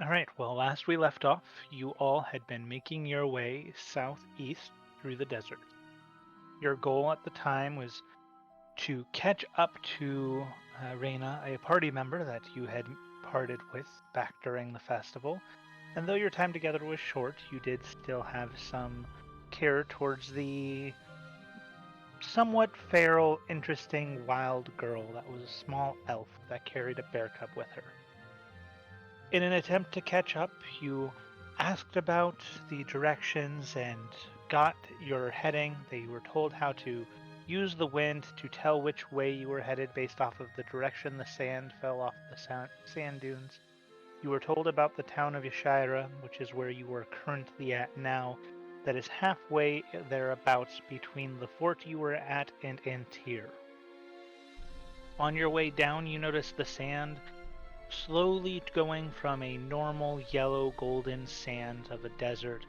Alright, well, last we left off, you all had been making your way southeast through the desert. Your goal at the time was to catch up to Reyna, a party member that you had parted with back during the festival. And though your time together was short, you did still have some care towards the somewhat feral, interesting wild girl that was a small elf that carried a bear cub with her. In an attempt to catch up, you asked about the directions and got your heading. They were told how to use the wind to tell which way you were headed based off of the direction the sand fell off the sand dunes. You were told about the town of Yashira, which is where you are currently at now, that is halfway thereabouts between the fort you were at and Antir. On your way down, you noticed the sand slowly going from a normal yellow golden sand of a desert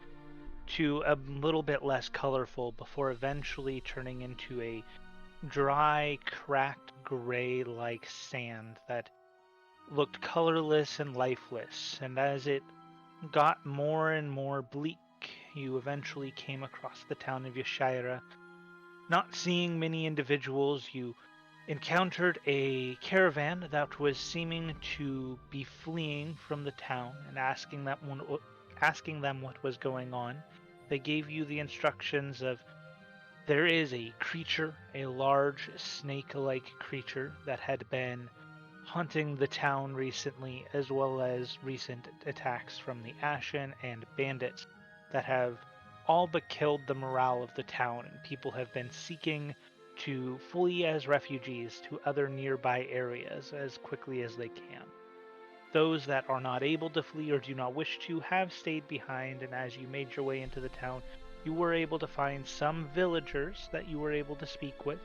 to a little bit less colorful before eventually turning into a dry, cracked, gray like sand that looked colorless and lifeless. And as it got more and more bleak, you eventually came across the town of Yashira. Not seeing many individuals, you encountered a caravan that was seeming to be fleeing from the town and asking them what was going on. They gave you the instructions of there is a creature, a large snake-like creature that had been hunting the town recently, as well as recent attacks from the Ashen and bandits that have all but killed the morale of the town, and people have been seeking to flee as refugees to other nearby areas as quickly as they can. Those that are not able to flee or do not wish to have stayed behind, and as you made your way into the town, you were able to find some villagers that you were able to speak with.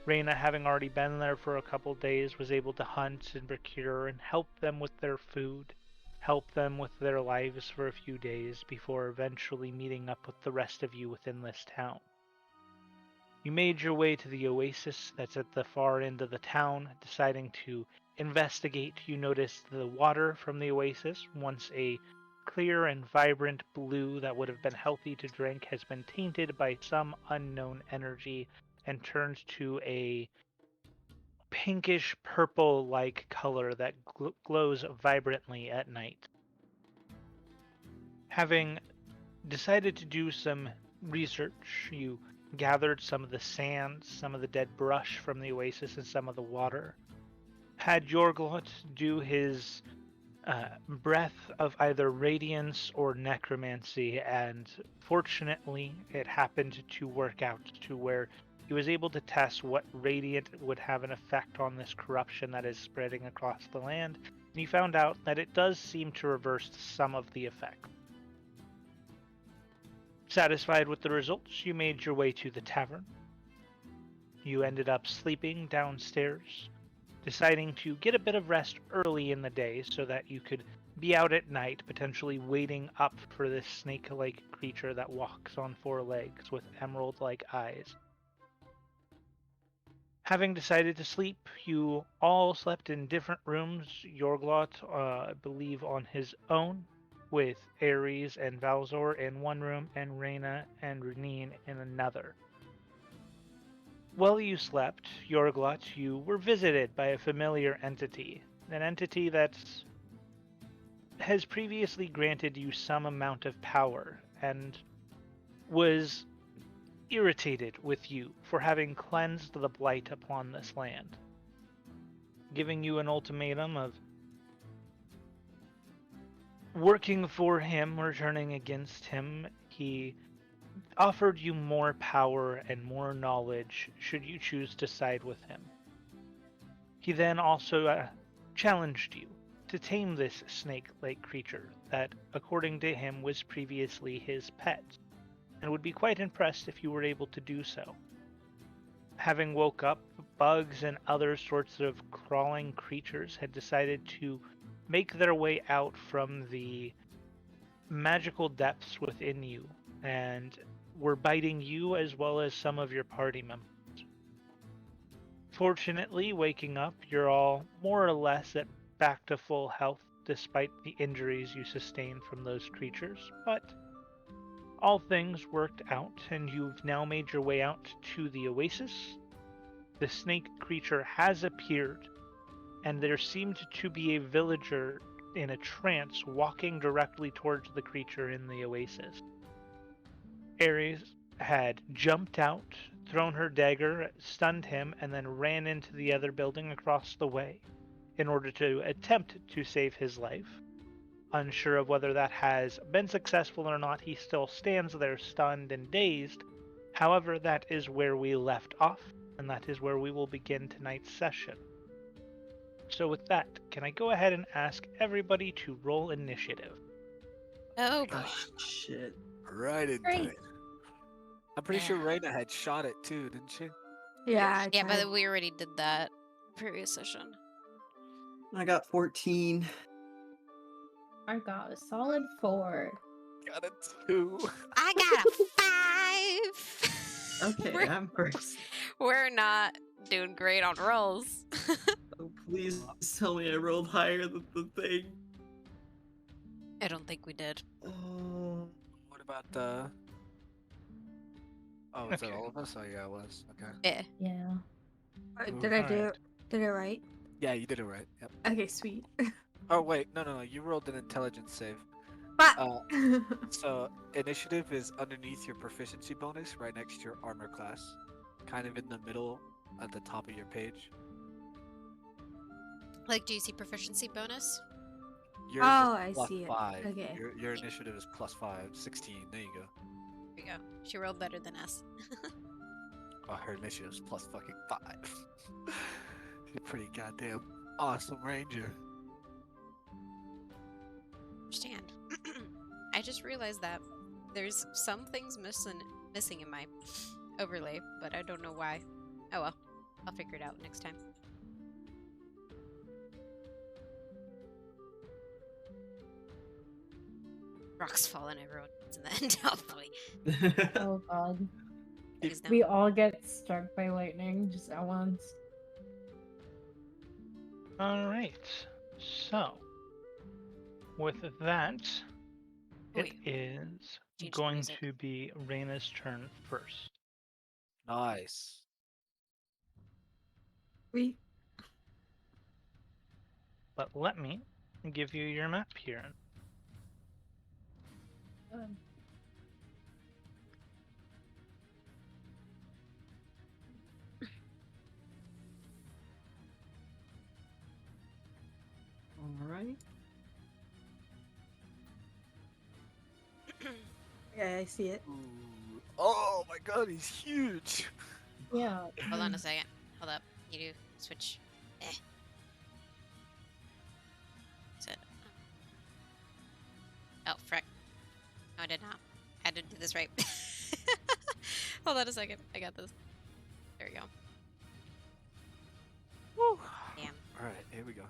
Reyna, having already been there for a couple days, was able to hunt and procure and help them with their food, help them with their lives for a few days before eventually meeting up with the rest of you within this town. You made your way to the oasis that's at the far end of the town, deciding to investigate. You noticed the water from the oasis, once a clear and vibrant blue that would have been healthy to drink, has been tainted by some unknown energy and turned to a pinkish purple like color that glows vibrantly at night. Having decided to do some research, you gathered some of the sand, some of the dead brush from the oasis, and some of the water. Had Yorglot do his breath of either radiance or necromancy, and fortunately it happened to work out to where he was able to test what radiant would have an effect on this corruption that is spreading across the land, and he found out that it does seem to reverse some of the effect. Satisfied with the results, you made your way to the tavern. You ended up sleeping downstairs, deciding to get a bit of rest early in the day so that you could be out at night, potentially waiting up for this snake-like creature that walks on four legs with emerald-like eyes. Having decided to sleep, you all slept in different rooms. Yorglot, I believe, on his own, with Ares and Valzor in one room, and Reyna and Renine in another. While you slept, Yorglot, you were visited by a familiar entity. An entity that has previously granted you some amount of power and was irritated with you for having cleansed the blight upon this land, giving you an ultimatum of working for him or turning against him. He offered you more power and more knowledge should you choose to side with him. He then also challenged you to tame this snake-like creature that, according to him, was previously his pet, and would be quite impressed if you were able to do so. Having woke up, bugs and other sorts of crawling creatures had decided to make their way out from the magical depths within you, and were biting you as well as some of your party members. Fortunately, waking up, you're all more or less back to full health, despite the injuries you sustained from those creatures, but all things worked out, and you've now made your way out to the oasis. The snake creature has appeared, and there seemed to be a villager in a trance walking directly towards the creature in the oasis. Ares had jumped out, thrown her dagger, stunned him, and then ran into the other building across the way in order to attempt to save his life. Unsure of whether that has been successful or not, he still stands there stunned and dazed. However, that is where we left off, and that is where we will begin tonight's session. So with that, can I go ahead and ask everybody to roll initiative? Oh boy. Oh, shit. Right into Great. it. I'm pretty sure Raina had shot it too, didn't she? Yeah, Yeah, tried. but we already did that previous session. I got 14. I got a solid 4. Got a 2. I got a 5. Okay, I'm first. We're not doing great on rolls. Oh, please tell me I rolled higher than the thing. I don't think we did. Oh. What about the? Oh, is that Okay. all of us? Oh yeah, it was. Okay. Yeah. Yeah. Ooh. Did I do Alright. did it right? Yeah, you did it right. Yep. Okay, sweet. Oh wait, no. You rolled an intelligence save. But So initiative is underneath your proficiency bonus, right next to your armor class, kind of in the middle at the top of your page. Like, do you see proficiency bonus? Yours Oh, is I plus see it. 5. Okay. Your initiative is plus 5, 16. There you go. There we go. She rolled better than us. Oh, her initiative is plus fucking 5. She's a pretty goddamn awesome ranger. Understand. I just realized that there's some things missing in my overlay, but I don't know why. Oh well, I'll figure it out next time. Rocks falling, everyone. It's in the end, probably. oh god. Please no. We all get struck by lightning just at once. Alright, so with that, it Wait. is Change the going music. to be Raina's turn first. Nice. We But let me give you your map here. Alright. Yeah, I see it. Ooh. Oh my god, he's huge. Yeah. Hold on a second. Hold up. You do switch. Is it? Oh, frick. No, I did not. I had to do this right. Hold on a second. I got this. There we go. Woo. Damn. Alright, here we go.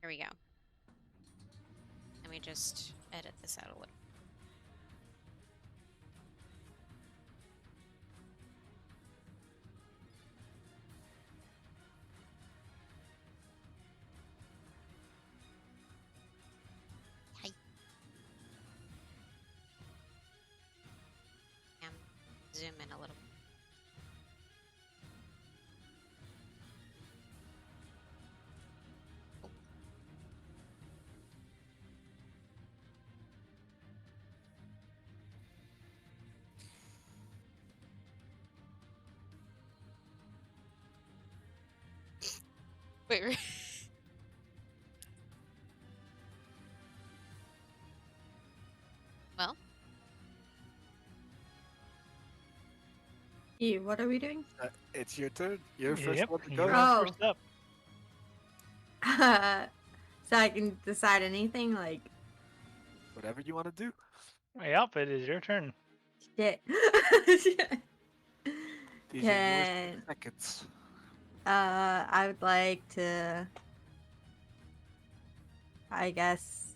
Here we go. Let me just edit this out a little. Hi. Zoom in a little. Wait. Well, E, what are we doing? It's your turn. You're first Yep, one to you're go. Oh. first up. So I can decide anything like Whatever you want to do. Yep, it is your turn. shit. These are yours Can for seconds. I would like to I guess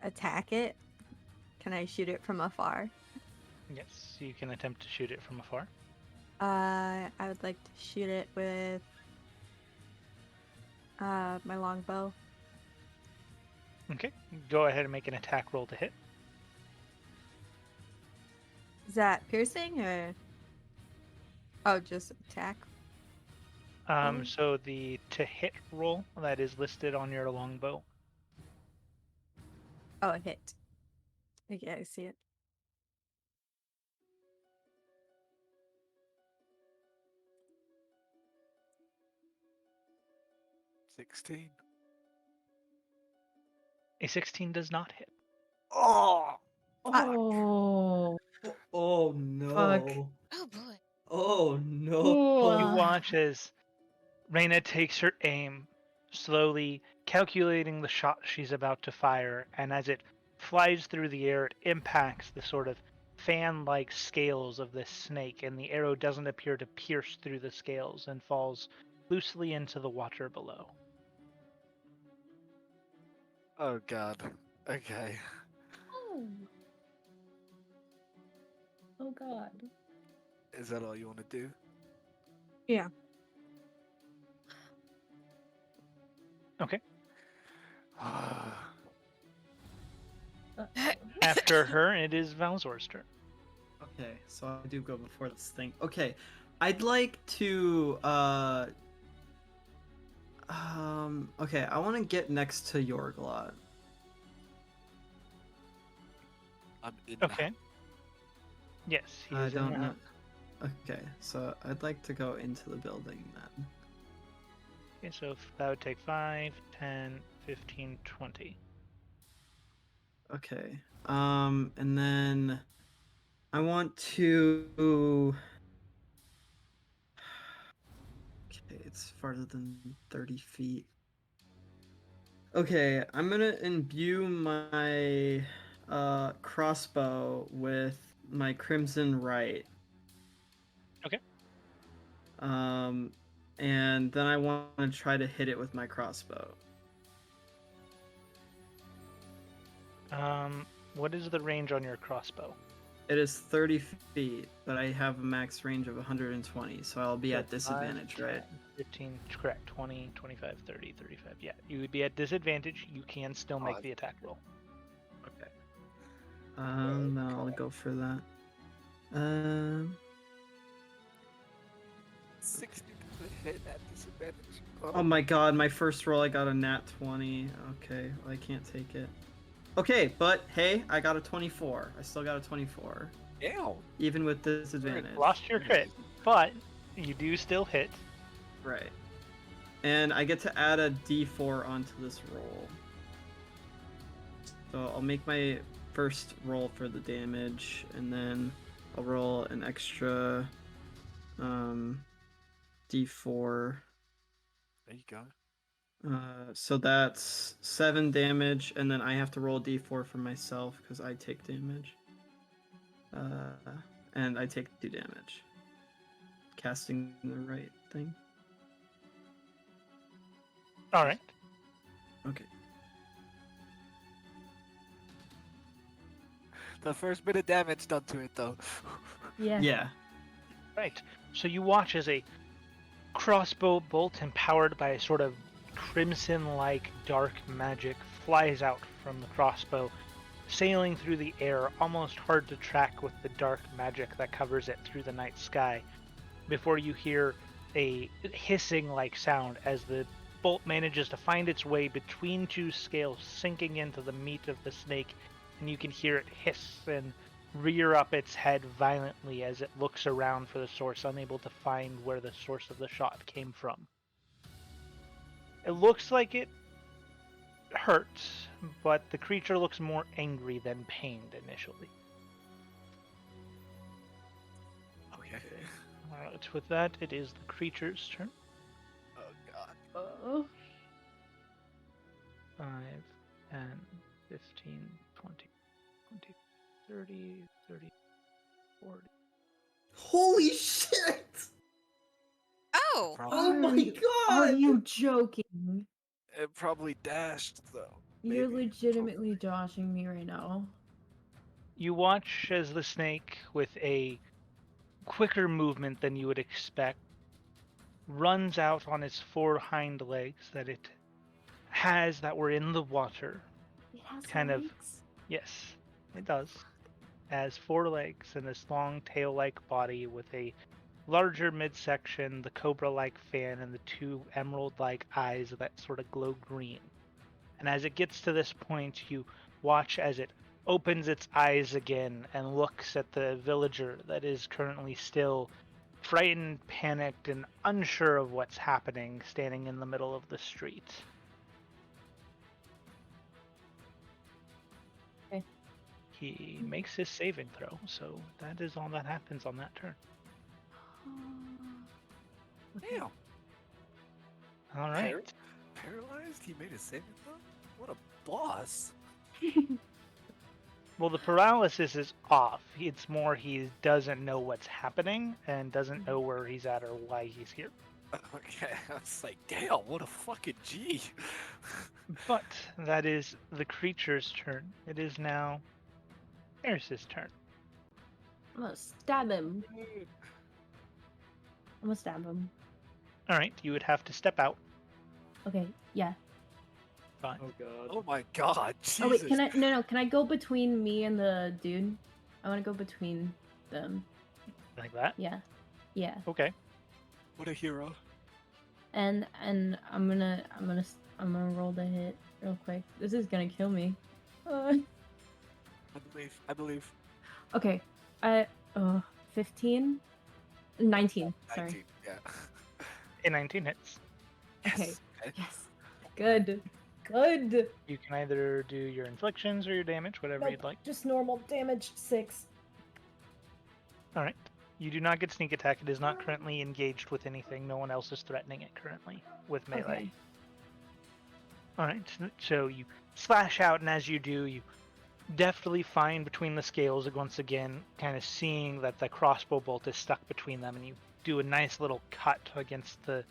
attack it. Can I shoot it from afar? Yes, you can attempt to shoot it from afar. I would like to shoot it with my longbow. Okay, go ahead and make an attack roll to hit. Is that piercing or? Oh, just attack. So the to hit roll that is listed on your longbow. Oh, a hit. Okay, I see it. $16. A 16 does not hit. Oh! Oh, Oh no. Oh boy. Oh no. You Ooh. watch as Reyna takes her aim, slowly calculating the shot she's about to fire, and as it flies through the air, it impacts the sort of fan-like scales of this snake, and the arrow doesn't appear to pierce through the scales and falls loosely into the water below. Oh god. Okay. Oh. Oh God. Is that all you want to do? Yeah. Okay. Uh-oh. After her, it is Valzor's turn. Okay, so I do go before this thing. Okay, I'd like to okay, I want to get next to Yorglot. I'm in. Okay. Yes, he's I in don't the know. house. Okay, so I'd like to go into the building then. Okay, so that would take 5, 10, 15, 20. Okay. And then I want to. Okay, it's farther than 30 feet. Okay, I'm gonna imbue my crossbow with my crimson right. Okay. And then I want to try to hit it with my crossbow. What is the range on your crossbow? It is 30 feet, but I have a max range of 120, so I'll be So at disadvantage, 5, right? 10, 15, correct. 20, 25, 30, 35. Yeah, you would be at disadvantage. You can still make Odd. the attack roll. Okay. No, I'll go for that. 60% hit at disadvantage. Oh my god, my first roll I got a nat 20. Okay, well, I can't take it. Okay, but hey, I got a 24. I still got a 24. Ew. Even with disadvantage. Lost your crit, but you do still hit. Right. And I get to add a d4 onto this roll. So I'll make my first roll for the damage, and then I'll roll an extra d4. There you go. So that's 7 damage, and then I have to roll d4 for myself because I take damage. And I take 2 damage. Casting the right thing. All right. Okay. The first bit of damage done to it, though. Yeah. Yeah. Right. So you watch as a crossbow bolt empowered by a sort of crimson-like dark magic flies out from the crossbow, sailing through the air, almost hard to track with the dark magic that covers it through the night sky, before you hear a hissing-like sound as the bolt manages to find its way between two scales, sinking into the meat of the snake, and you can hear it hiss and rear up its head violently as it looks around for the source, unable to find where the source of the shot came from. It looks like it hurts, but the creature looks more angry than pained initially. Okay. Alright, with that, it is the creature's turn. Oh god. Oh. 5, 10, 15, 20, 20, 30, 30, 40. Holy shit! Oh! Oh my Are god! you joking? It probably dashed, though. You're Maybe. legitimately joshing me right now. You watch as the snake, with a quicker movement than you would expect, runs out on its 4 hind legs that it has that were in the water, It has kind of- legs? Yes, it does. It has 4 legs and this long tail-like body with a larger midsection, the cobra-like fin, and the 2 emerald-like eyes that sort of glow green. And as it gets to this point, you watch as it opens its eyes again and looks at the villager that is currently still frightened, panicked, and unsure of what's happening, standing in the middle of the street. Okay. He makes his saving throw, so that is all that happens on that turn. Damn. All right. Paralyzed? He made a saving throw? What a boss. Well, the paralysis is off. It's more he doesn't know what's happening and doesn't know where he's at or why he's here. Okay, I was like, damn, what a fucking G. But that is the creature's turn. It is now Eris's turn. I'm gonna stab him. I'm gonna stab him. All right, you would have to step out. Okay, yeah. Fine. Oh god. Oh my god, Jesus. Oh wait, can I? No, can I go between me and the dude? I want to go between them. Like that? Yeah, yeah. Okay. What a hero. And I'm gonna roll the hit real quick. This is gonna kill me. I believe. Okay. 15, 19. Sorry. 19, yeah. A 19 hits. Okay. Okay. Yes. Good. Good. You can either do your inflictions or your damage, whatever Nope, you'd like. just normal damage. 6. All right. You do not get sneak attack. It is not currently engaged with anything. No one else is threatening it currently with melee. Okay. All right. So you slash out, and as you do, you deftly find between the scales once again, kind of seeing that the crossbow bolt is stuck between them, and you do a nice little cut against the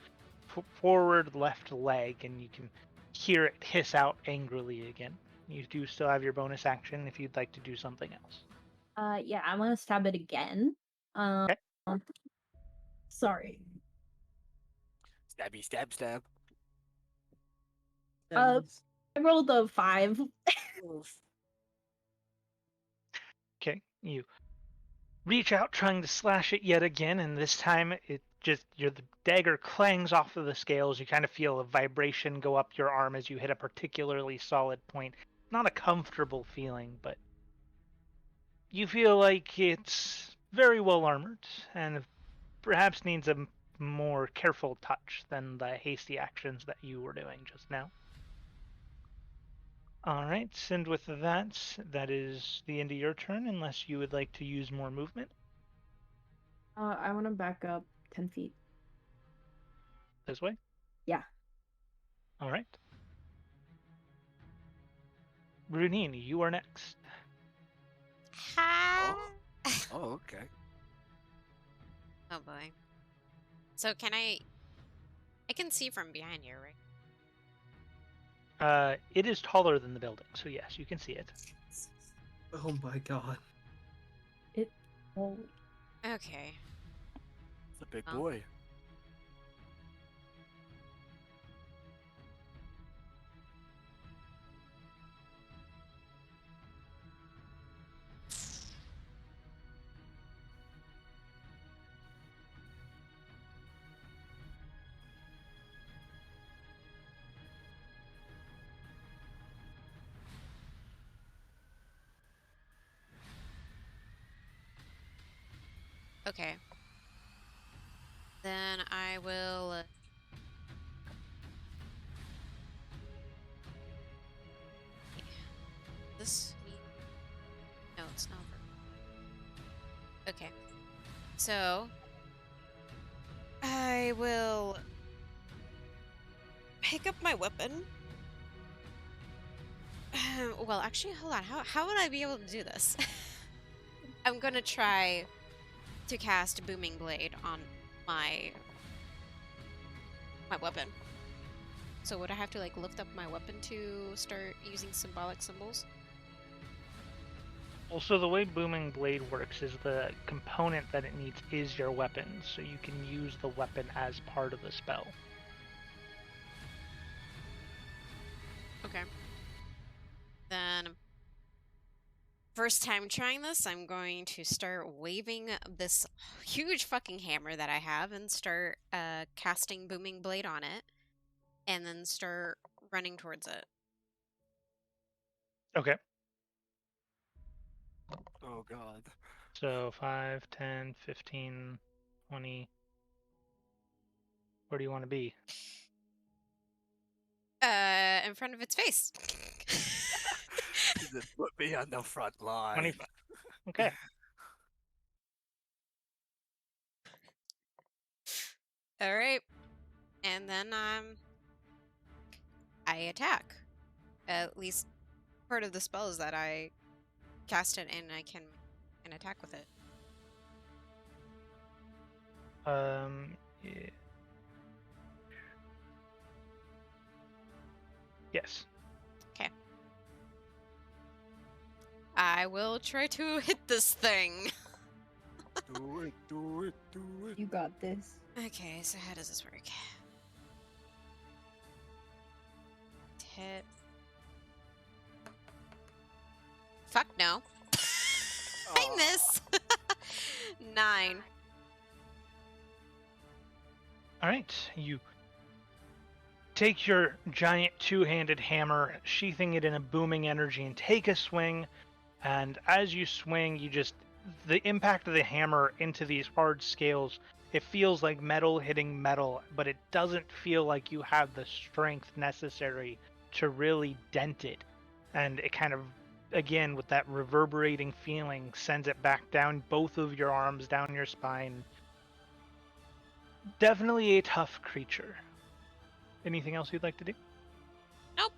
forward left leg, and you can hear it hiss out angrily again. You do still have your bonus action if you'd like to do something else. Yeah, I'm gonna stab it again. Okay. Sorry. Stabby, stab, stab. I rolled a 5. Okay, you reach out trying to slash it yet again, and this time it just the dagger clangs off of the scales. You kind of feel a vibration go up your arm as you hit a particularly solid point. Not a comfortable feeling, but you feel like it's very well armored and perhaps needs a more careful touch than the hasty actions that you were doing just now. Alright, and with that is the end of your turn, unless you would like to use more movement. I want to back up 10 feet. This way? Yeah. Alright. Brunine, you are next. Ha! Oh, okay. Oh boy. So can I can see from behind here, right? It is taller than the building, so yes, you can see it. Oh my god. Oh, Okay. It's a big Oh. boy. Okay. Then I will. This. No, it's not. Okay. So. I will. Pick up my weapon. Well, actually, hold on. How would I be able to do this? I'm gonna try to cast Booming Blade on my weapon. So would I have to like lift up my weapon to start using symbolic symbols? Also, the way Booming Blade works is the component that it needs is your weapon, so you can use the weapon as part of the spell. Okay. Then first time trying this, I'm going to start waving this huge fucking hammer that I have and start casting Booming Blade on it, and then start running towards it. Okay. Oh god. So 5, 10, 15, 20. Where do you want to be? In front of its face. Just put me on the front line. 25. Okay. All right, and then I attack. At least part of the spell is that I cast it and I can attack with it. Yeah. Yes. I will try to hit this thing. Do it, do it, do it. You got this. Okay, so how does this work? Hit. Fuck no. I miss. 9. All right. You take your giant two-handed hammer, sheathing it in a booming energy, and take a swing. And as you swing, the impact of the hammer into these hard scales, it feels like metal hitting metal, but it doesn't feel like you have the strength necessary to really dent it. And it kind of, again, with that reverberating feeling, sends it back down both of your arms, down your spine. Definitely a tough creature. Anything else you'd like to do? Nope.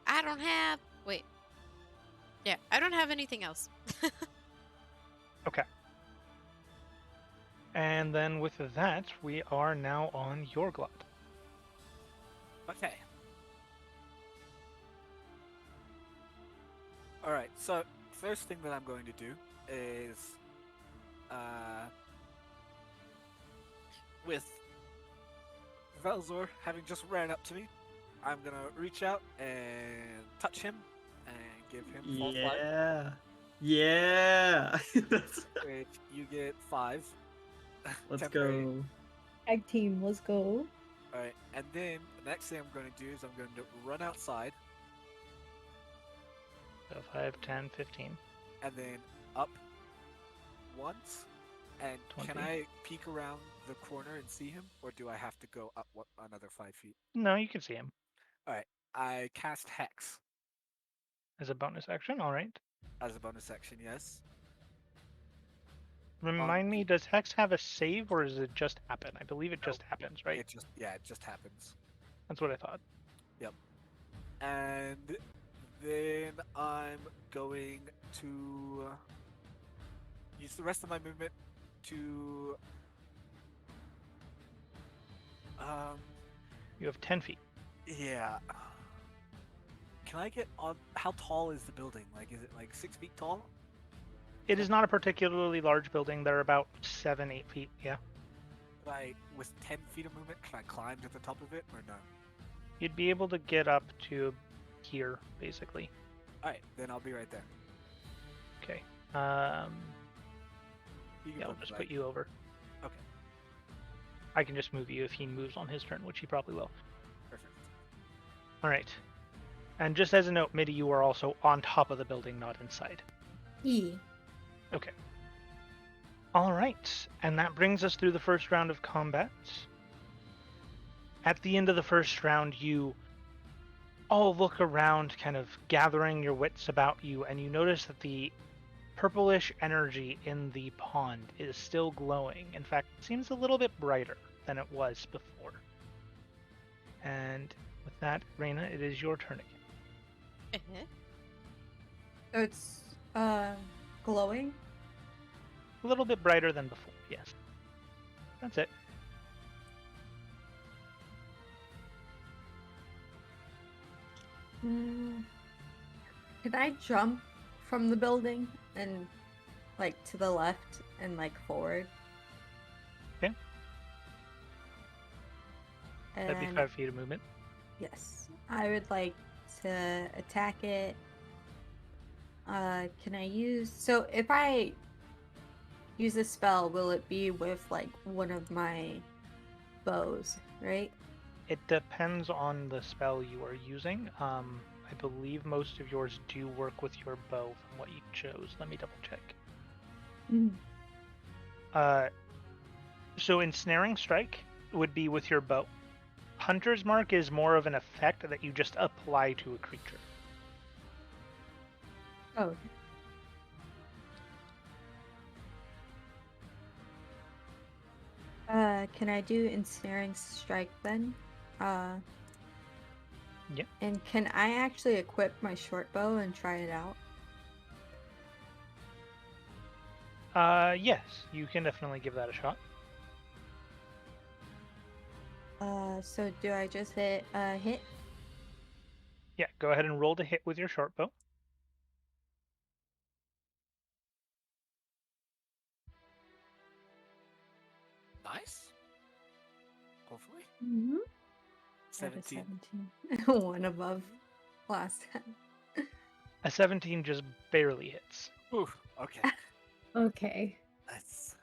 I don't have. Wait. Yeah, I don't have anything else. Okay. And then with that, we are now on Yorglot. Okay. Alright, so first thing that I'm going to do is with Velzor having just ran up to me, I'm gonna reach out and touch him and give him full flight, Yeah. Yeah. That's- which you get 5. Let's temporary. go. Tag team, let's go. Alright, and then the next thing I'm going to do is I'm going to run outside So 5, 10, 15. and then up once. And 20. can I peek around the corner and see him, or do I have to go up another 5 feet? No, you can see him I cast Hex as a bonus action. All right. as a bonus action, yes. Remind me, does Hex have a save or does it just happen? I believe it just happens, right? It just happens. That's what I thought. And then I'm going to use the rest of my movement to You have 10 feet. yeah. Can I get on? How tall is the building? Like, is it like 6 feet tall? It is not a particularly large building. They're about 7, 8 feet. Yeah. Like, with 10 feet of movement, can I climb to the top of it, or no? You'd be able to get up to here, basically. Alright, then I'll be right there. Okay. You can Yeah, I'll put me just right- put you over. Okay, I can just move you if he moves on his turn, which he probably will. perfect. All right. And just as a note, Midi, you are also on top of the building, not inside. E. Okay. All right. And that brings us through the first round of combat. At the end of the first round, you all look around, kind of gathering your wits about you, and you notice that the purplish energy in the pond is still glowing. In fact, it seems a little bit brighter than it was before. And with that, Reyna, it is your turn again. So it's glowing. A little bit brighter than before, yes. That's it. Can I jump from the building and like to the left and like forward? Okay. That'd be And 5 feet of movement. yes, I would like to attack it Can I use... So if I use a spell, will it be with, like, one of my bows, right? It depends on the spell you are using. I believe most of yours do work with your bow from what you chose. Let me double check. So ensnaring strike would be with your bow. Hunter's mark is more of an effect that you just apply to a creature. Oh. Can I do ensnaring strike then? Yep. And can I actually equip my short bow and try it out? Yes, you can definitely give that a shot. So do I just hit hit? Yeah, go ahead and roll to hit with your short bow. Nice. Hopefully. Mm-hmm. 17. 17. One above last time. A 17 just barely hits. Ooh, okay. Okay. That's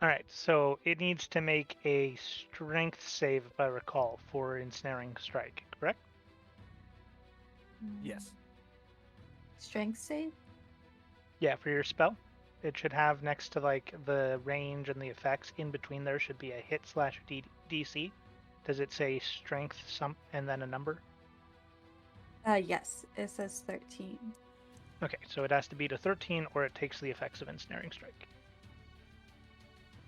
Alright, so it needs to make a strength save, if I recall, for ensnaring strike, correct? yes. Strength save? Yeah, for your spell. It should have next to like the range and the effects in between there should be a hit slash DC. Does it say strength some and then a number? Yes. It says 13. Okay, so it has to beat a 13 or it takes the effects of ensnaring strike.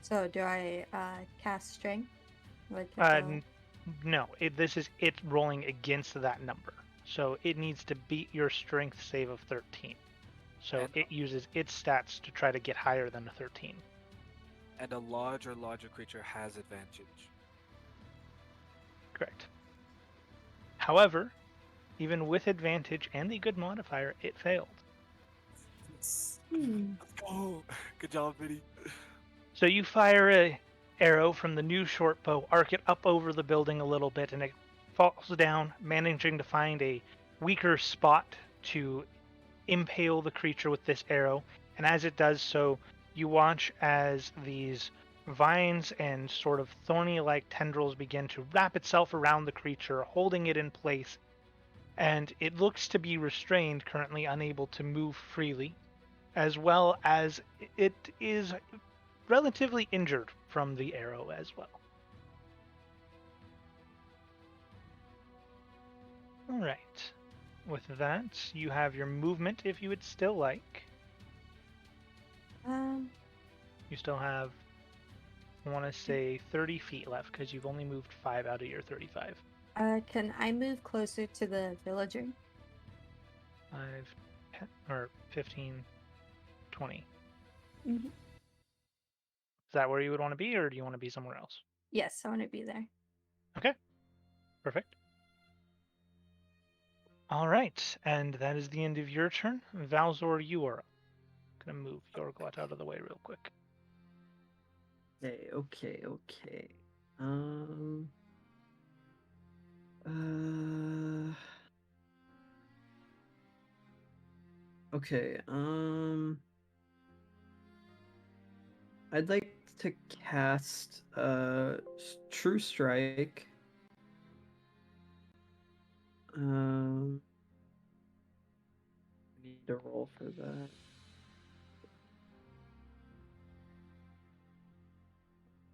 So do I cast strength? Like No, this is it rolling against that number. So it needs to beat your strength save of 13. So And- it uses its stats to try to get higher than a 13. And a larger creature has advantage. Correct. However, even with advantage and the good modifier, it failed. Let's Hmm. go. Good job, Vinny. So you fire a arrow from the new short bow, arc it up over the building a little bit, and it falls down, managing to find a weaker spot to impale the creature with this arrow. And as it does so, you watch as these vines and sort of thorny-like tendrils begin to wrap itself around the creature, holding it in place. And it looks to be restrained, currently unable to move freely, as well as it is relatively injured from the arrow as well. Alright. With that, you have your movement if you would still like. You still have, I want to say, 30 feet left because you've only moved 5 out of your 35. Can I move closer to the villager? 5, 10, or 15, 20. Mm-hmm. Is that where you would want to be, or do you want to be somewhere else? Yes, I want to be there. Okay, perfect. All right, and that is the end of your turn. Valzor, you are up. Gonna move Yorglot out of the way real quick. Okay. Okay, I'd like to cast True Strike. I need to roll for that.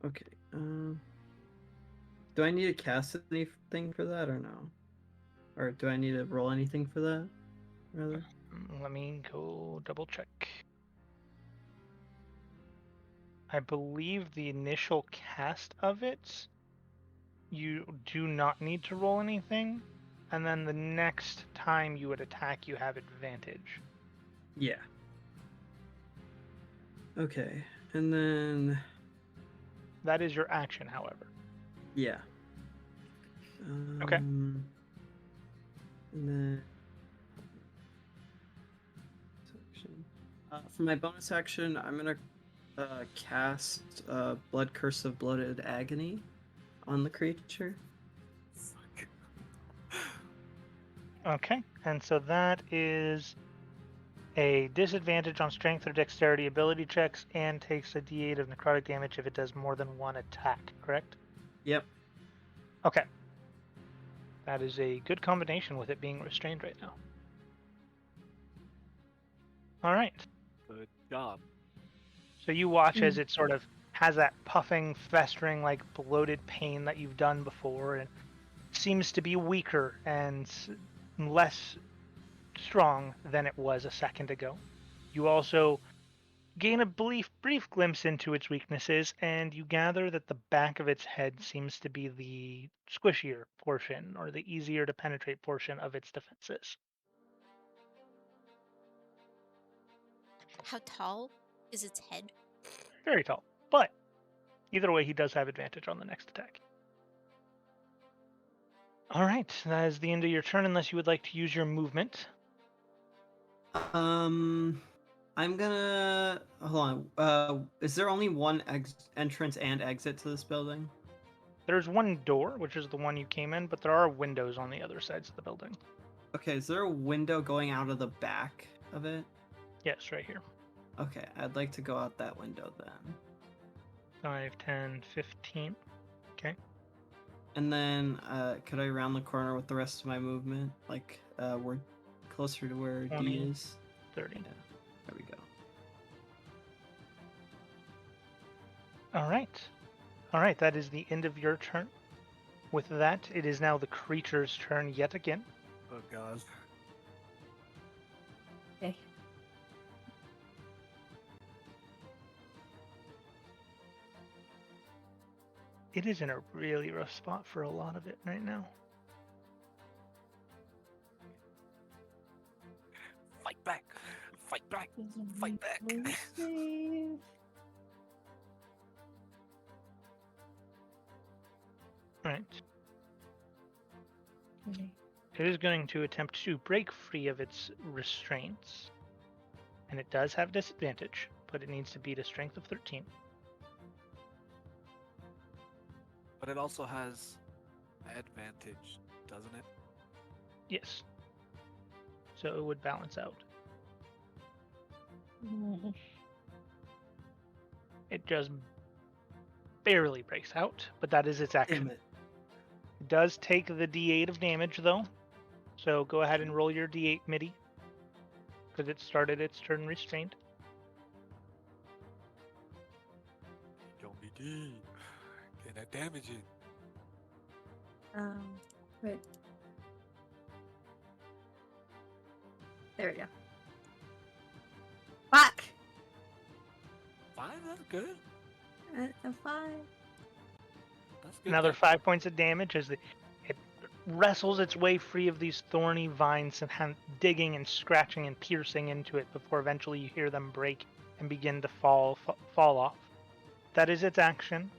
Okay, do I need to cast anything for that or no? Or do I need to roll anything for that, rather? Let me go double check. I believe the initial cast of it, you do not need to roll anything, and then the next time you would attack, you have advantage. Yeah. Okay, and then... That is your action, however. Yeah. Okay. And then... Section. For my bonus action, I'm gonna cast Blood Curse of Bloated Agony on the creature. Okay, and so that is a disadvantage on strength or dexterity ability checks, and takes a d8 of necrotic damage if it does more than one attack, correct? Yep. Okay. That is a good combination with it being restrained right now. All right. Good job. So you watch as it sort of has that puffing, festering, like bloated pain that you've done before, and seems to be weaker and less strong than it was a second ago. You also gain a brief glimpse into its weaknesses, and you gather that the back of its head seems to be the squishier portion, or the easier to penetrate portion of its defenses. How tall is its head? Very tall, but either way, he does have advantage on the next attack. All right, that is the end of your turn, unless you would like to use your movement. I'm gonna hold on. Is there only one entrance and exit to this building? There's one door, which is the one you came in, but there are windows on the other sides of the building. Okay, is there a window going out of the back of it? Yes, right here. Okay, I'd like to go out that window then. 5, 10, 15. Okay. And then, could I round the corner with the rest of my movement? Like, we're closer to where 20. D is. 30. Yeah, there we go. All right. All right, that is the end of your turn. With that, it is now the creature's turn yet again. Oh god. Okay. It is in a really rough spot for a lot of it right now. Fight back! Fight back! Fight back! Right. Okay. It is going to attempt to break free of its restraints. And it does have disadvantage, but it needs to beat a strength of 13. But it also has advantage, doesn't it? Yes. So it would balance out. It just barely breaks out, but that is its action. Damn it. It does take the d8 of damage, though. So go ahead and roll your d8 MIDI. Because it started its turn restrained. Don't be deep. Get that damage in. Wait. There we go. Fuck! Fine, that's good. I'm fine. That's good. Another 5 points of damage as it wrestles its way free of these thorny vines and digging and scratching and piercing into it before eventually you hear them break and begin to fall off. That is its action.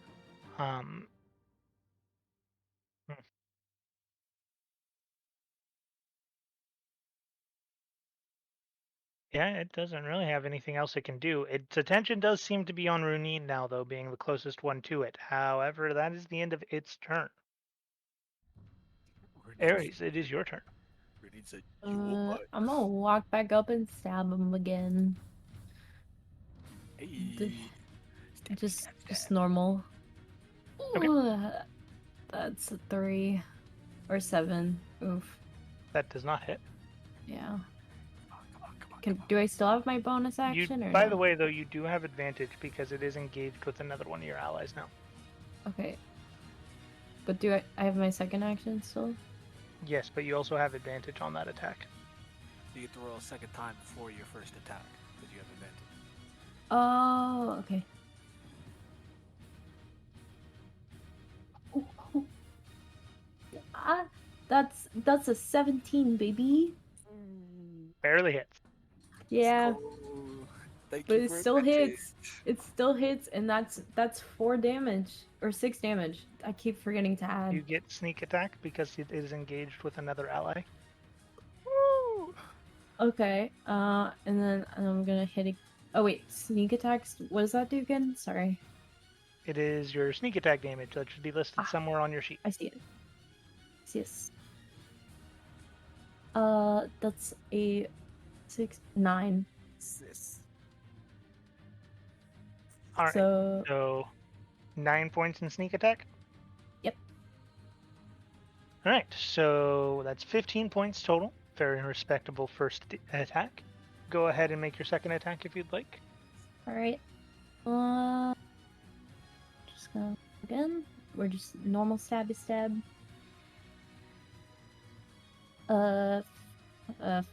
Yeah, it doesn't really have anything else it can do. Its attention does seem to be on Runine now, though, being the closest one to it. However, that is the end of its turn. Ares, it is your turn. I'm gonna walk back up and stab him again. Hey. Just normal. Okay. Ooh, that's a 3 or 7. Oof. That does not hit. Yeah. Do I still have my bonus action? By no? the way, though, you do have advantage because it is engaged with another one of your allies now. Okay. But do I have my second action still? Yes, but you also have advantage on that attack. You get to roll a second time before your first attack because you have advantage. Oh, okay. Ooh. Ah, that's a 17, baby. Barely hits. Yeah, Thank but you it for still advantage. hits. It still hits, and that's 4 damage or 6 damage. I keep forgetting to add. You get sneak attack because it is engaged with another ally. Woo! Okay. And then I'm gonna hit it. Oh wait, sneak attacks. What does that do again? Sorry. It is your sneak attack damage that should be listed somewhere on your sheet. I see it. Yes. That's a 6, 9. Sis. All right. So So 9 points in sneak attack. Yep. All right. So that's 15 points total. Very respectable first attack. Go ahead and make your second attack if you'd like. all right. Just gonna again. We're just normal stabby stab.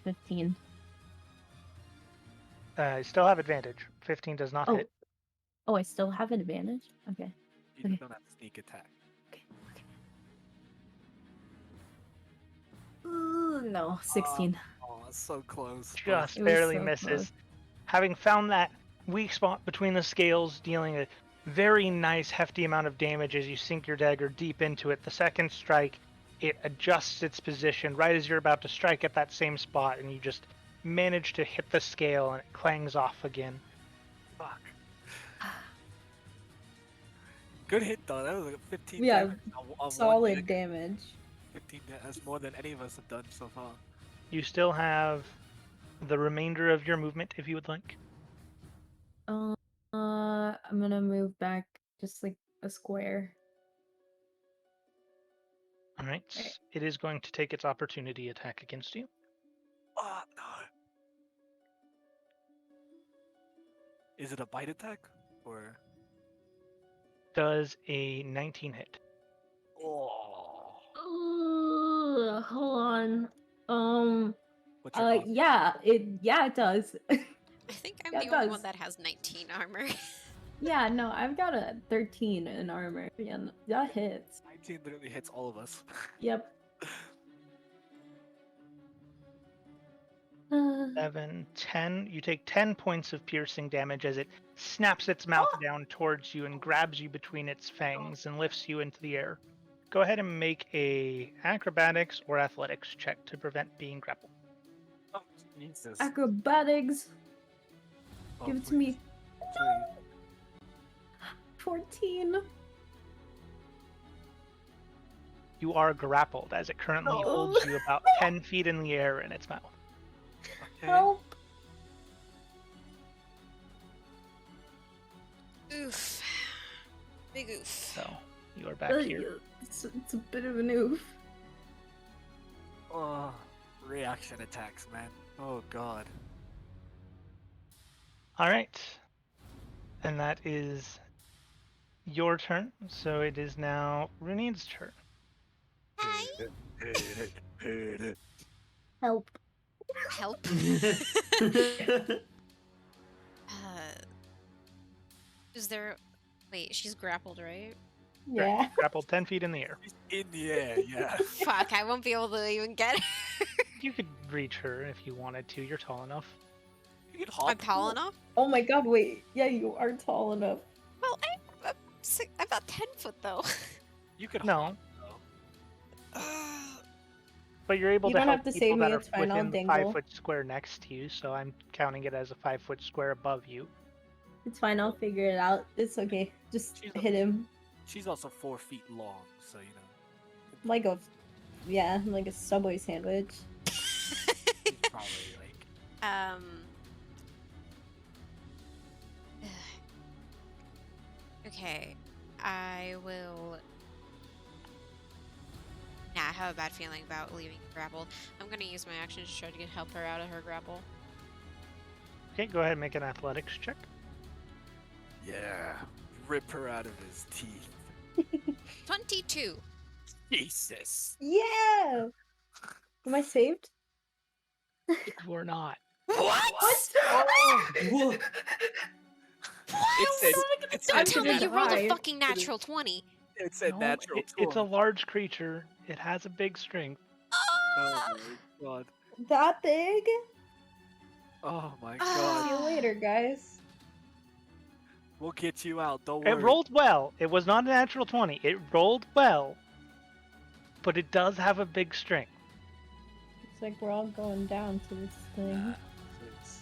15. I still have advantage. 15 does not Oh. hit. Oh, I still have an advantage. Okay. You Okay. don't have sneak attack. Okay. Ooh, no, 16. Oh, it's so close. Just It was barely so misses. close. Having found that weak spot between the scales, dealing a very nice hefty amount of damage as you sink your dagger deep into it. The second strike, it adjusts its position right as you're about to strike at that same spot, and you just manage to hit the scale and it clangs off again. Fuck. Good hit though. That was like 15 Yeah, damage. on one Solid hit. damage. 15. That's more than any of us have done so far. You still have the remainder of your movement if you would like. I'm gonna move back just like a square. All right. Right. It is going to take its opportunity attack against you. Oh no. Is it a bite attack or? Does a 19 hit? Oh. Hold on. What's your odds? Yeah, it does. I think I'm Yeah, the it only does. one that has 19 armor. Yeah, no, I've got a 13 in armor. Yeah, that hits. 19 literally hits all of us. Yep. 7, 10. You take 10 points of piercing damage as it snaps its mouth down towards you and grabs you between its fangs and lifts you into the air. Go ahead and make a acrobatics or athletics check to prevent being grappled. Oh, Jesus. Acrobatics. Oh, Give it to please, me. please. 14. You are grappled as it currently No. holds you about 10 feet in the air in its mouth. Okay. Help. Oof. Big oof. So you are back here. It's a bit of an oof. Oh, reaction attacks, man. Oh god. All right. And that is your turn. So it is now Runine's turn. Help. Help. Is there... Wait, she's grappled, right? Yeah. Grappled 10 feet in the air. In the air, yeah. Fuck, I won't be able to even get her. You could reach her if you wanted to. You're tall enough. You can hop. I'm tall enough? Oh my god, wait. Yeah, you are tall enough. Well, I'm about 10 foot, though. You could No. hop. though. But you're able You to don't help have to people save me, that are it's fine, I'll within the dangle. 5-foot square next to you, so I'm counting it as a 5-foot square above you. It's fine, I'll figure it out. It's okay. Just She's hit him. She's also 4 feet long, so you know. Like a Subway sandwich. She's probably like. Okay, I will. Nah, I have a bad feeling about leaving grappled. I'm gonna use my action to try to help her out of her grapple. Okay, go ahead and make an athletics check. Yeah. Rip her out of his teeth. 22. Jesus. Yeah! Am I saved? You are not. What? Oh, it's Don't a tell me gonna you rolled a die. fucking natural 20. It's a No, natural it's a 20. large creature. It has a big strength. Oh my god. That big? Oh my Ah. god. See you later, guys. We'll get you out. Don't worry. It rolled well. It was not a natural 20. It rolled well. But it does have a big strength. It's like we're all going down to this thing. Jesus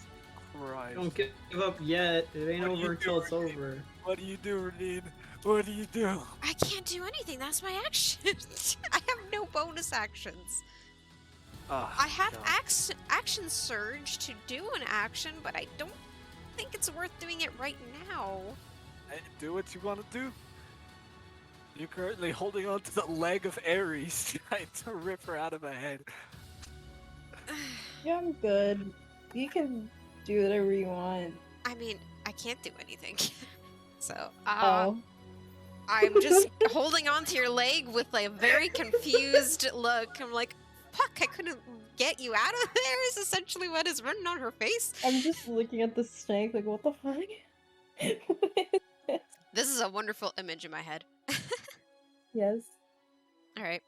Christ. Don't give up yet. It ain't What do you over until do, it's Renee? over. What do you do, Renine? What do you do? I can't do anything. That's my action. I have no bonus actions. Oh, I have God. action surge to do an action, but I don't think it's worth doing it right now. Hey, do what you want to do. You're currently holding on to the leg of Ares, trying to rip her out of her head. Yeah, I'm good. You can do whatever you want. I mean, I can't do anything. So, Oh. I'm just holding on to your leg with like a very confused look. I'm like, fuck, I couldn't get you out of there is essentially what is written on her face. I'm just looking at the snake like, what the fuck? This is a wonderful image in my head. Yes. Alright.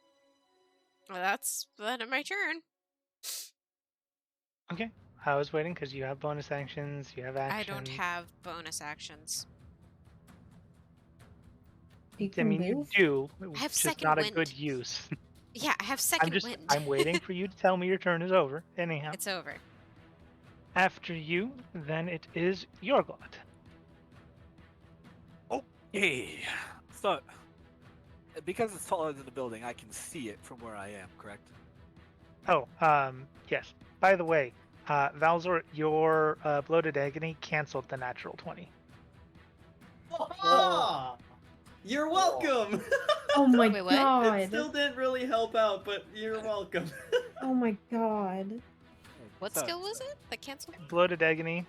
Well, that's the end of my turn. Okay. I was waiting because you have bonus actions, you have action. I don't have bonus actions. You I can mean, you move? do, I have just second not wind. a good use. Yeah, I have I'm 2nd wind. I'm waiting for you to tell me your turn is over. Anyhow, It's over. after you, then it is Yorglot. Okay. So, because it's taller than the building, I can see it from where I am, correct? Oh, yes. By the way, Valzor, your bloated agony canceled the natural 20. Ah! You're welcome! Oh my Wait, what? god. It still didn't really help out, but you're welcome. Oh my god. What So- skill was it that canceled? Bloated agony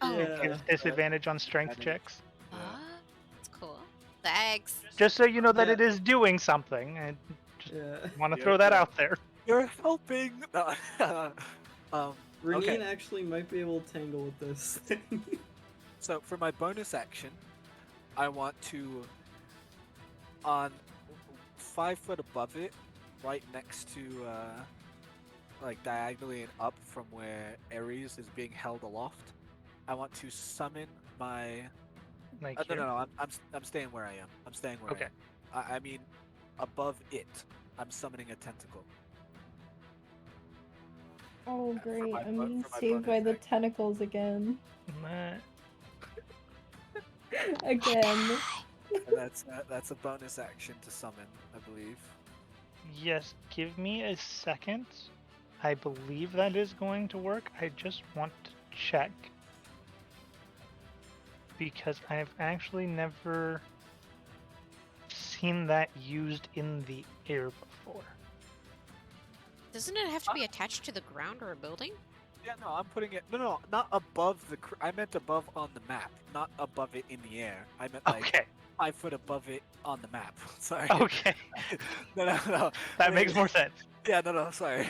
Oh, Yeah. gives disadvantage on strength Advantage. checks. that's cool. Thanks. Just so you know that Yeah. it is doing something. I just Yeah. want to Yeah, throw that yeah. out there. You're helping! Renine Okay. actually might be able to tangle with this thing. So for my bonus action, I want to, on 5 foot above it, right next to, like diagonally and up from where Ares is being held aloft, I want to summon my. Like No, here. no, no. I'm staying where I am. I'm staying where Okay. I am. I mean, above it, I'm summoning a tentacle. Oh for great, my I'm bo- being for my saved by bonus the action. tentacles again. Uh, Again. And that's a bonus action to summon, I believe. yes, give me a second. I believe that is going to work. I just want to check. Because I've actually never seen that used in the air before. Doesn't it have to be attached to the ground or a building? Yeah, no, I'm putting it. No, not above the. I meant above on the map, not above it in the air. I meant like Okay, 5 foot above it on the map. Sorry. okay. No. That makes more sense. Yeah, no, sorry.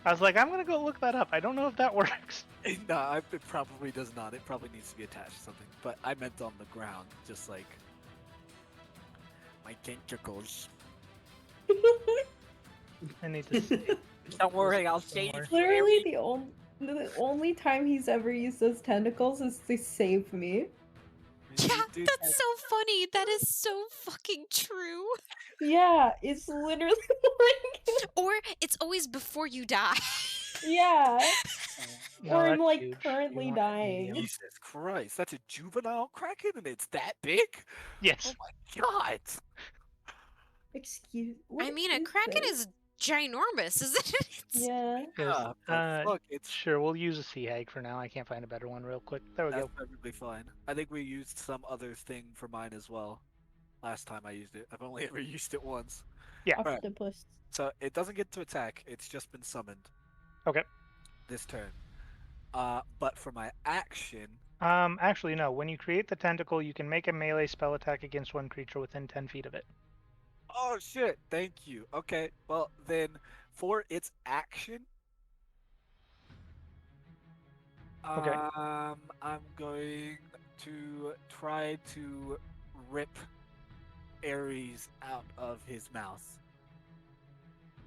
I was like, I'm gonna go look that up. I don't know if that works. No, it probably does not. It probably needs to be attached to something. But I meant on the ground, just like my tentacles. I need to see. Don't worry, I'll save save you, Literally the only time he's ever used those tentacles is to save me. Yeah, that's so funny. That is so fucking true. Yeah, it's literally like Or it's always before you die. yeah. No, Or I'm that's like huge. You currently want dying. medium. Jesus Christ, that's a juvenile kraken and it's that big? Yes. Oh my god! Excuse I mean, a kraken is ginormous, isn't it? Yeah. Yes. But look, it's Sure, we'll use a sea hag for now. I can't find a better one real quick. There we that's go. perfectly fine. I think we used some other thing for mine as well. Last time I used it. I've only ever used it once. Yeah. Right. Octopus. So it doesn't get to attack, it's just been summoned. Okay. This turn. But for my action, Actually, no. When you create the tentacle, you can make a melee spell attack against one creature within 10 feet of it. oh shit, thank you. Okay, well then for its action, Okay. I'm going to try to rip Ares out of his mouth.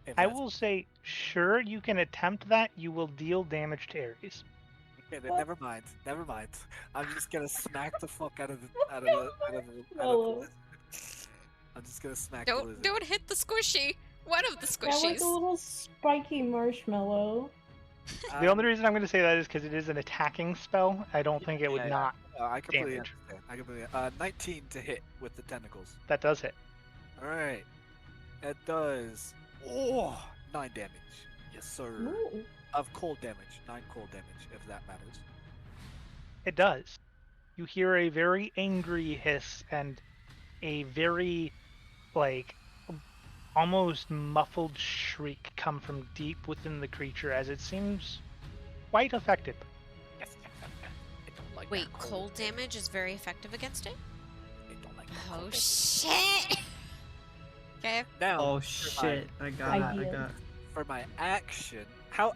If I that's- will say, sure, you can attempt that. You will deal damage to Ares. Okay, then What? never mind. Never mind. I'm just gonna smack the fuck out of the Mellow. lizard. I'm just gonna smack the Don't lizard. don't hit the squishy. One of the Yeah, like squishies. a little spiky marshmallow. The only reason I'm going to say that is because it is an attacking spell. I don't think it would yeah. not. I completely damage. understand. I completely. 19 to hit with the tentacles. That does hit. All right. That does 9 damage. Yes, sir. Ooh. Of cold damage, 9 cold damage, if that matters. It does. You hear a very angry hiss and a very, like, almost muffled shriek come from deep within the creature as it seems quite affected. I don't like Wait, that cold damage is very effective against it? I don't like that Oh cold damage. shit! Okay. Now, Oh for my- shit! I got it. I Ideal. got. For my action, how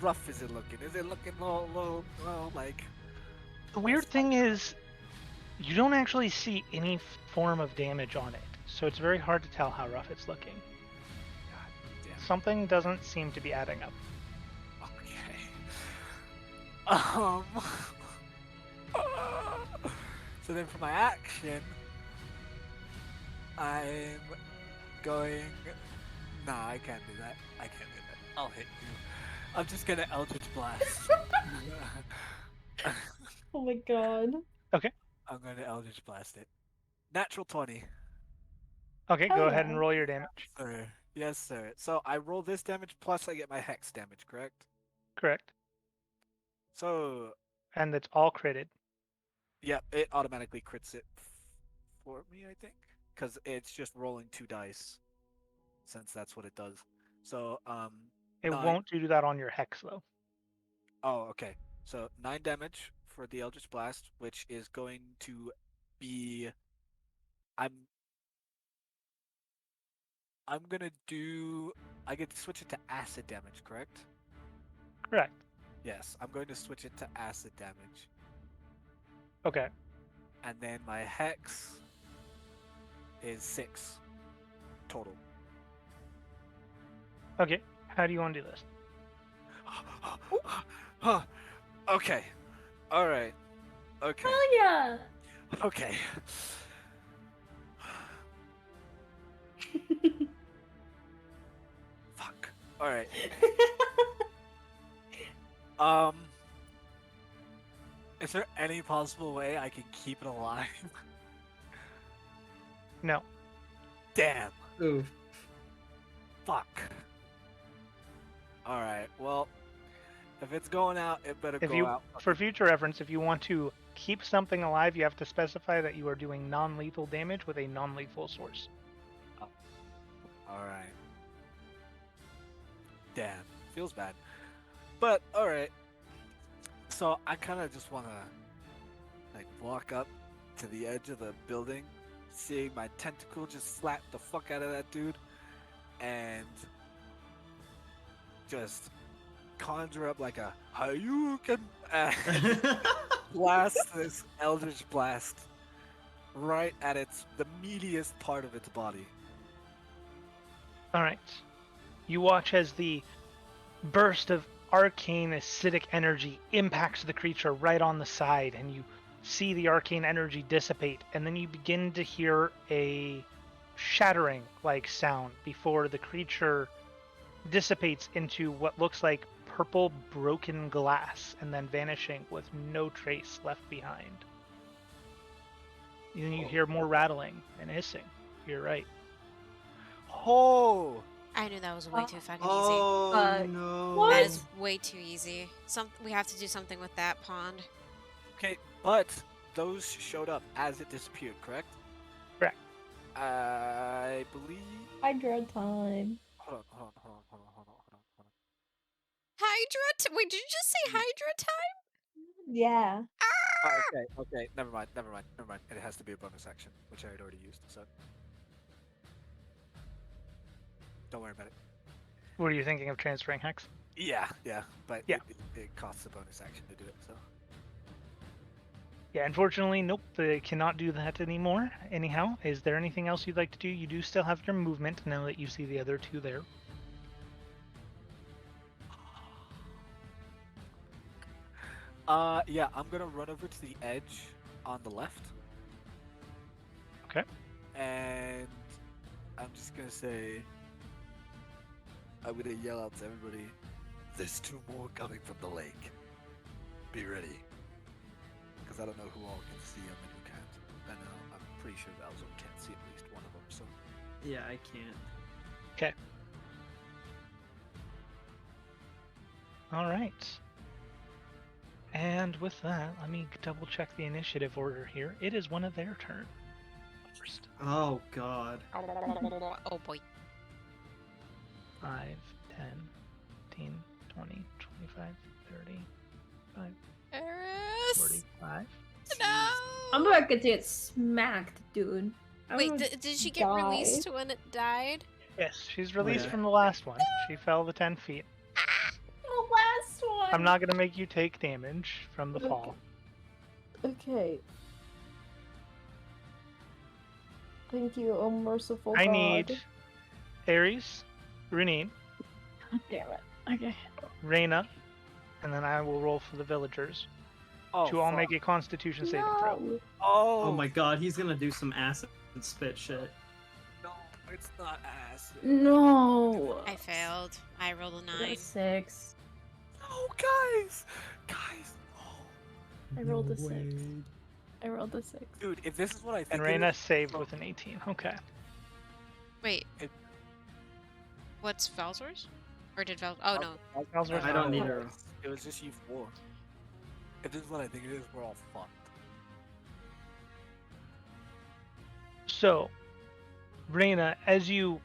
rough is it looking? Is it looking low, like? The weird thing is, you don't actually see any form of damage on it, so it's very hard to tell how rough it's looking. God damn. Something doesn't seem to be adding up. Okay. So then for my action, I'm going. Nah, I can't do that. I can't do that. I'll hit you. I'm just gonna Eldritch Blast. Oh my god. I'm gonna Eldritch Blast it. Natural 20. Okay, Hell go ahead yeah. and roll your damage. Sir. Yes, sir. So I roll this damage plus I get my hex damage, correct? Correct. So, And it's all critted. yeah, it automatically crits it for me, I think, because it's just rolling 2 dice, since that's what it does. So, It 9. won't do that on your hex, though. Oh, okay. So 9 damage for the Eldritch Blast, which is going to be. I'm gonna do. I get to switch it to acid damage, correct? Correct. Yes, I'm going to switch it to acid damage, Okay. and then my hex is 6 total. Okay. How do you want to do this? Okay. All right. Okay. Hell yeah. Okay. Fuck. All right. Is there any possible way I can keep it alive? No. Damn. Ooh. Fuck. All right. Well, if it's going out, it better If go you, out. for future reference, if you want to keep something alive, you have to specify that you are doing non-lethal damage with a non-lethal source. All right. Damn. Feels bad. But all right. So I kind of just want to like walk up to the edge of the building, seeing my tentacle just slap the fuck out of that dude, and just conjure up like a Hayuken and blast this Eldritch Blast right at the meatiest part of its body. All right. You watch as the burst of arcane acidic energy impacts the creature right on the side, and you see the arcane energy dissipate, and then you begin to hear a shattering like sound before the creature dissipates into what looks like purple broken glass and then vanishing with no trace left behind. And then you hear more rattling and hissing. You're right. Oh! I knew that was way too fucking Oh no. What? easy. That is way too easy. We have to do something with that pond. Okay, but those showed up as it disappeared, correct? Correct. I believe. Hydra time. Hold on. Hydra? Wait, did you just say Hydra time? Yeah. Oh, okay. Never mind. It has to be a bonus action, which I had already used, so. Don't worry about it. Were you thinking of transferring hex? Yeah, but Yeah. it costs a bonus action to do it, so. Yeah, unfortunately, nope, they cannot do that anymore. Anyhow, is there anything else you'd like to do? You do still have your movement now that you see the other two there. Yeah, I'm gonna run over to the edge on the left. Okay. And I'm just gonna say, I'm gonna yell out to everybody, there's 2 more coming from the lake. Be ready. Because I don't know who all can see them and who can't. I know, I'm pretty sure Valzor can't see at least one of them, so. Yeah, I can't. Okay. All right. And with that, let me double check the initiative order here. It is one of their turn. First. Oh god. Oh boy. 5, 10, 15, 20, 25, 30, 5, Eris! 45. No! I'm about to get smacked, dude. I'm Wait, gonna did she get die. released when it died? Yes, she's released yeah. from the last one. She fell the 10 feet. The last one. I'm not going to make you take damage from the fall. Okay. Thank you, oh merciful I God. need Ares, Runine, God damn it. Okay. Reyna, and then I will roll for the villagers Oh, to all fuck. make a constitution saving throw. No. Oh, Oh my god, he's gonna do some acid spit shit. no, it's not acid. No. I failed. I rolled a I got 9. a 6. No, guys. Oh, I rolled a 6. I rolled a 6. dude, if this is what I think. And it Reyna is, saved so- with an 18. Okay. Wait. It- What's Valsor's? Or did Val? Oh no. Valsor's I don't not need roll. her. It was just you 4. If this is what I think it is, we're all fucked. So, Reyna, as you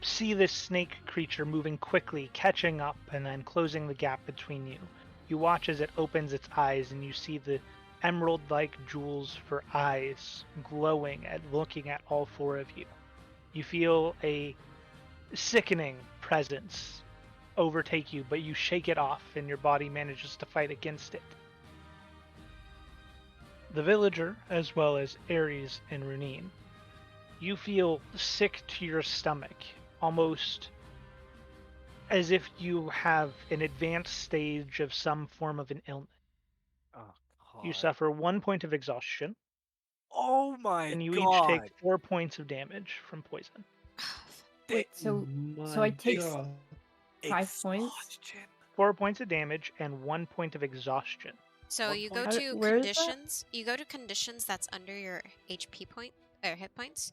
see this snake creature moving quickly, catching up, and then closing the gap between you, you watch as it opens its eyes and you see the emerald-like jewels for eyes glowing at looking at all four of you. You feel a sickening presence overtake you, but you shake it off and your body manages to fight against it. The villager, as well as Ares and Runine, you feel sick to your stomach, almost as if you have an advanced stage of some form of an illness. Oh, You God. suffer 1 point of exhaustion, Oh my and you god. each take 4 points of damage from poison. Wait, so I take 5 points? Exhaustion. 4 points of damage and 1 point of exhaustion. So What you go point? to Where is that? conditions. You go to conditions that's under your HP point or hit points.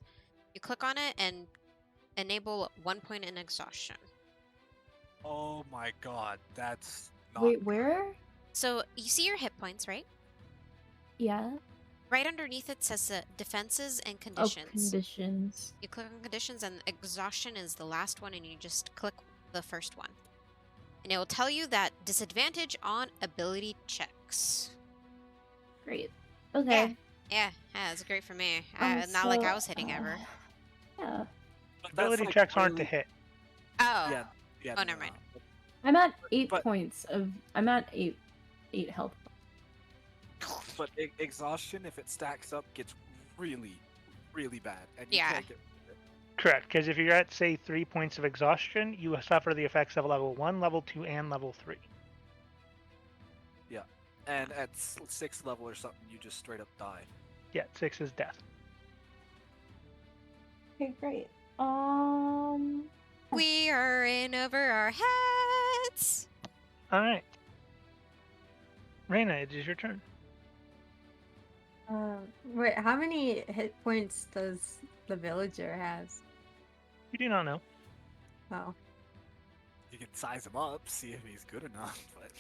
You click on it and enable 1 point in exhaustion. Oh my god, that's not Wait, where? So you see your hit points, right? Yeah. Right underneath it says defenses and Oh, conditions. conditions. You click on conditions and exhaustion is the last one and you just click the first one. And it will tell you that disadvantage on ability checks. Great. Okay. Yeah, that's great for me. Um, Not like I so, was hitting ever. Yeah. But that's, Ability like, checks aren't to really- hit. Oh, Yeah, yeah. Oh, never mind. I'm at 8 But- points of. I'm at 8 health. But exhaustion, if it stacks up, gets really, really bad, and you Yeah. can't get. Correct, because if you're at, say, 3 points of exhaustion, you suffer the effects of level 1, level 2, and level 3. And at 6th level or something, you just straight up die. Yeah, 6 is death. Okay, great. we are in over our heads. Alright. Reyna, it is your turn. Wait, how many hit points does the villager has? You do not know. Oh, You can size him up, see if he's good enough. But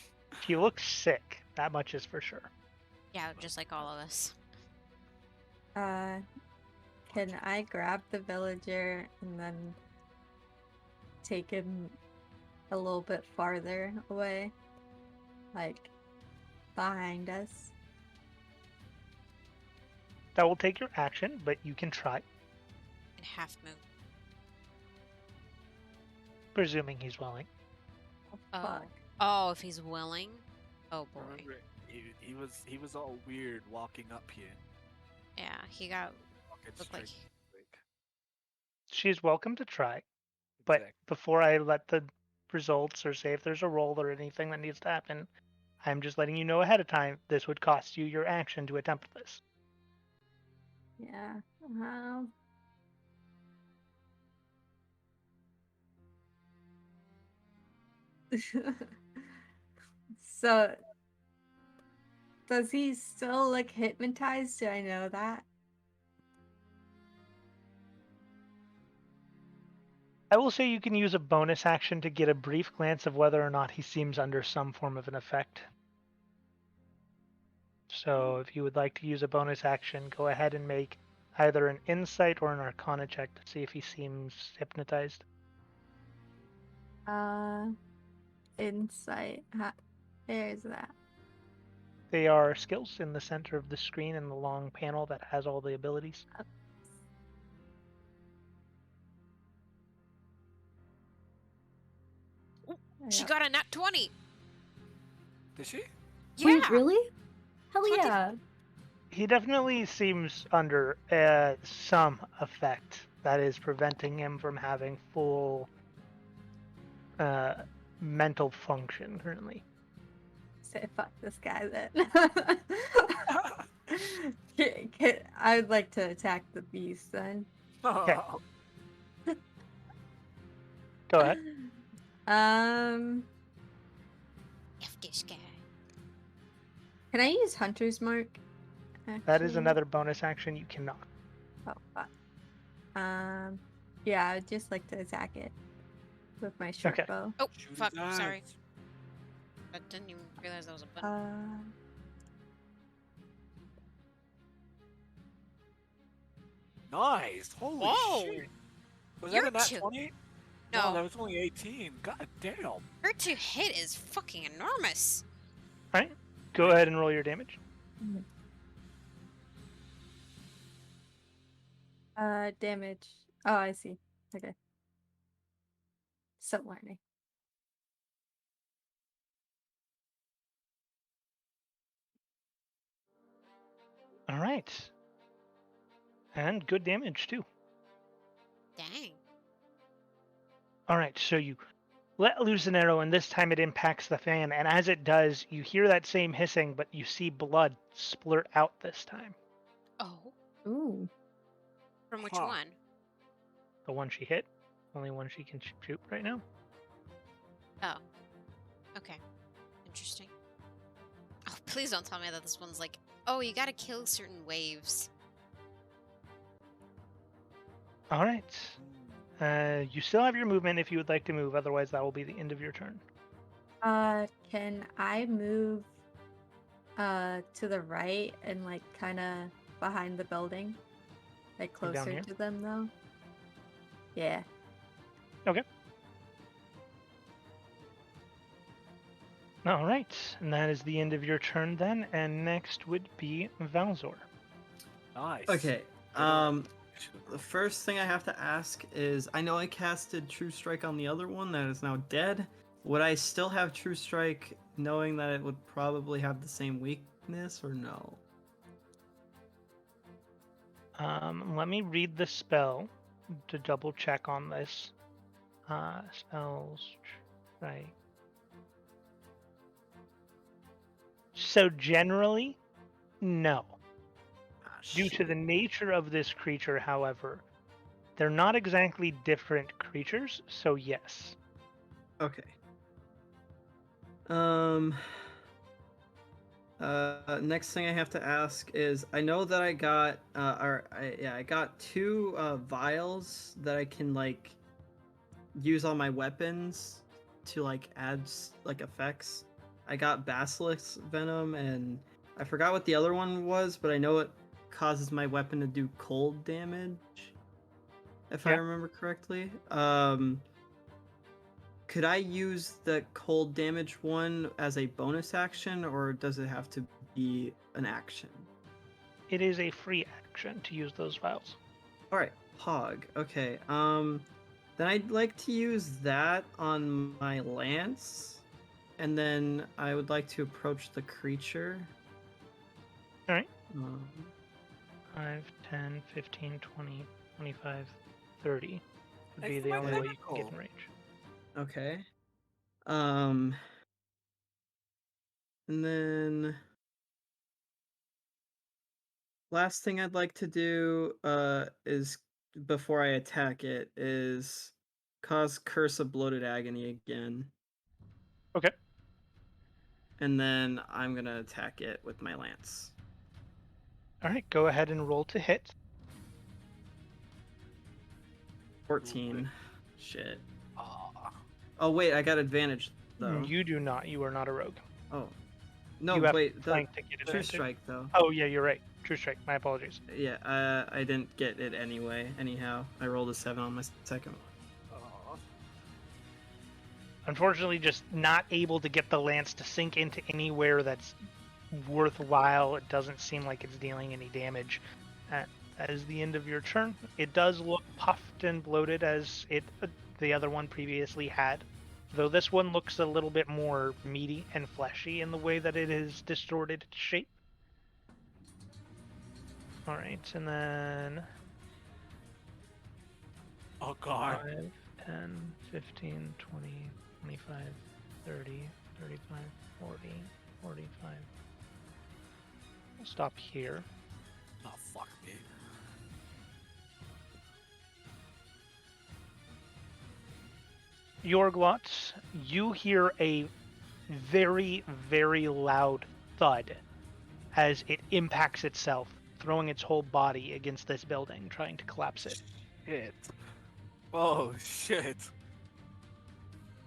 He looks sick. That much is for sure. Yeah, just like all of us. can I grab the villager and then take him a little bit farther away? Like, behind us? That will take your action, but you can try, And half move. presuming he's willing. Oh, Oh. fuck. Oh, if he's willing. Oh boy. remember, he was all weird walking up here. Yeah, he got Walking looked like. straight, like, She's welcome to try, but exact- before I let the results or say if there's a roll or anything that needs to happen, I'm just letting you know ahead of time this would cost you your action to attempt this. Yeah. So, does he still look hypnotized? Do I know that? I will say you can use a bonus action to get a brief glance of whether or not he seems under some form of an effect. So if you would like to use a bonus action, go ahead and make either an insight or an arcana check to see if he seems hypnotized. Insight. There's that. They are skills in the center of the screen in the long panel that has all the abilities. She got a nat 20. Did she? Yeah. Wait, really? Hell 20. yeah. He definitely seems under some effect that is preventing him from having full mental function currently. Say fuck this guy then. I'd like to attack the beast then. Okay. Go ahead. F this guy. Can I use Hunter's Mark? That is actually? another bonus action you cannot. Oh fuck. Yeah, I'd just like to attack it with my short Okay. bow. Oh, Shoot his fuck. Sorry. eyes. I didn't even realize that was a button. Nice. Holy Whoa. shit. Was You're that a nat too- 20? No. that was only 18. God damn. Her to hit is fucking enormous. Alright. Go ahead and roll your damage. Damage. Oh, I see. Okay. Still learning. Alright. And good damage too. Dang. Alright, so you let loose an arrow and this time it impacts the fan, and as it does, you hear that same hissing, but you see blood splurt out this time. Oh. Ooh. From which Huh. one? The one she hit. Only one she can shoot right now. Oh. Okay. Interesting. Oh, please don't tell me that this one's like, oh, you gotta kill certain waves. Alright. You still have your movement if you would like to move, otherwise that will be the end of your turn. Can I move to the right and like kind of behind the building? Like Like down closer here? to them though? Yeah. Alright, and that is the end of your turn then, and next would be Valzor. Nice. Okay. Should've The gone. first thing I have to ask is, I know I casted True Strike on the other one that is now dead. Would I still have True Strike knowing that it would probably have the same weakness, or no? Let me read the spell to double check on this. Spells, right. So generally, no. Ah, Due to shit. the nature of this creature, however, they're not exactly different creatures, so yes. Okay. Next thing I have to ask is, I know that I got, I got 2 vials that I can like use on my weapons to like add like effects. I got basilisk venom, and I forgot what the other one was, but I know it causes my weapon to do cold damage, if I Yeah. remember correctly. Could I use the cold damage one as a bonus action, or does it have to be an action? It is a free action to use those vials. Alright, Pog. Okay, then I'd like to use that on my lance, and then I would like to approach the creature. Alright. Um, 5, 10, 15, 20, 25, 30 would Hey, be for the my only way you can get tentacle. in range. okay. And then last thing I'd like to do is, before I attack it, is cause Curse of Bloated Agony again. Okay. And then I'm gonna attack it with my lance. Alright, go ahead and roll to hit. 14. Shit. Aw. Oh wait, I got advantage though. Mm, you do not. You are not a rogue. Oh. No, you have wait. The flank to get true advantage. strike though. Oh yeah, you're right. True strike. My apologies. Yeah, I didn't get it anyway. Anyhow, I rolled a 7 on my second one. Aw. Unfortunately, just not able to get the lance to sink into anywhere that's worthwhile. It doesn't seem like it's dealing any damage. As the end of your turn, it does look puffed and bloated as the other one previously had. Though this one looks a little bit more meaty and fleshy in the way that it is distorted shape. Alright, and then Oh god. 5, 10, 15, 20, 25, 30, 35, 40, 45. We'll stop here. Oh fuck me. Yorglot, you hear a very, very loud thud as it impacts itself, throwing its whole body against this building, trying to collapse it. Shit. Oh shit.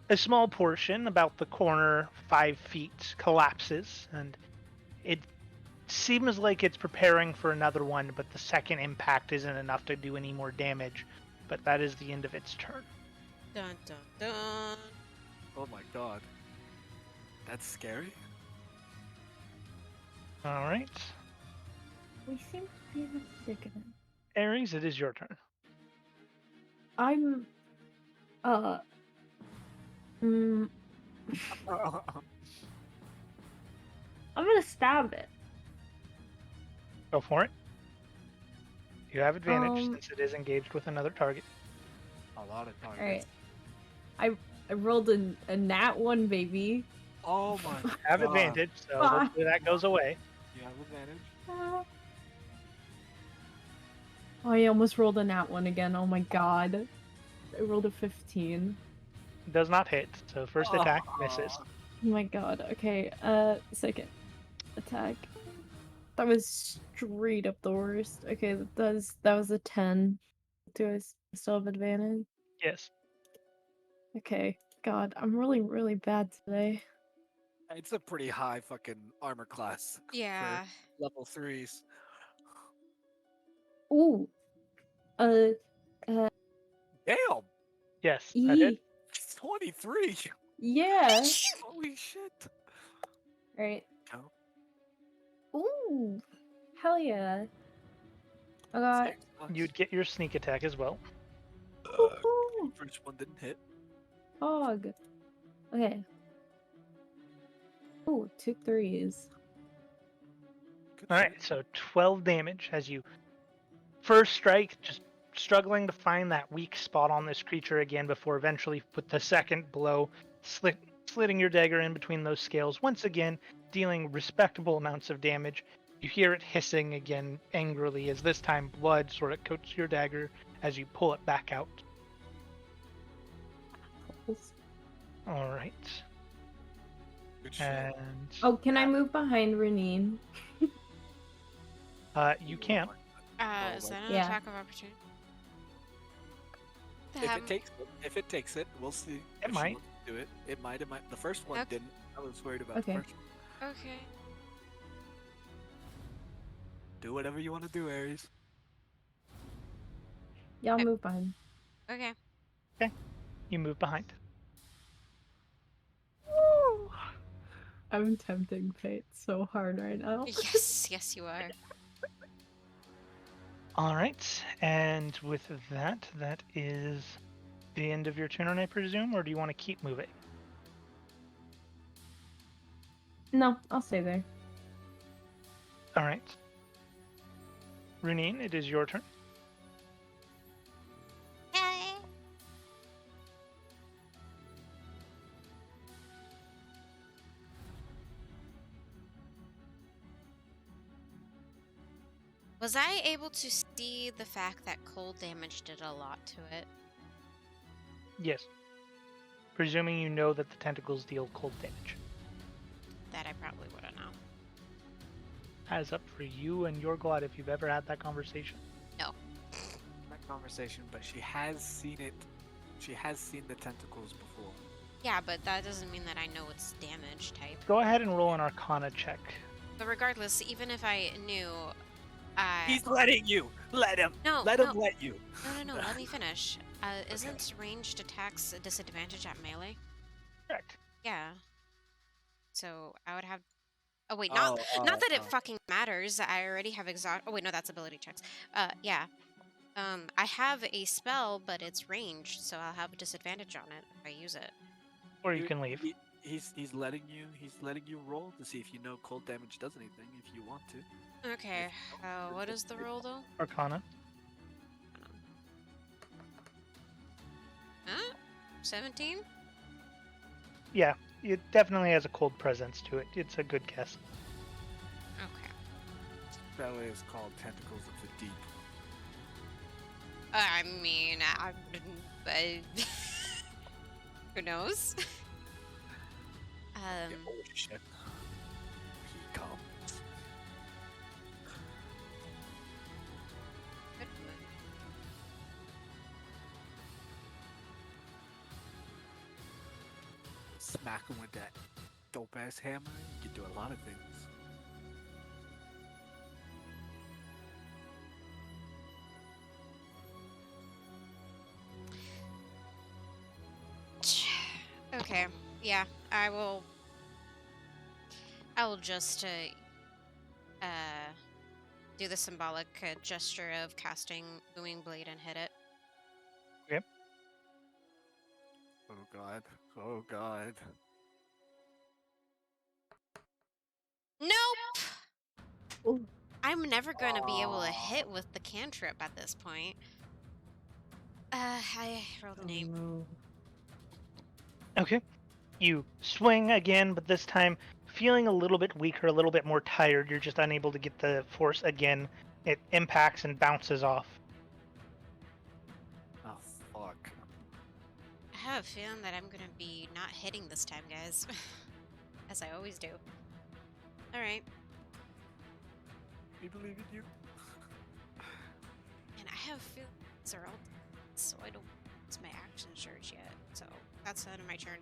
A small portion, about the corner 5 feet, collapses, and it seems like it's preparing for another one, but the second impact isn't enough to do any more damage. But that is the end of its turn. Dun dun dun. Oh my god. That's scary. Alright. We seem to be in the thick of it. Ares, it is your turn. I'm mm, I'm gonna stab it. Go for it. You have advantage Um, since it is engaged with another target. A lot of targets. Alright. I rolled a nat 1, baby. Oh my You have god. advantage, so Ah. hopefully that goes away. You have advantage. Ah. Oh, I almost rolled a nat 1 again. Oh my god. I rolled a 15. Does not hit, so first attack misses. Oh my god. Okay, second attack. That was straight up the worst. Okay, that was a 10. Do I still have advantage? Yes. Okay. God, I'm really, really bad today. It's a pretty high fucking armor class. Yeah. For level 3s. Ooh. Damn! Yes, that hit. 23! Yeah. Holy shit! Right. Count. Ooh. Hell yeah. I got. Six plus. You'd get your sneak attack as well. Woohoo! First one didn't hit. Hog. Okay. Ooh, 2 3s. Good Alright, shit. so 12 damage as you first strike, just struggling to find that weak spot on this creature again before eventually with the second blow, slitting your dagger in between those scales, once again dealing respectable amounts of damage. You hear it hissing again angrily as this time blood sort of coats your dagger as you pull it back out. Alright. Good shit. And Oh, can I move behind Renine? you can. Is that an Yeah. attack of opportunity? If it takes it, we'll see. It if she might. wants to do it. It might. The first one Okay. didn't. I was worried about Okay. the first one. Okay. Do whatever you want to do, Ares. Y'all move behind. Okay. You move behind. I'm tempting fate so hard right now. Yes, yes, you are. Alright, and with that, that is the end of your turn, I presume, or do you want to keep moving? No, I'll stay there. Alright. Runine, it is your turn. Yay. Was I able to see the fact that cold damage did a lot to it? Yes. Presuming you know that the tentacles deal cold damage. That I probably would have known. As up for you and Yorglot if you've ever had that conversation. No. That conversation, but she has seen it She has seen the tentacles before. Yeah, but that doesn't mean that I know it's damage type. Go ahead and roll an Arcana check. But regardless, even if I knew, He's letting you. Let him. No, Let no. him let you. No. Let me finish. Isn't ranged attacks a disadvantage at melee? Correct. Yeah. So I would have. Oh wait, not that it fucking matters. I already have exhaust. Oh wait, no, that's ability checks. Yeah. I have a spell, but it's ranged, so I'll have a disadvantage on it if I use it. Or you can leave. He's letting you roll to see if you know cold damage does anything if you want to. Okay. What is the roll though? Arcana. 17? Yeah, it definitely has a cold presence to it. It's a good guess. Okay. Spell is called Tentacles of the Deep. I mean, who knows? Yeah, oh shit. He comes. Smack him with that dope ass hammer. You can do a lot of things. Okay, yeah, I will just do the symbolic gesture of casting Booming Blade and hit it. Oh god. Oh god. Nope! Ooh. I'm never going to be able to hit with the cantrip at this point. I rolled an 8. No. Okay. You swing again, but this time feeling a little bit weaker, a little bit more tired. You're just unable to get the force again. It impacts and bounces off. Oh fuck. I have a feeling that I'm going to be not hitting this time, guys. As I always do. Alright. We believe in you. And I have a feeling these are all so I don't use my action surge yet. So that's the end of my turn.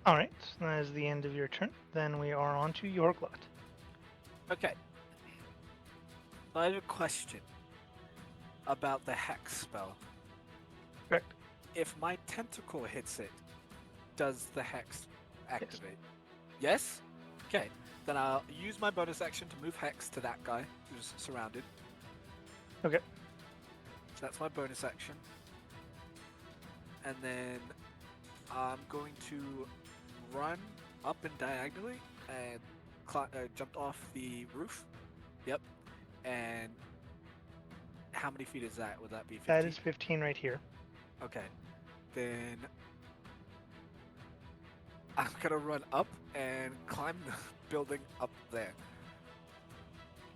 Alright, so that is the end of your turn. Then we are on to Yorglot. Okay. I have a question about the hex spell. Correct. If my tentacle hits it, does the hex activate? Yes? Okay. Then I'll use my bonus action to move hex to that guy who's surrounded. Okay. So that's my bonus action. And then I'm going to run up and diagonally and jumped off the roof. Yep. And how many feet is that? Would that be 15? That is 15 right here. Okay. Then I'm gonna run up and climb the building up there.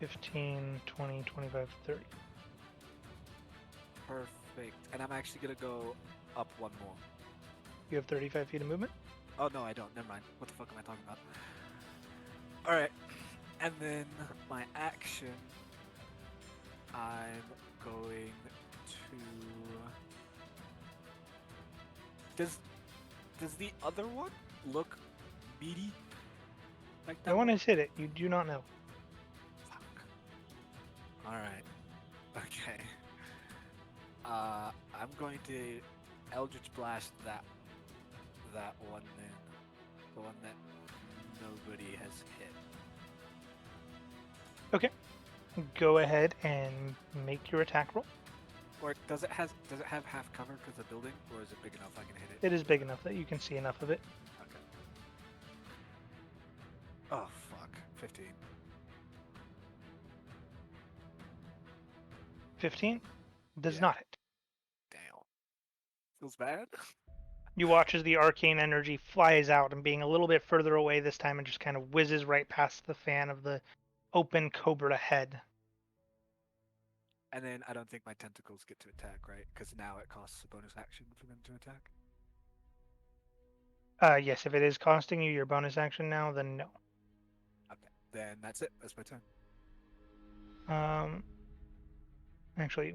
15, 20, 25, 30. Perfect. And I'm actually gonna go up one more. You have 35 feet of movement? Oh no, I don't. Never mind. What the fuck am I talking about? Alright. And then my action, I'm going to... Does the other one look meaty? Like that No one has hit it. You do not know. Fuck. Alright. Okay. I'm going to Eldritch Blast that one then. The one that nobody has hit. Okay. Go ahead and make your attack roll. Or does it have half cover because of the building, or is it big enough I can hit it? It is big enough that you can see enough of it. Okay. Oh fuck. 15. 15 does Yeah. not hit. Damn. Feels bad. You watch as the arcane energy flies out and being a little bit further away this time and just kind of whizzes right past the fan of the open cobra head. And then I don't think my tentacles get to attack, right? Because now it costs a bonus action for them to attack. Yes, if it is costing you your bonus action now, then no. Okay. Then that's it. That's my turn. Actually,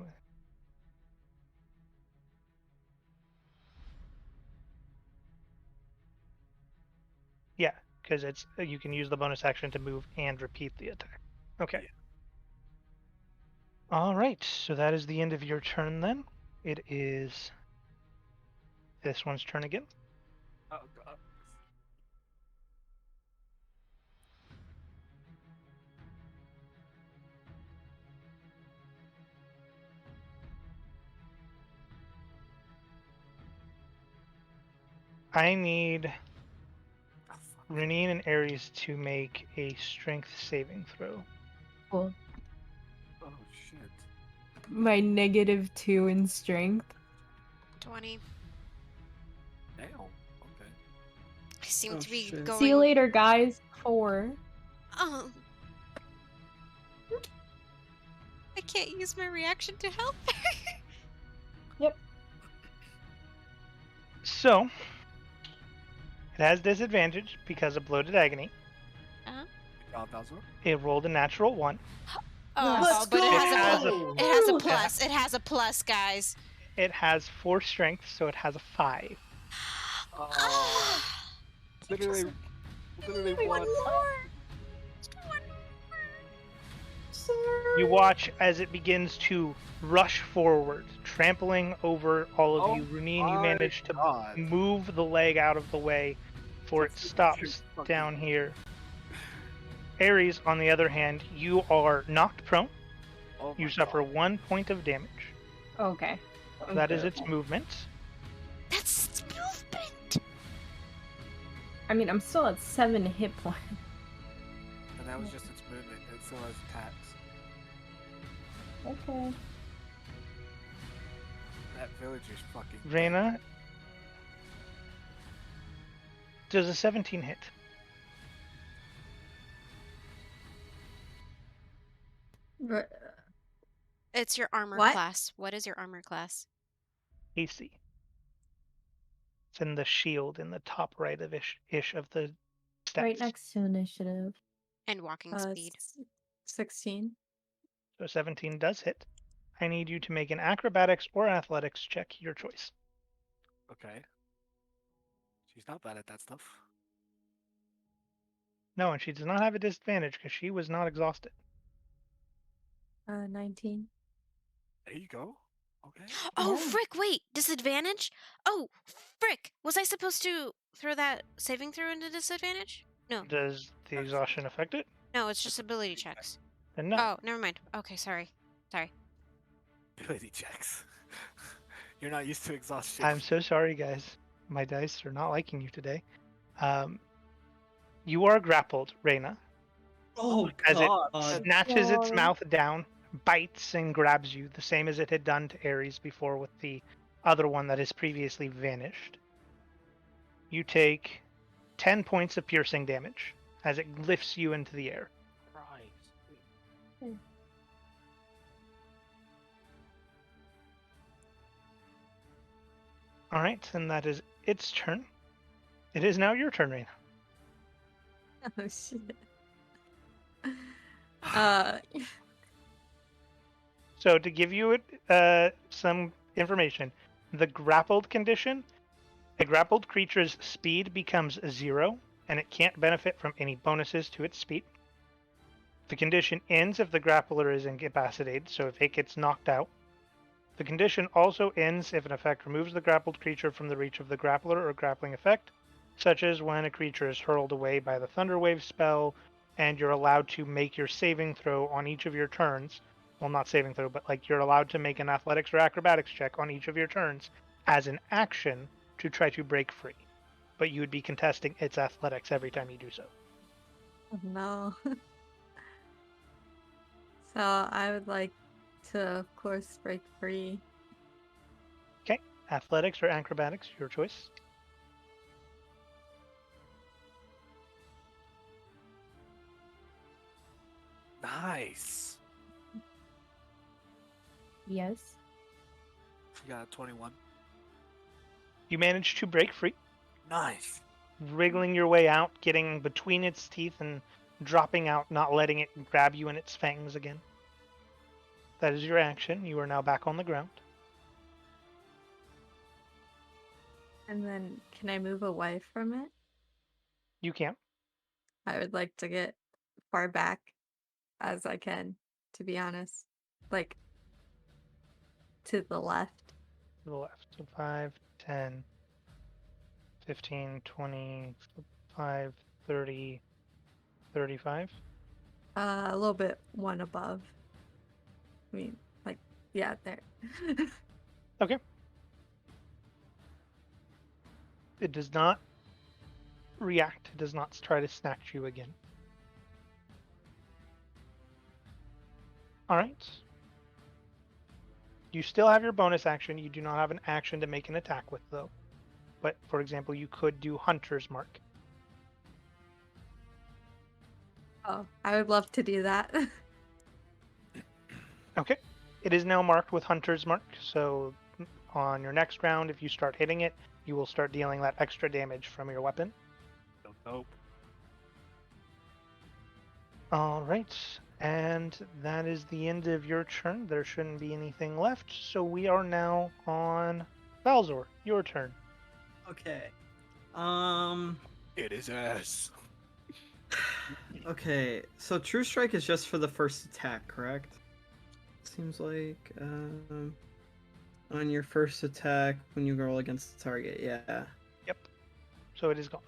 because it's you can use the bonus action to move and repeat the attack. Okay. Yeah. All right, so that is the end of your turn then. It is this one's turn again. Oh god. I need Oh, fuck. Runine and Ares to make a strength saving throw. Cool. Oh shit. My -2 in strength. 20. Damn. Okay. I seem Oh, to be shit. going. See you later, guys. 4. Oh. I can't use my reaction to help. Yep. So, it has disadvantage because of bloated agony. Good job, Bowser. It rolled a natural 1. Oh, Let's but go! it has a Woo! plus. It has a plus, guys. It has 4 strength, so it has a 5. Oh. Literally one. You watch as it begins to rush forward, trampling over all of Oh you. Runine, you my manage to God. move the leg out of the way before it That's stops fucking- down here. Ares, on the other hand, you are knocked prone. Oh You my suffer God. 1 point of damage. Okay. That is its movement. That's movement. I mean, I'm still at 7 hit points. And that was just its movement. It still has attacks. Okay. That villager's fucking. dead. Reyna, does a 17 hit? Right. It's your armor What? class. What is your armor class? AC. It's in the shield in the top right of ish of the stats. Right next to initiative. And walking Uh, speed. 16. So 17 does hit. I need you to make an acrobatics or athletics check, your choice. Okay. She's not bad at that stuff. No, and she does not have a disadvantage because she was not exhausted. 19. There you go. Okay. Oh, Yeah. frick, wait. Disadvantage? Oh, frick. Was I supposed to throw that saving throw into disadvantage? No. Does the exhaustion affect it? No, it's just ability checks. Then no. Oh, never mind. Okay, sorry. Ability checks. You're not used to exhaustion. I'm so sorry, guys. My dice are not liking you today. You are grappled, Reyna, Oh, as it God. snatches its God. mouth down, bites, and grabs you, the same as it had done to Ares before with the other one that has previously vanished. You take 10 points of piercing damage as it lifts you into the air. Christ. All right, and that is its turn. It is now your turn, Reyna. Oh, shit. Uh, So to give you some information, the grappled condition, a grappled creature's speed becomes 0, and it can't benefit from any bonuses to its speed. The condition ends if the grappler is incapacitated, so if it gets knocked out. The condition also ends if an effect removes the grappled creature from the reach of the grappler or grappling effect, such as when a creature is hurled away by the Thunder Wave spell, and you're allowed to make your saving throw on each of your turns. Well, not saving throw, but like you're allowed to make an athletics or acrobatics check on each of your turns as an action to try to break free. But you would be contesting its athletics every time you do so. no. So I would like to, of course, break free. Okay, athletics or acrobatics, your choice. Nice. Yes. She got a 21. You manage to break free, Nice. wriggling your way out, getting between its teeth and dropping out, not letting it grab you in its fangs again. That is your action. You are now back on the ground. And then can I move away from it? You can't. I would like to get far back as I can, to be honest. Like, to the left. To the left. So 5, 10, 15, 20, 5, 30, 35. A little bit one above. I mean, like, yeah, there. Okay. It does not react. It does not try to snatch you again. All right. You still have your bonus action. You do not have an action to make an attack with, though. But, for example, you could do Hunter's Mark. Oh, I would love to do that. Okay. It is now marked with Hunter's Mark, so on your next round, if you start hitting it, you will start dealing that extra damage from your weapon. Nope. All right. And that is the end of your turn. There shouldn't be anything left, so we are now on Valzor. Your turn. Okay. It is S. Okay. So True Strike is just for the first attack, correct? Seems like on your first attack when you roll against the target. Yeah. Yep. So it is gone.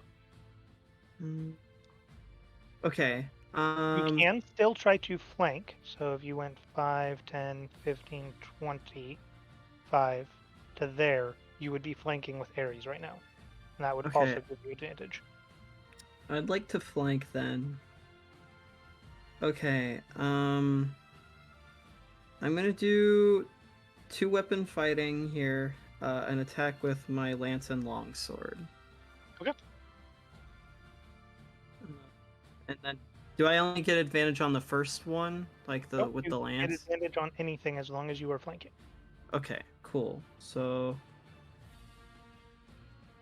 Okay. You can still try to flank. So if you went 5, 10, 15, 25 to there, you would be flanking with Ares right now. And that would Okay. also give you advantage. I'd like to flank then. Okay. I'm gonna do 2-weapon fighting here. An attack with my lance and longsword. Okay. And then, do I only get advantage on the first one, like Nope, with you the get lance? advantage on anything as long as you are flanking. Okay, cool. So,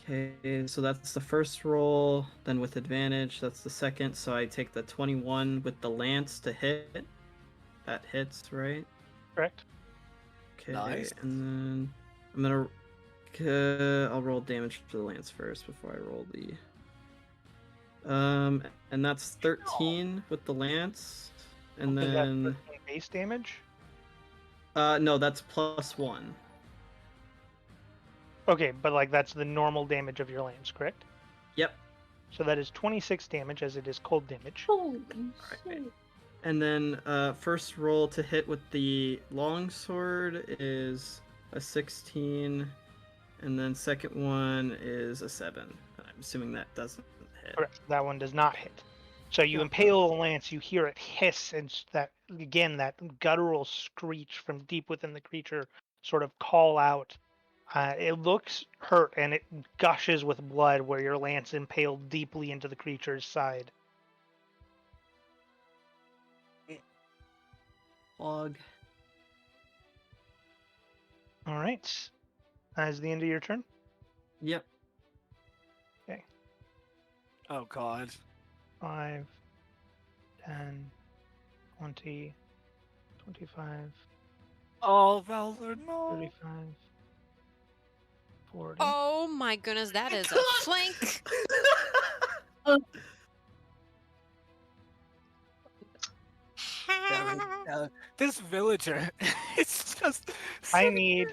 okay, so that's the first roll. Then with advantage, that's the second. So I take the 21 with the lance to hit. That hits, right? Correct? Okay, Nice. and then I'm gonna. I'll roll damage to the lance first before I roll the. And that's 13 with the lance, and Is that then 13 base damage? no, that's +1. Okay, but like that's the normal damage of your lance, correct? Yep. So that is 26 damage as it is cold damage. Holy Right. shit. And then first roll to hit with the longsword is a 16, and then second one is a 7. I'm assuming that doesn't hit. Correct. That one does not hit. So you impale the lance, you hear it hiss, and that again, that guttural screech from deep within the creature sort of call out. It looks hurt, and it gushes with blood where your lance impaled deeply into the creature's side. Log. All right. That is the end of your turn. Yep. Oh god. 5, 10, 20, 25, Oh, Valor, no. 35, 40. Oh my goodness, that is a flank. This villager, it's just. I need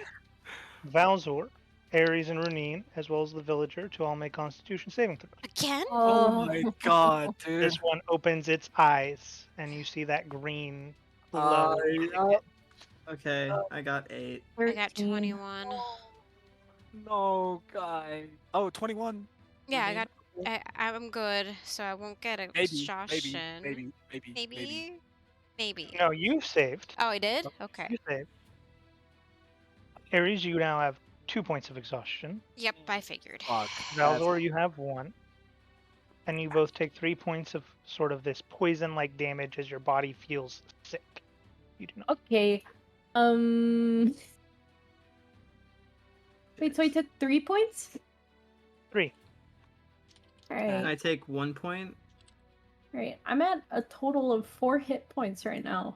Valzor, Ares, and Runine, as well as the villager, to all make Constitution saving throws. Again? Oh my god, dude. This one opens its eyes, and you see that green glow. Okay, I got 8. I got 13. 21. No, guy. Oh, 21. Yeah, I Remain. got. I'm good, so I won't get exhaustion. Maybe. No, you saved. Oh, I did? Okay. You saved. Ares, you now have 2 points of exhaustion. Yep, I figured. Fuck. Valzor, you have 1. And you both take 3 points of sort of this poison-like damage as your body feels sick. You do not. Okay. Wait, so I took 3 points? 3. Alright. I take 1 point. Alright. I'm at a total of 4 hit points right now.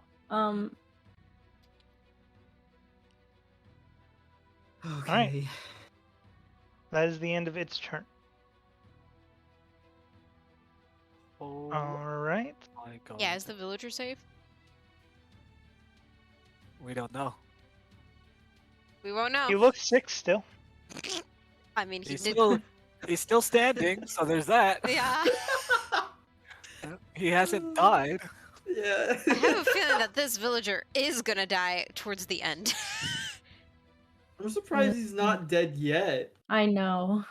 Okay. That is the end of its turn. Oh All right. my god. Yeah, is the villager safe? We don't know. We won't know. He looks sick still. I mean, he He's did. still standing, so there's that. Yeah. He hasn't died. Yeah. I have a feeling that this villager is gonna die towards the end. I'm surprised he's not dead yet. I know.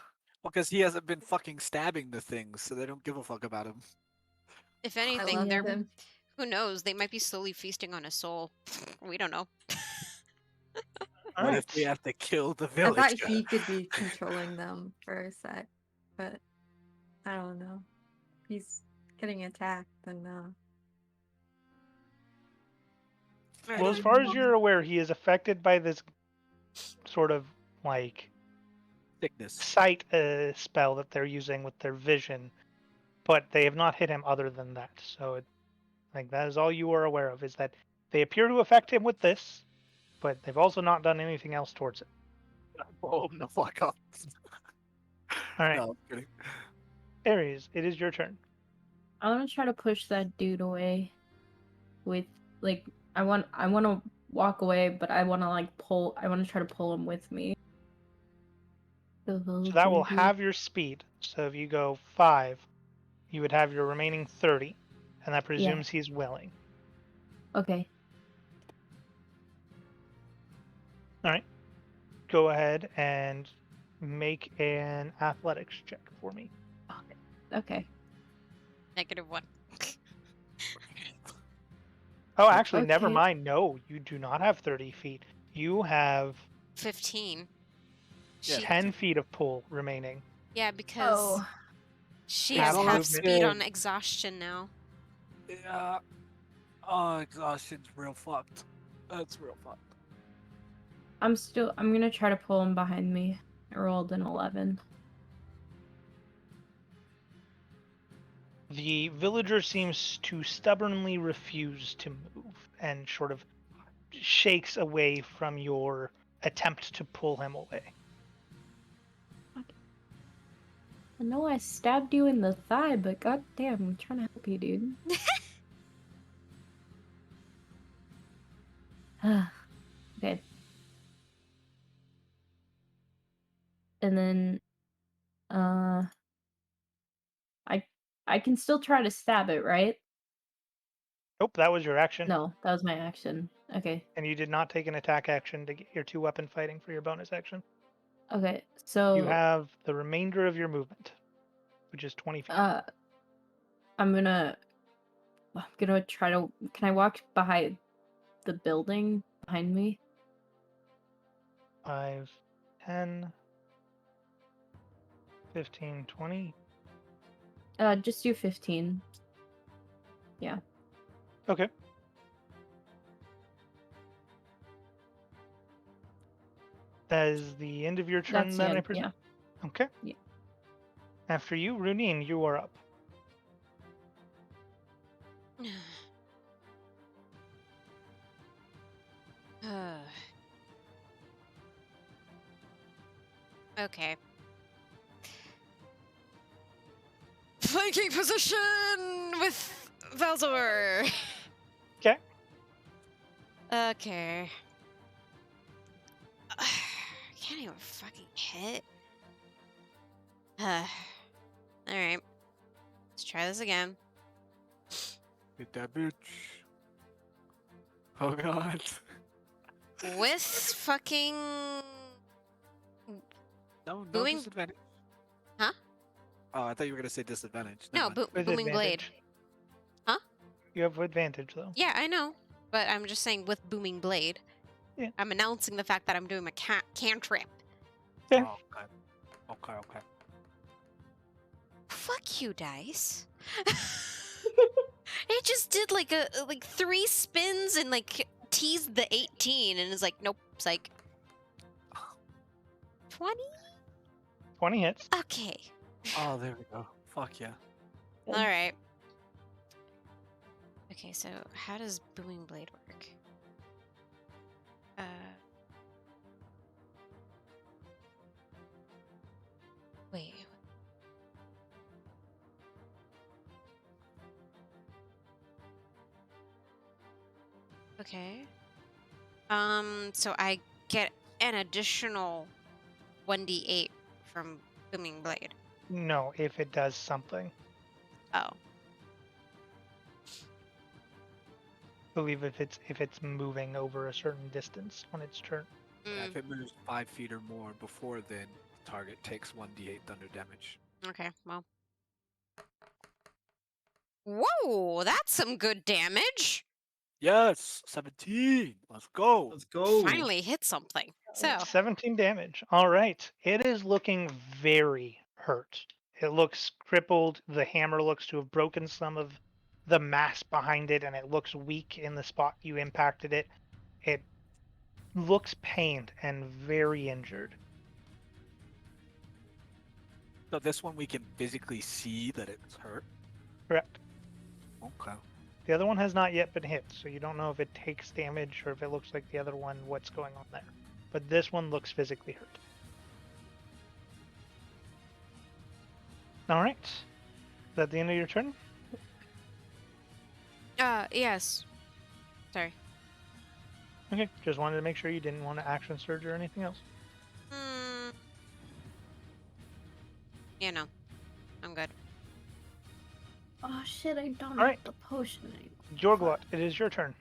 Because he hasn't been fucking stabbing the things, so they don't give a fuck about him. If I anything, love they're him. who knows? They might be slowly feasting on his soul. We don't know. All What right. if we have to kill the I village? thought he could be controlling them for a sec, but I don't know. He's getting attacked, and Well, as far as you're aware, he is affected by this sort of like Sickness. sight spell that they're using with their vision, but they have not hit him other than that. So, like that is all you are aware of, is that they appear to affect him with this, but they've also not done anything else towards it. Oh, no, fuck off. All right, No, I'm kidding. Ares, it is your turn. I want to try to push that dude away. With like, I want to walk away, but I want to like pull. I want to try to pull him with me. So that will have your speed. So if you go 5, you would have your remaining 30, and that presumes he's willing. Okay. All right, go ahead and make an athletics check for me. Okay. -1. Oh, actually, never Okay. mind. No, you do not have 30 feet. You have 15. Yeah. She, 10 feet of pull remaining. yeah, because Oh. she Yeah, has well, half movement. speed on exhaustion now. Yeah. Oh, exhaustion's real fucked. That's real fucked. I'm gonna try to pull him behind me. I rolled an 11. The villager seems to stubbornly refuse to move and sort of shakes away from your attempt to pull him away. I know I stabbed you in the thigh, but goddamn, I'm trying to help you, dude. Okay. And then, I can still try to stab it, right? Nope, that was your action. No, that was my action. Okay. And you did not take an attack action to get your 2-weapon fighting for your bonus action. Okay, so You have the remainder of your movement, which is 20 feet. I'm gonna try to. Can I walk behind the building behind me? 5, 10, 15, 20. Just do 15. Yeah. Okay. That is the end of your turn That's then, the I end, presume? yeah. Okay. Yeah. After you, Runine, you are up. Okay. Flanking position with Valzor. Okay. Okay. I can't even fucking hit. Alright. Let's try this again. Get that bitch. Oh god. With fucking... No Booming- disadvantage. Huh? Oh, I thought you were gonna say disadvantage. No, Never mind. With booming blade. advantage. Huh? You have advantage, though. Yeah, I know. But I'm just saying with booming blade. Yeah. I'm announcing the fact that I'm doing a cantrip. Okay. Oh, okay. Okay. Fuck you, dice. It just did like 3 spins and like teased the 18 and is like, nope, psych. 20? 20 hits. Okay. Oh, there we go. Fuck yeah. All right. Okay, so how does booming blade work? Wait. Okay. So I get an additional 1d8 from Booming Blade. No, if it does something. Oh. I believe if it's moving over a certain distance on its turn. Yeah, Mm, if it moves 5 feet or more before then, the target takes 1d8 thunder damage. okay, well. Whoa, that's some good damage. Yes, 17. Let's go. Let's go. Finally hit something. So, 17 damage. All right. It is looking very hurt. It looks crippled. The hammer looks to have broken some of the mass behind it, and it looks weak in the spot you impacted it. It looks pained and very injured. So this one we can physically see that it's hurt. Correct. Okay. The other one has not yet been hit, so you don't know if it takes damage or if it looks like the other one, what's going on there. But this one looks physically hurt. All right. Is that the end of your turn? yes. Sorry. Okay, just wanted to make sure you didn't want to action surge or anything else. You know, I'm good. Oh shit, I don't Alright. have the potion anymore. Yorglot, it is your turn.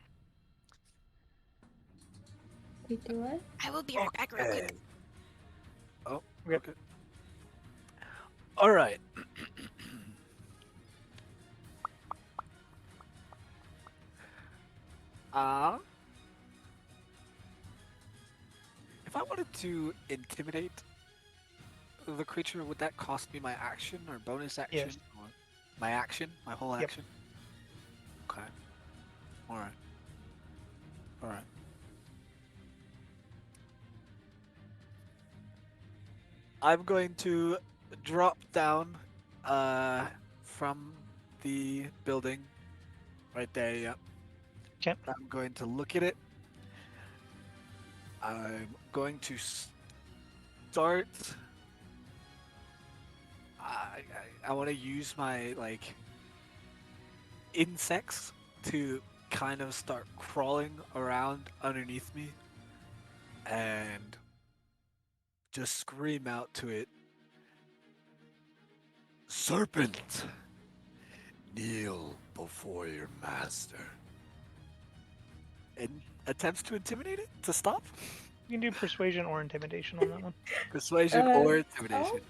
Wait, do I? I will be right back real quick. Oh, Okay. okay. All right. If I wanted to intimidate the creature, would that cost me my action or bonus action? Yes. Or my action? My whole Yep. action? Okay. Alright. Alright. I'm going to drop down from the building right there, yep. Okay. I'm going to look at it. I'm going to start. I want to use my insects to kind of start crawling around underneath me and just scream out to it, "Serpent, kneel before your master." And attempts to intimidate it to stop. You can do persuasion or intimidation on that one. Persuasion or intimidation.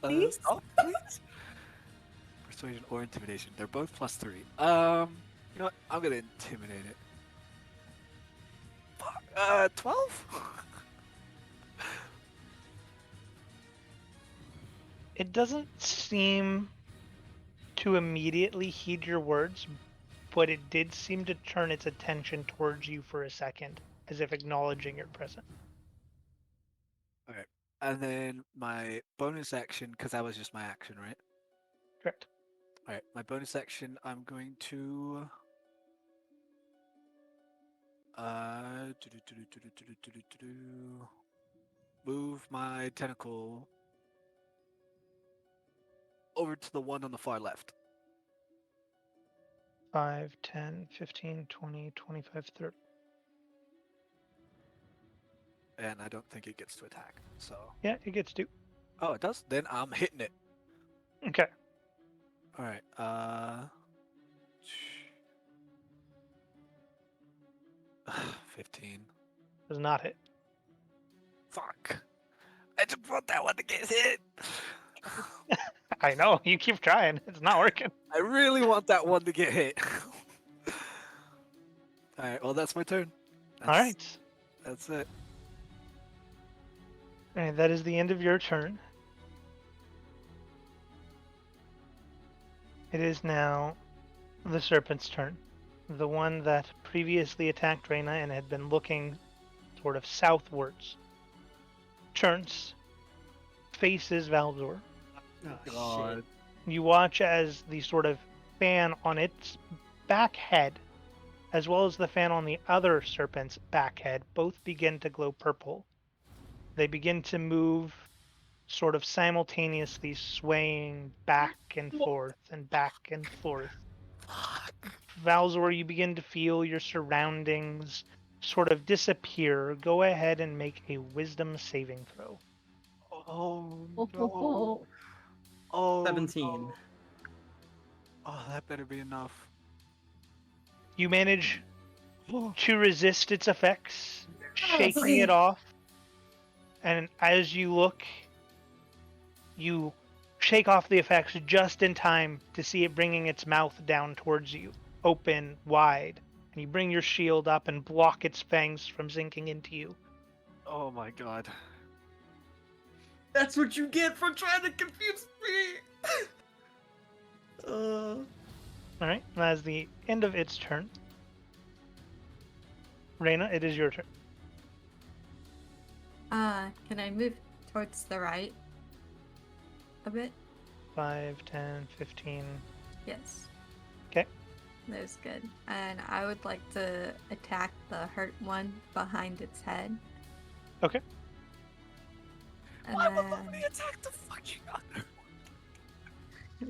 Please? Stop, please. Persuasion or intimidation. They're both +3. You know what? I'm gonna intimidate it. Fuck. 12? It doesn't seem to immediately heed your words, but it did seem to turn its attention towards you for a second, as if acknowledging your presence. Okay. And then my bonus action, because that was just my action, right? Correct. Alright, my bonus action, I'm going to move my tentacle over to the one on the far left. 5, 10, 15, 20, 25, 30. And I don't think it gets to attack. So Yeah, it gets 2. oh, it does? Then I'm hitting it. Okay. Alright, 15. Does not hit. Fuck. I just want that one to get hit. I know, you keep trying. It's not working. I really want that one to get hit. Alright, well, that's my turn. Alright. That's it. Alright, that is the end of your turn. It is now the serpent's turn. The one that previously attacked Reyna and had been looking sort of southwards. Turns, faces Valdor. Oh, God. shit. You watch as the sort of fan on its back head, as well as the fan on the other serpent's back head, both begin to glow purple. They begin to move sort of simultaneously, swaying back and forth and back and forth. Valzor, you begin to feel your surroundings sort of disappear. Go ahead and make a wisdom saving throw. Oh Oh, no. oh, Oh 17. no. Oh, that better be enough. You manage Oh, to resist its effects, shaking Okay. it off. And as you look, you shake off the effects just in time to see it bringing its mouth down towards you, open wide. And you bring your shield up and block its fangs from sinking into you. oh my god. That's what you get for trying to confuse me. All right, that's the end of its turn. Reyna, it is your turn. Can I move towards the right a bit? 5, 10, 15. Yes. 'Kay. That was good. And I would like to attack the hurt one behind its head. Okay. And Why would then... me attack the fucking other?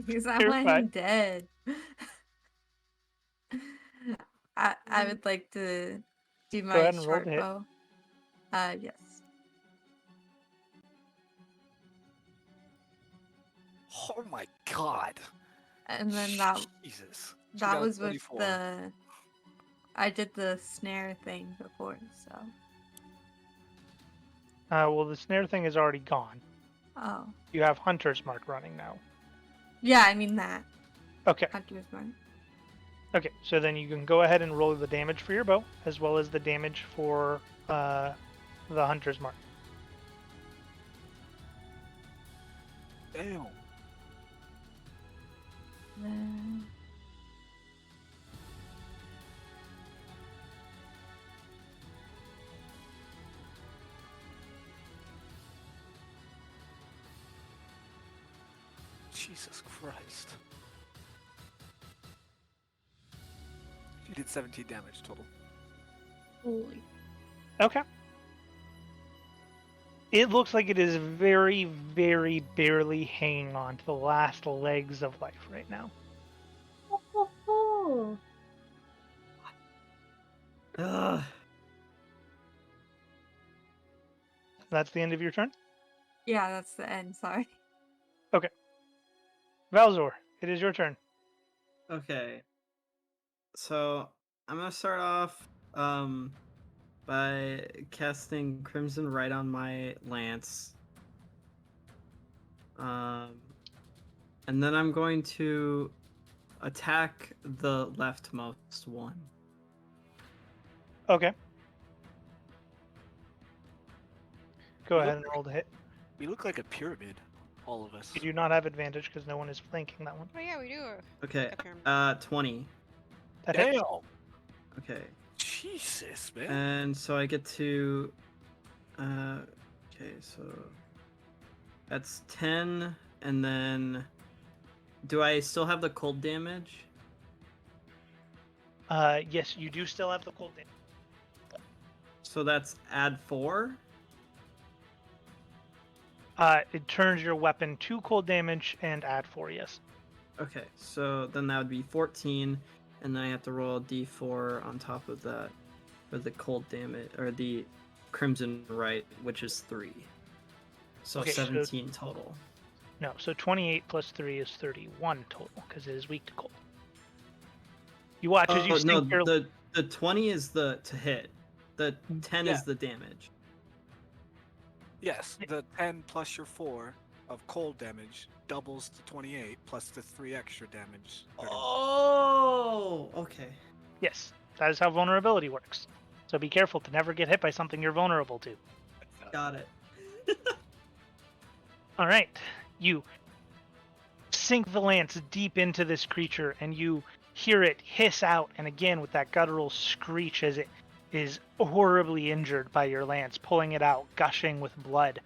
because I You're want fine. him dead. I would like to do my ahead and roll short to hit. bow. Yes. Oh my god. And then that Jesus. She that got a was with 34. the... I did the snare thing before, so... Well, the snare thing is already gone. Oh. You have Hunter's Mark running now. Yeah, I mean that. Okay. Hunter's Mark. Okay, so then you can go ahead and roll the damage for your bow, as well as the damage for the Hunter's Mark. Damn. Then... Jesus Christ. You did 17 damage total. holy. Okay. It looks like it is very, very barely hanging on to the last legs of life right now. Oh, oh, oh. Ugh. That's the end of your turn? Yeah, that's the end, sorry. Valzor, it is your turn. Okay. So I'm gonna start off by casting Crimson Right on my lance. And then I'm going to attack the leftmost one. Okay. Go You ahead look and roll to hit. We look like a pyramid, all of us. You do not have advantage because no one is flanking that one. Oh yeah, we do. Okay. A pyramid. 20. That hits. Damn! Okay. Jesus, man. And so I get to okay, so that's 10, and then do I still have the cold damage? Yes, you do still have the cold damage. So that's add 4. It turns your weapon to cold damage and add 4, yes. Okay, so then that would be 14, and then I have to roll a d4 on top of that for the cold damage, or the Crimson Right, which is 3. So Okay, so- 17 total. No, so 28 plus 3 is 31 total because it is weak to cold. You watch as you Oh, no, sink your... the 20 is the to hit. The 10 Yeah. is the damage. Yes, the 10 plus your 4 of cold damage doubles to 28 plus the 3 extra damage. Oh, okay. Yes, that is how vulnerability works. So be careful to never get hit by something you're vulnerable to. Got it. All right, you sink the lance deep into this creature and you hear it hiss out, and again with that guttural screech as it is horribly injured by your lance, pulling it out, gushing with blood.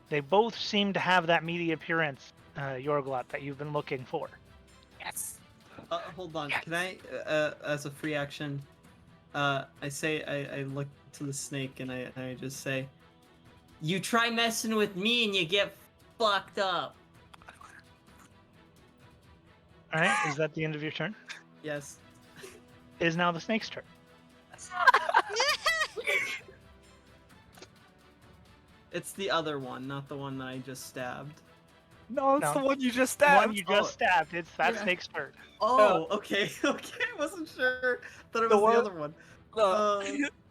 They both seem to have that meaty appearance, Yorglot, that you've been looking for. Yes. Hold on. Can I, as a free action, I look to the snake and I just say, "You try messing with me and you get fucked up." All right, is that the end of your turn? Yes. It is now the snake's turn. It's the other one, not the one that I just stabbed. No, it's No, the one you just The stabbed. one you just stabbed. It's that Yeah. snake's turn. Oh, okay, okay. I wasn't sure that it The was one- the other one. No,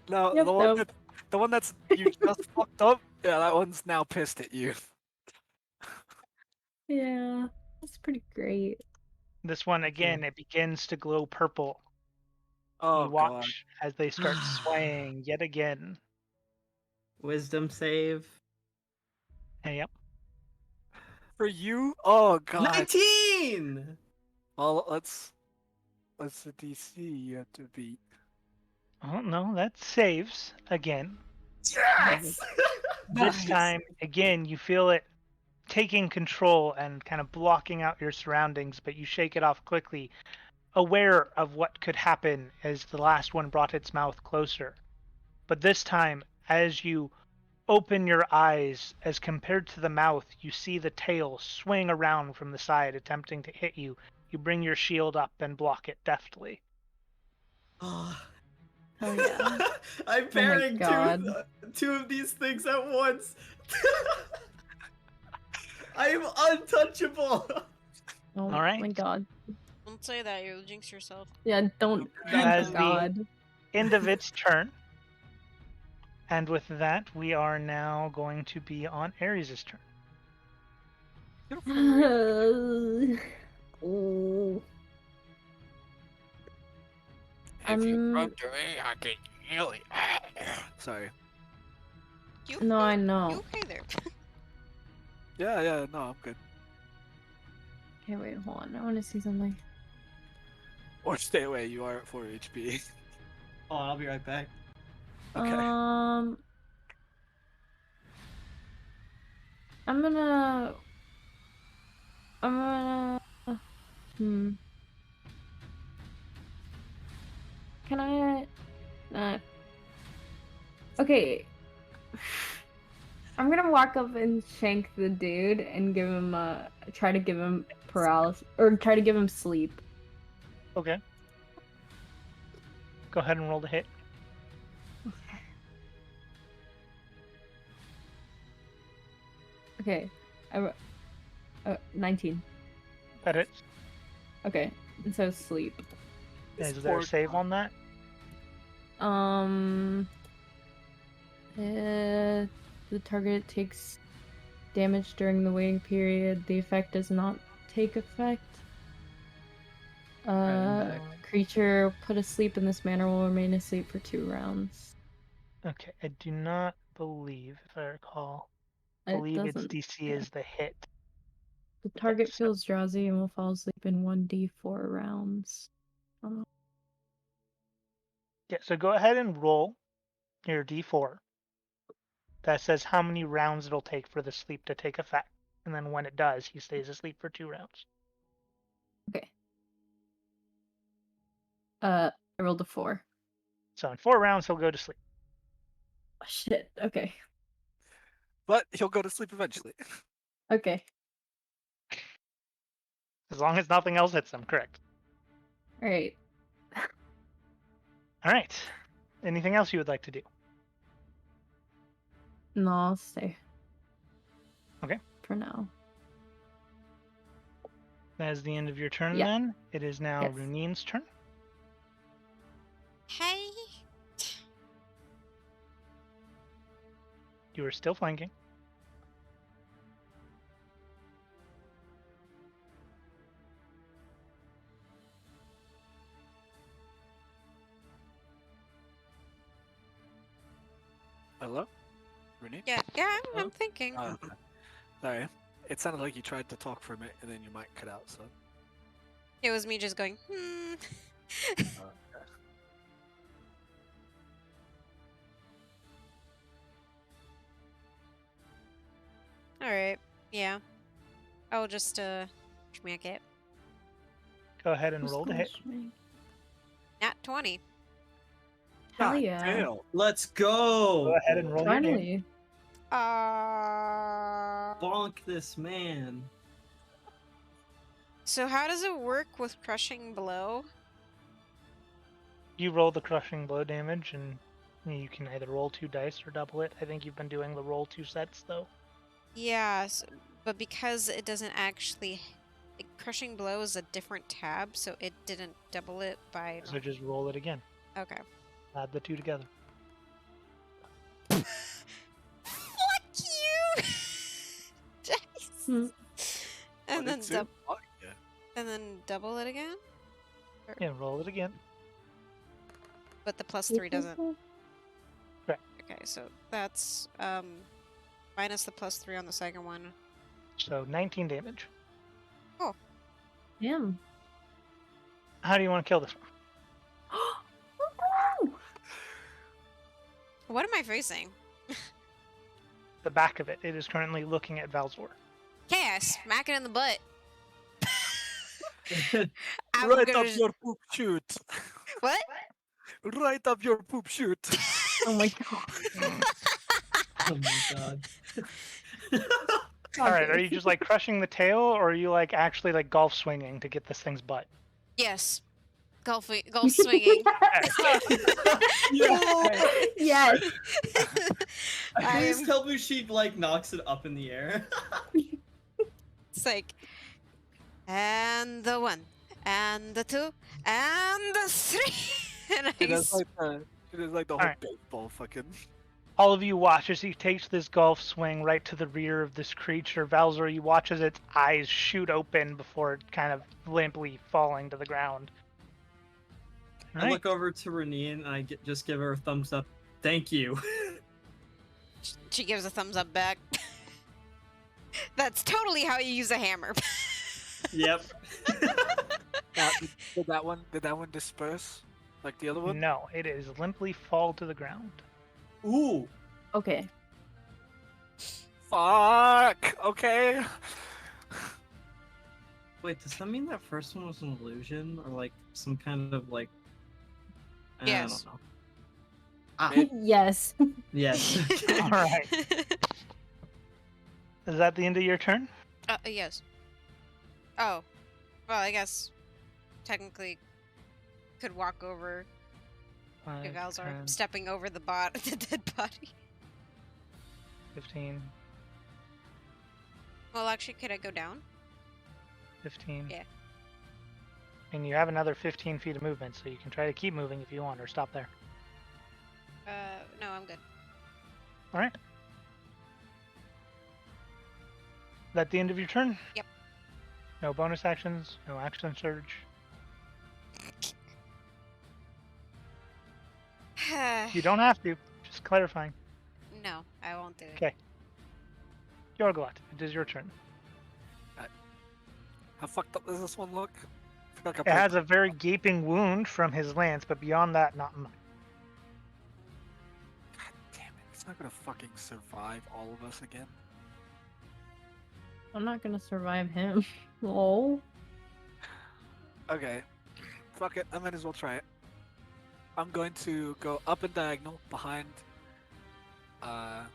no, Yep, the one that's you just fucked up. Yeah, that one's now pissed at you. Yeah, that's pretty great. This one again, it begins to glow purple. Oh You god. watch as they start swaying yet again. Wisdom save. And yep. For you? Oh god. 19! Well, let's the DC you have to beat. Oh no, that saves again. Yes! This Nice. time, again, you feel it taking control and kind of blocking out your surroundings, but you shake it off quickly, aware of what could happen as the last one brought its mouth closer. But this time, as you open your eyes, as compared to the mouth, you see the tail swing around from the side, attempting to hit you. You bring your shield up and block it deftly. Oh, Oh yeah. I'm pairing God. two of these things at once. I am untouchable. Oh All right. my god. Don't say that, you'll jinx yourself. Yeah, don't. As Oh the- god. End of its turn. And with that, we are now going to be on Ares' turn. Oh. If you Um, run to me, I can heal it. Sorry. You No, I You know. okay there? Yeah, no, I'm good. Okay, wait, hold on. I want to see something. Or stay away, you are at 4 HP. Oh, I'll be right back. Okay. I'm gonna. Hmm. Can I? Okay. I'm gonna walk up and shank the dude and give him try to give him paralysis or try to give him sleep. Okay. Go ahead and roll the hit. Okay. 19. That hits. Okay. And so sleep. Is there a save on that? The target takes damage during the waiting period. The effect does not take effect. back. Creature put asleep in this manner will remain asleep for 2 rounds. Okay, I do not believe, if I recall, It believe its doesn't. DC yeah. is the hit. The target so- feels drowsy and will fall asleep in 1d4 rounds. Yeah, so go ahead and roll your D4. That says how many rounds it'll take for the sleep to take effect. And then when it does, he stays asleep for 2 rounds. Okay. I rolled a 4. So in 4 rounds, he'll go to sleep. Oh, shit. Okay. But he'll go to sleep eventually. Okay. As long as nothing else hits him, correct. All right. All right. Anything else you would like to do? No, I'll stay. Okay. For now. That is the end of your turn Yeah. then. It is now Yes. Runeen's turn. Hey. You are still flanking. Hello? Renee? Yeah, I'm thinking. Oh, okay. Sorry. It sounded like you tried to talk for a minute and then your mic cut out, so. It was me just going, Alright, yeah. I'll just, schmack it. Go ahead and Who's roll the gonna hit. swing? Nat 20. Hell God yeah. damn. Let's go! Go ahead and roll your damage. Finally. Bonk this man. So how does it work with crushing blow? You roll the crushing blow damage, and you can either roll 2 dice or double it. I think you've been doing the roll 2 sets, though. Yes, but because it doesn't actually... Crushing blow is a different tab, so it didn't double it by... So just roll it again. Okay. Add the 2 together. Fuck you! Dice. Hmm. And then, 22? Fuck yeah. and then double it again? Yeah, roll it again. But the +3 doesn't... Correct. Okay, so that's minus the +3 on the second one. So 19 damage. Damn. How do you want to kill this one? What am I facing? The back of it. It is currently looking at Valzor. Okay, I smack it in the butt. I'm Right gonna up your poop shoot. What? Right up your poop shoot. Oh my god. Oh my god. All right, are you just like crushing the tail, or are you like actually like golf swinging to get this thing's butt? Yes. Golf swinging. Yes. I Please am- tell me she like knocks it up in the air. It's like, and the 1, and the 2, and the 3. And I It is like the whole Alright. baseball fucking. All of you watch as he takes this golf swing right to the rear of this creature. Valzor, you watch as its eyes shoot open before kind of limply falling to the ground. I Alright. look over to Renine and I just give her a thumbs up. Thank you. she gives a thumbs up back. That's totally how you use a hammer. Yep. Now, did that one disperse like the other one? No, it is limply fall to the ground. Ooh. Okay. Fuck. Okay. Wait, does that mean that first one was an illusion or like some kind of like? Yes. I don't know. Yes. Yes. All right. Is that the end of your turn? Yes. Oh. Well, I guess technically could walk over to 5, Valzar, 10, stepping over the the dead body. 15, Well, actually, could I go down? 15. Yeah. And you have another 15 feet of movement, so you can try to keep moving if you want, or stop there. No, I'm good. All right. Is that the end of your turn? Yep. No bonus actions, no action surge. You don't have to. Just clarifying. No, I won't do it. Okay. Yorglot, it is your turn. How fucked up does this one look? I feel like It has a very gaping wound from his lance, but beyond that, not much. God damn it! It's not gonna fucking survive all of us again. I'm not gonna survive him. Lol. Okay. Fuck it. I might as well try it. I'm going to go up and diagonal behind. And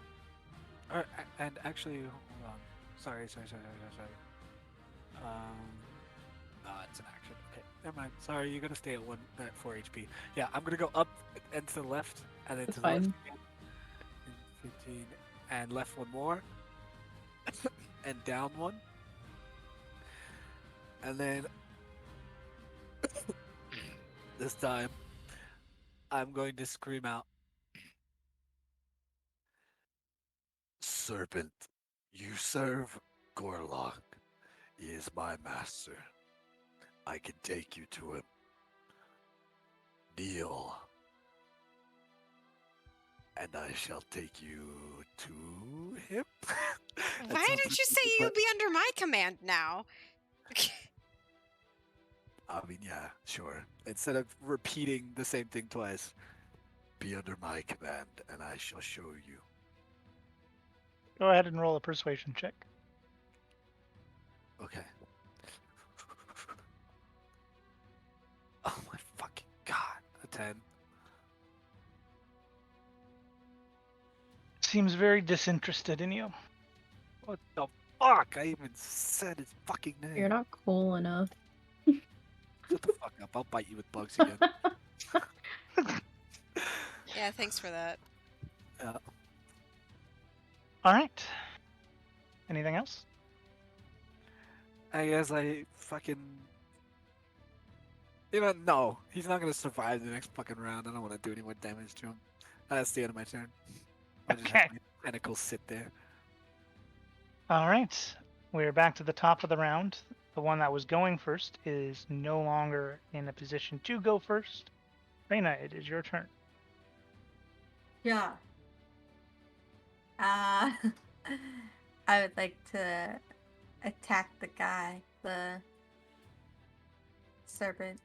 actually, hold on. Sorry. No, it's an action. Okay, never mind. Sorry, you're gonna stay at 4 HP. Yeah, I'm gonna go up and to the left, and then That's to the left fine. again. And 15, and left one more, and down one, and then this time I'm going to scream out, "Serpent, you serve Gorlock. He is my master. I can take you to him. Kneel, and I shall take you to him." That Why sounds did you say ridiculous, you'd be under my command now? I mean, yeah, sure. Instead of repeating the same thing twice, be under my command, and I shall show you. Go ahead and roll a persuasion check. Okay. Oh my fucking god. A 10. Seems very disinterested in you. What the fuck? I even said his fucking name. You're not cool enough. Shut the fuck up. I'll bite you with bugs again. Yeah, thanks for that. Yeah. All right. Anything else? I guess I fucking. No. He's not gonna survive the next fucking round. I don't want to do any more damage to him. That's the end of my turn. I'll just Okay. have my tentacles sit there. All right. We're back to the top of the round. The one that was going first is no longer in a position to go first. Reyna, it is your turn. Yeah. I would like to attack the guy, the serpent.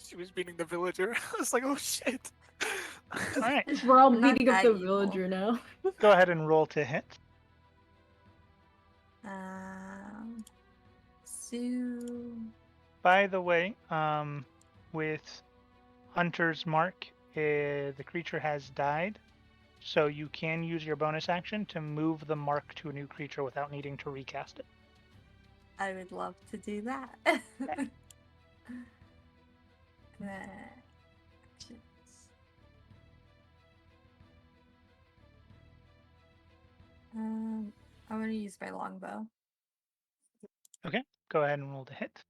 She was beating the villager. I was like, oh shit. All right. We're all I'm not beating up that the evil. villager now. Go ahead and roll to hit. So By the way, with Hunter's Mark, the creature has died, so you can use your bonus action to move the mark to a new creature without needing to recast it. I would love to do that. Actions. I'm gonna use my longbow. Okay, go ahead and roll to hit.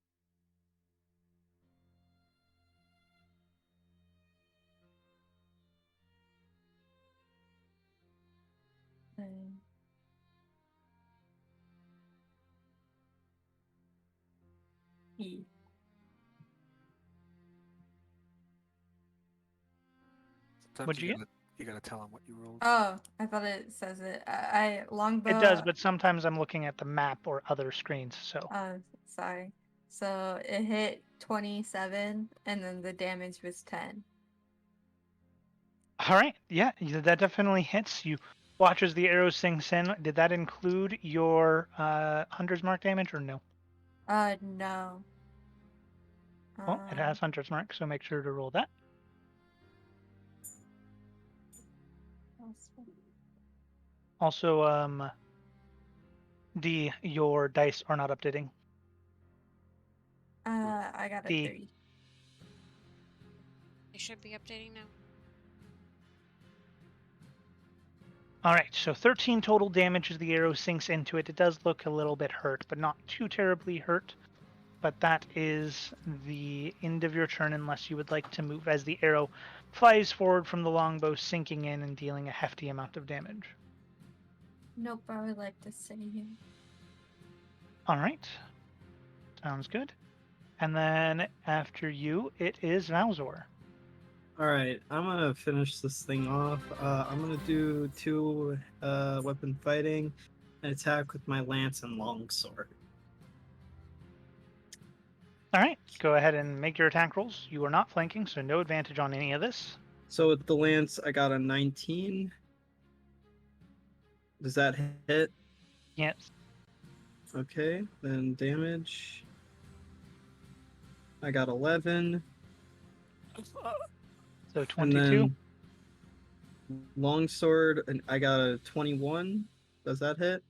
Um, E. Sometimes What'd you get? You gotta tell him what you rolled. Oh, I thought it says it. I longbow. It does, but sometimes I'm looking at the map or other screens, so. Oh, sorry. So it hit 27, and then the damage was 10. All right, yeah, that definitely hits. You watch as the arrow sinks in. Did that include your Hunter's Mark damage or no? No. Well, it has Hunter's Mark, so make sure to roll that. Also, D, your dice are not updating. I got a D. 3. They should be updating now. All right, so 13 total damage as the arrow sinks into it. It does look a little bit hurt, but not too terribly hurt. But that is the end of your turn unless you would like to move as the arrow flies forward from the longbow, sinking in and dealing a hefty amount of damage. Nope, I would like to stay here. All right, sounds good. And then after you, it is Valzor. All right, I'm gonna finish this thing off. I'm gonna do 2 weapon fighting, and attack with my lance and longsword. All right, go ahead and make your attack rolls. You are not flanking, so no advantage on any of this. So with the lance, I got a 19. Does that hit? Yes. Okay, then damage. I got 11. So And 22. then longsword, and I got a 21. Does that hit?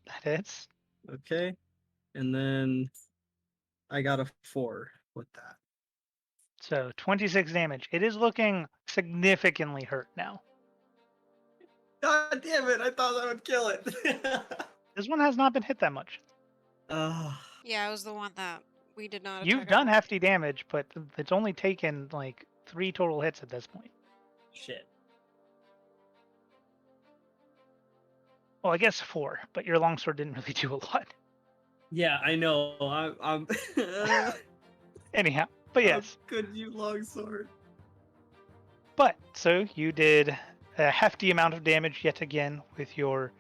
That hits. Okay. And then I got a 4 with that. So 26 damage. It is looking significantly hurt now. God damn it, I thought I would kill it. This one has not been hit that much. Yeah, it was the one that we did not. You've attack done on. hefty damage, but it's only taken like 3 total hits at this point. Shit. Well, I guess 4, but your longsword didn't really do a lot. Yeah, I know. I'm Anyhow, but yes. How could you longsword? But, so you did a hefty amount of damage yet again with your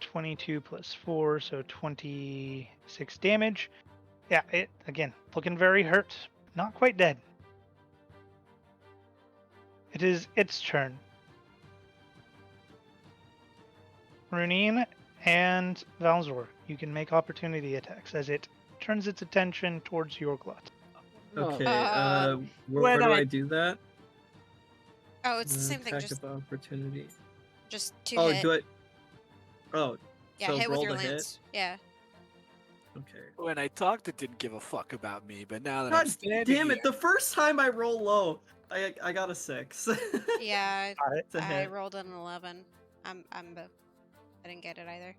22 plus 4, so 26 damage. Yeah, it, again, looking very hurt. Not quite dead. It is its turn. Runine and Valzor, you can make opportunity attacks as it turns its attention towards Yorglot. Okay, Where where do do I I- do that? Oh, it's the same thing. Attack Just, of opportunity. just 2 Oh, hit. do it. Oh, Yeah, so hit with roll your to hit? lance. Yeah. Okay. When I talked, it didn't give a fuck about me, but now that God I'm standing damn it! here, The first time I roll low, I got a 6. Yeah, It's a I hit. rolled an 11. I didn't get it either.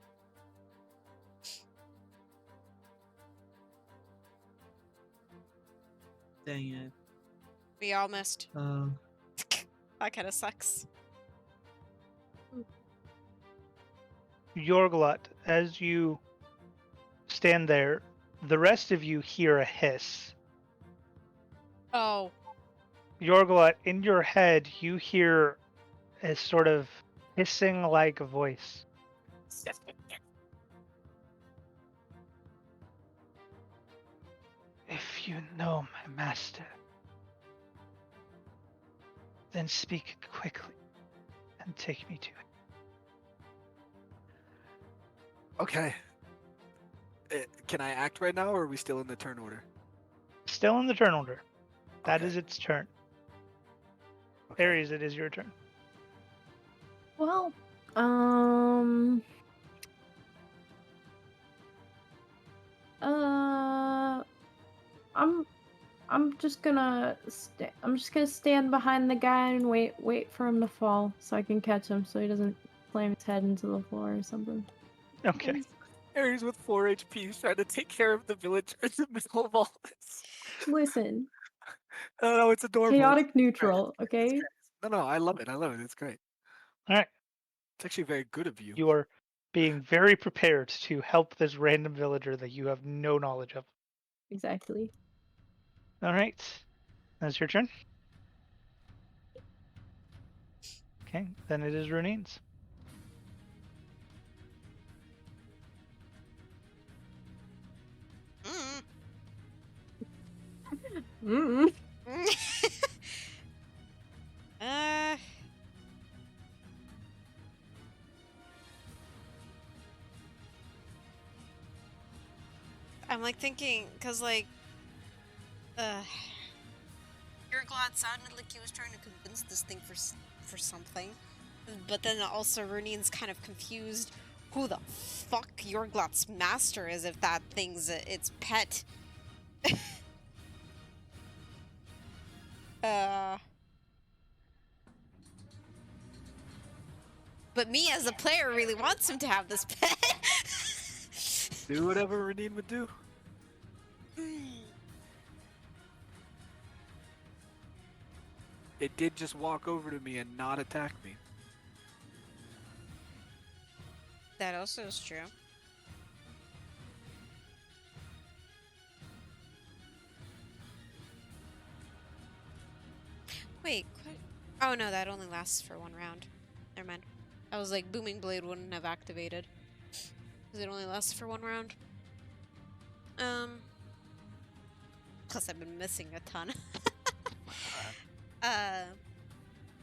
Dang it. We all missed. Um. That kind of sucks. Yorglot, as you stand there, the rest of you hear a hiss. Oh. Yorglot, in your head, you hear a sort of hissing like voice. If you know my master, then speak quickly and take me to it. okay. Can I act right now, or are we still in the turn order? Still in the turn order. That Okay. is its turn. Okay. Aries, it is your turn. Well, I'm just gonna stand behind the guy and wait for him to fall so I can catch him so he doesn't slam his head into the floor or something. Okay. Aries with 4 HP is trying to take care of the villager in the middle of all this. Listen, Oh no, it's adorable. chaotic It's great. neutral, It's okay? great. No, I love it. I love it. It's great. All right. It's actually very good of you. You are being very prepared to help this random villager that you have no knowledge of. Exactly. All right. That's your turn. Okay. Then it is Runine's. Mm. Mm. I'm like thinking, cause like, Yorglot sounded like he was trying to convince this thing for something, but then also Runine's kind of confused who the fuck Yorglot's master is if that thing's its pet. But me as a player really wants him to have this pet. Do whatever Renine would do. It did just walk over to me and not attack me. That also is true. Wait, oh no, that only lasts for 1 round. Never mind. I was like, Booming Blade wouldn't have activated. Because it only lasts for 1 round. Plus I've been missing a ton.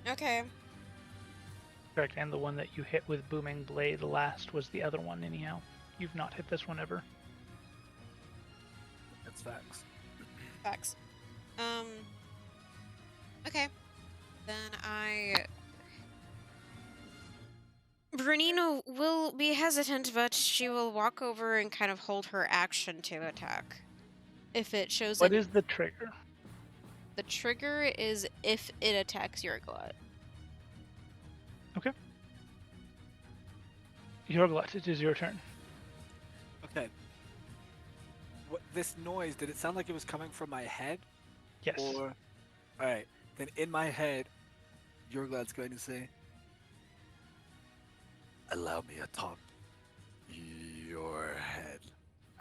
Okay. Correct. And the one that you hit with Booming Blade last was the other one, anyhow. You've not hit this one ever. That's facts. Facts. Okay. Then Renina will be hesitant, but she will walk over and kind of hold her action to attack. If it shows What is the trigger? The trigger is if it attacks Yorglot. Okay. Yorglot, it is your turn. Okay. What this noise, did it sound like it was coming from my head? Yes. Or alright. Then in my head, Yorglot's going to say, allow me atop your head,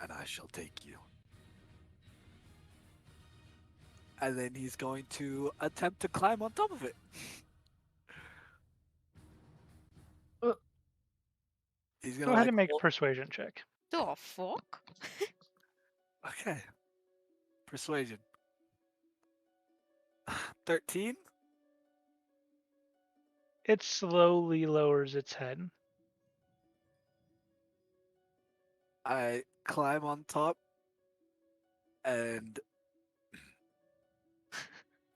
and I shall take you. And then he's going to attempt to climb on top of it. He's gonna Go ahead like and make a hold- persuasion check. The fuck? Okay. Persuasion. 13? It slowly lowers its head. I climb on top and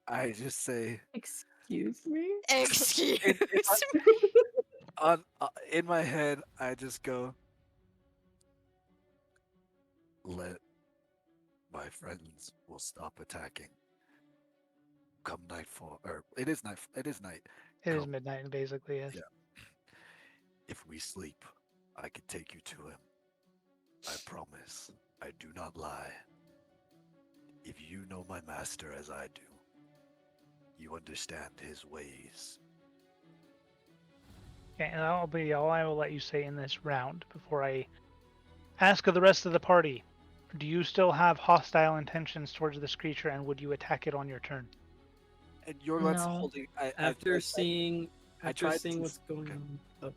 I just say Excuse me? Excuse in me. in my head I just go, let my friends will stop attacking. Come nightfall, or it is night. It is night. It is Come- midnight, basically. Yes. Yeah. If we sleep, I can take you to him. I promise. I do not lie. If you know my master as I do, you understand his ways. Okay, and that'll be all I will let you say in this round before I ask of the rest of the party. Do you still have hostile intentions towards this creature, and would you attack it on your turn? And Yorglot's No. holding. After seeing tried to what's going okay. on. Oh,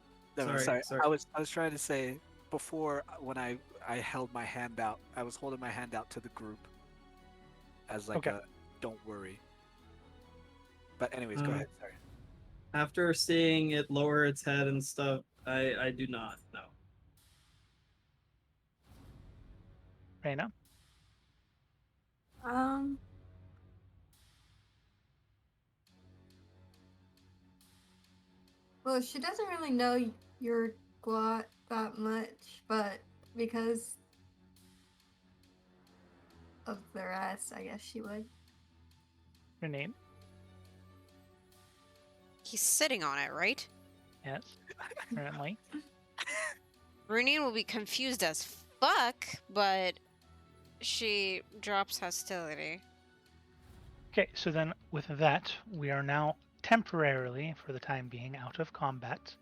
No, sorry. I was trying to say before when I held my hand out, I was holding my hand out to the group as like Okay. a don't worry. But anyways, go Uh, ahead. Sorry. After seeing it lower its head and stuff, I do not know. Reyna? Um. Well, she doesn't really know your glot that much, but because of the rest, I guess she would. Your name? He's sitting on it, right? Yes. Currently. Runine will be confused as fuck, but she drops hostility. Okay, so then with that, we are now temporarily, for the time being, out of combat.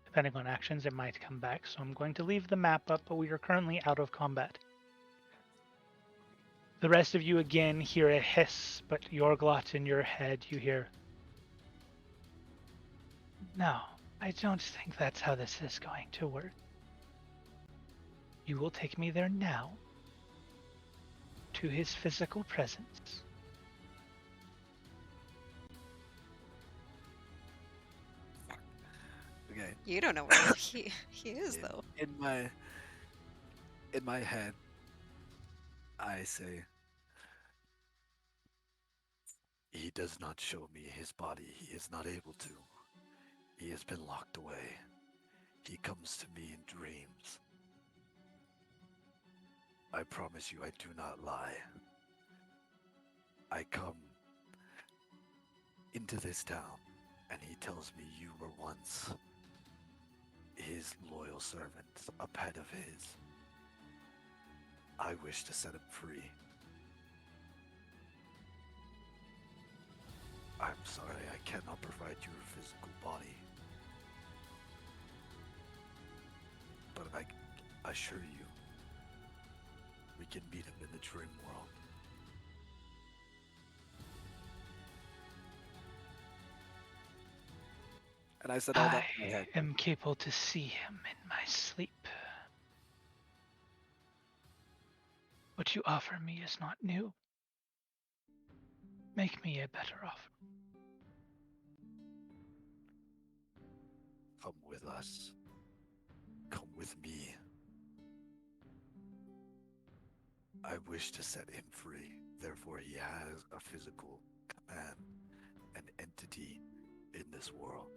Depending on actions, it might come back, so I'm going to leave the map up, but we are currently out of combat. The rest of you again hear a hiss, but Yorglot in your head, you hear, "No, I don't think that's how this is going to work. You will take me there now, to his physical presence." Okay. You don't know where he is, In- though. In my head, I say, he does not show me his body. He is not able to. He has been locked away. He comes to me in dreams. I promise you I do not lie. I come into this town, and he tells me you were once his loyal servant, a pet of his. I wish to set him free. I'm sorry, I cannot provide you a physical body. But I assure you, we can meet him in the dream world. And I said all that I in my head. am capable to see him in my sleep. What you offer me is not new. Make me a better offer. Come with us. Come with me. I wish to set him free. Therefore, he has a physical command, an entity in this world.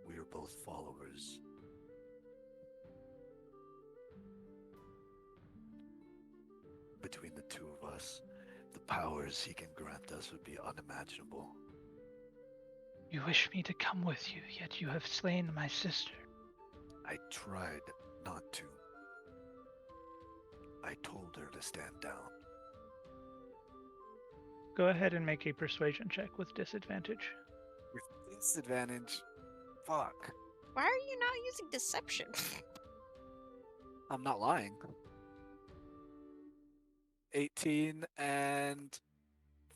We are both followers. Between the two of us, the powers he can grant us would be unimaginable. You wish me to come with you, yet you have slain my sister. I tried not to. I told her to stand down. Go ahead and make a persuasion check with disadvantage. With disadvantage. Fuck. Why are you not using deception? I'm not lying. 18 and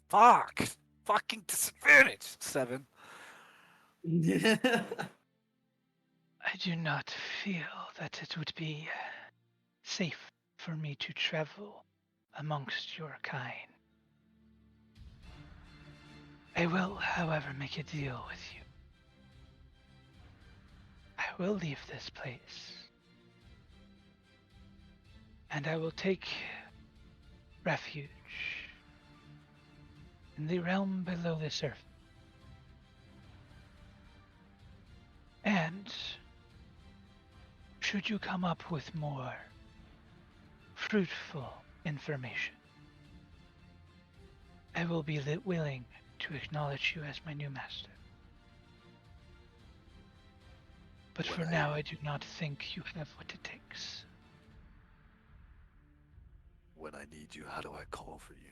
fuck. Fucking disadvantage. 7. I do not feel that it would be safe for me to travel amongst your kind. I will, however, make a deal with you. I will leave this place, and I will take refuge in the realm below this earth. And Should you come up with more fruitful information, I will be willing to acknowledge you as my new master. But for now, I do not think you have what it takes. When I need you, how do I call for you?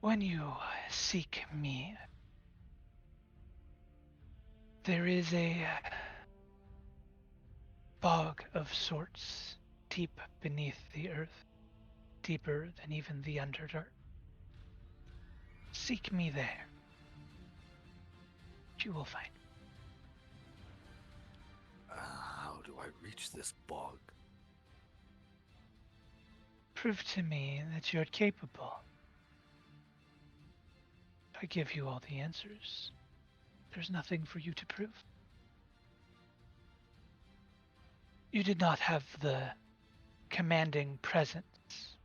When you seek me, there is a bog of sorts deep beneath the earth, deeper than even the Underdark. Seek me there. You will find. How do I reach this bog? Prove to me that you're capable. If I give you all the answers, there's nothing for you to prove. You did not have the commanding presence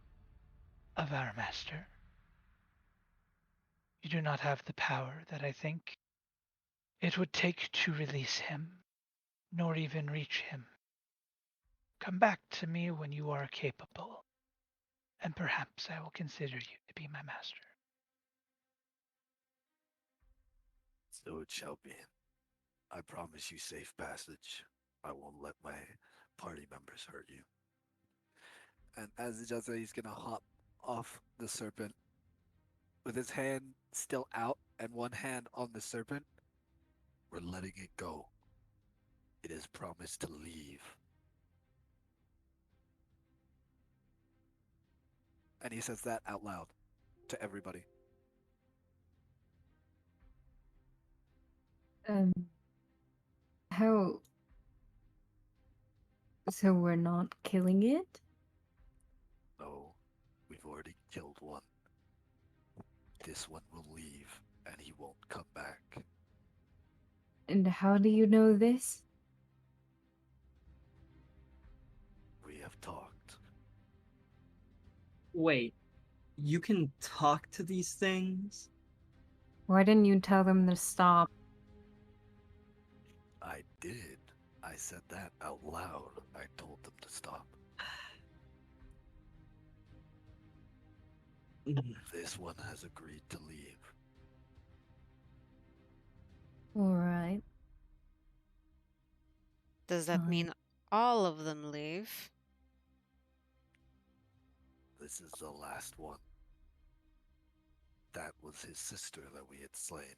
of our master. You do not have the power that I think it would take to release him, nor even reach him. Come back to me when you are capable, and perhaps I will consider you to be my master. So it shall be. I promise you safe passage. I won't let my party members hurt you. And as he does that, he's gonna hop off the serpent with his hand still out and one hand on the serpent. We're letting it go. It is promised to leave. And he says that out loud to everybody. How? So we're not killing it? No, we've already killed one. This one will leave, and he won't come back. And how do you know this? We have talked. Wait, you can talk to these things? Why didn't you tell them to stop? I did. I said that out loud. I told them to stop. This one has agreed to leave. Alright. Does that Fine. mean all of them leave? This is the last one. That was his sister that we had slain,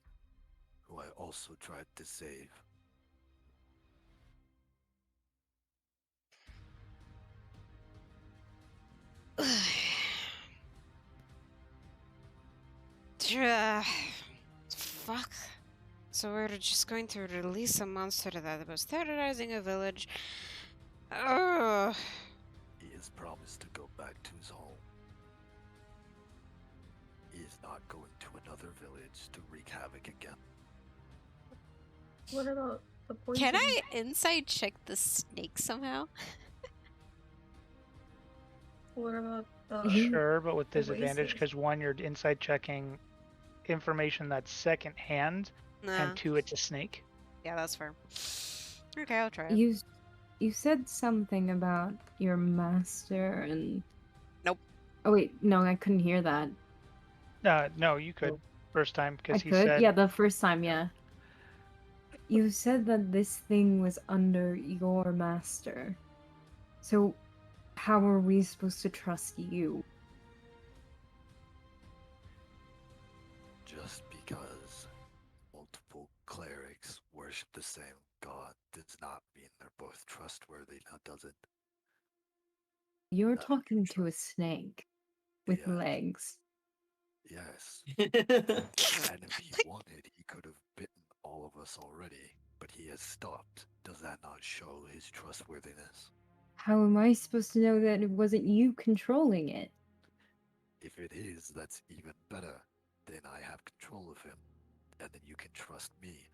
who I also tried to save. Fuck. So we're just going to release a monster that was terrorizing a village. Ugh. He has promised to go back to his home. He is not going to another village to wreak havoc again. What about the poison? Can I inside check the snake somehow? What about the? Sure, but with The disadvantage races. because one, you're inside checking information that's second hand, No. and two, it's a snake. Yeah, that's fair. Okay, I'll try it. You said something about your master and... Nope. Oh wait, no, I couldn't hear that. No, you could first time I because he could? said Yeah, the first time, yeah. You said that this thing was under your master. So, how are we supposed to trust you? Just because multiple clerics worship the same god does not mean they're both trustworthy, now does it? You're Not talking to a trust. snake with Yeah. legs. Yes. And if he wanted, he could have bitten all of us already, but he has stopped. Does that not show his trustworthiness? How am I supposed to know that it wasn't you controlling it? If it is, that's even better. Then I have control of him, and then you can trust me.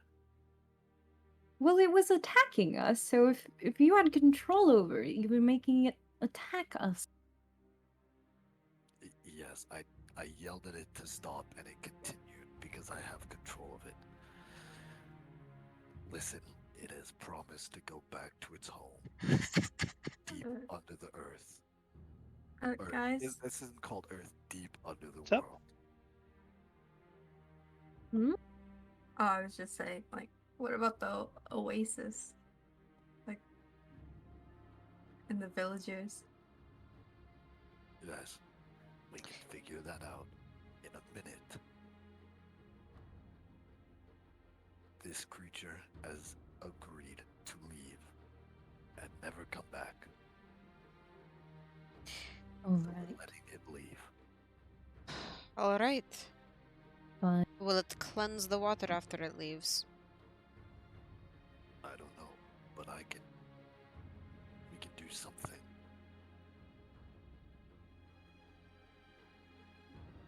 Well, it was attacking us, so if you had control over it, you were making it attack us. Yes, I yelled at it to stop, and it continued because I have control of it. Listen, it has promised to go back to its home, deep under the earth. Or Guys, this isn't called Earth, deep under the What's up? world. oh, I was just saying, like, what about the oasis? Like, and the villagers? Yes, we can figure that out in a minute. This creature has agreed to leave and never come back. So we're Alright, letting it leave. All right. fine. Will it cleanse the water after it leaves? I don't know, but we can do something.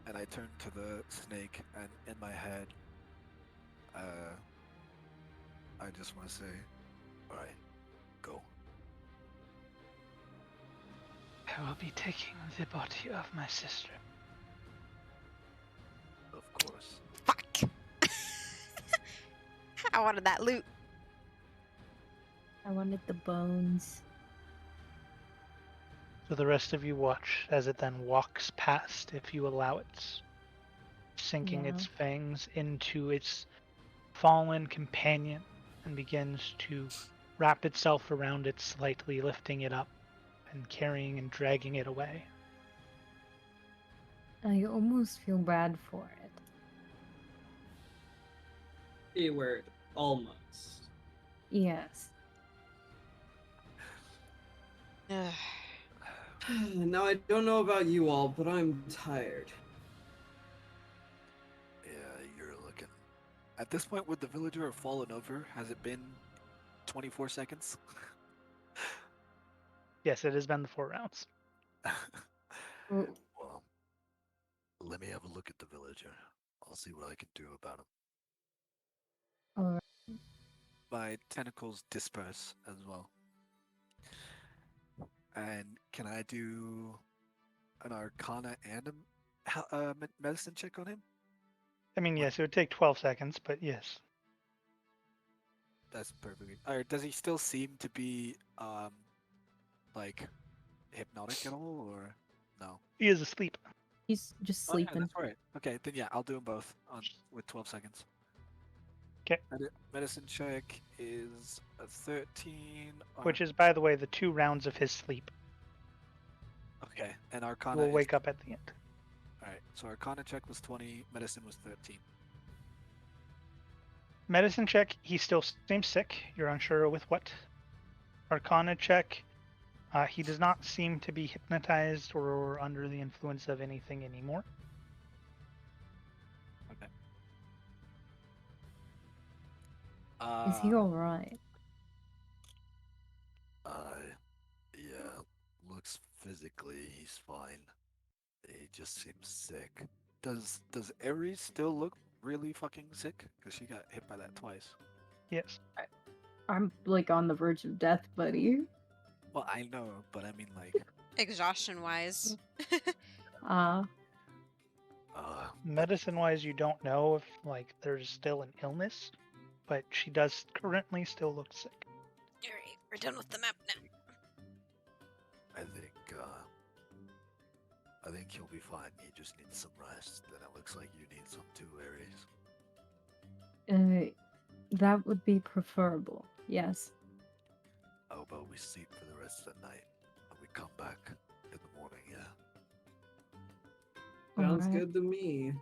And I turn to the snake, and in my head, I just want to say, alright, go. I will be taking the body of my sister. Of course. Fuck! I wanted that loot. I wanted the bones. So the rest of you watch as it then walks past, if you allow it, sinking Yeah. its fangs into its fallen companion and begins to wrap itself around it slightly, lifting it up and carrying and dragging it away. I almost feel bad for it. Keyword, almost. Yes. Ugh. Now, I don't know about you all, but I'm tired. Yeah, you're looking. At this point, would the villager have fallen over? Has it been 24 seconds? Yes, it has been the 4 rounds. Well, Well, let me have a look at the villager. I'll see what I can do about him. alright. My tentacles disperse as well. And can I do an Arcana and a medicine check on him? I mean, yes, it would take 12 seconds, but yes. That's perfectly. Or does he still seem to be like hypnotic at all, or no? He is asleep. He's just Oh, yeah, sleeping. that's right. Okay, then yeah, I'll do them both with 12 seconds. 'Kay. Medicine check is a 13. Which is, by the way, the 2 rounds of his sleep. Okay, and He Arcana will is wake up at the end. Alright, so Arcana check was 20, medicine was 13. Medicine check, he still seems sick. You're unsure with what. Arcana check, he does not seem to be hypnotized or under the influence of anything anymore. Okay. Is he alright? Yeah, looks physically he's fine. He just seems sick. Does Ares still look really fucking sick? Because she got hit by that twice. Yes. I'm like on the verge of death, buddy. Well, I know, but I mean like Exhaustion wise. Uh, Medicine wise, you don't know if like there's still an illness, but she does currently still look sick. Alright, we're done with the map now. I think he'll be fine. He just needs some rest. Then it looks like you need some too, Ares. That would be preferable. Yes. How about we sleep for the rest of the night and we come back in the morning, yeah? Sounds Alright. good to me.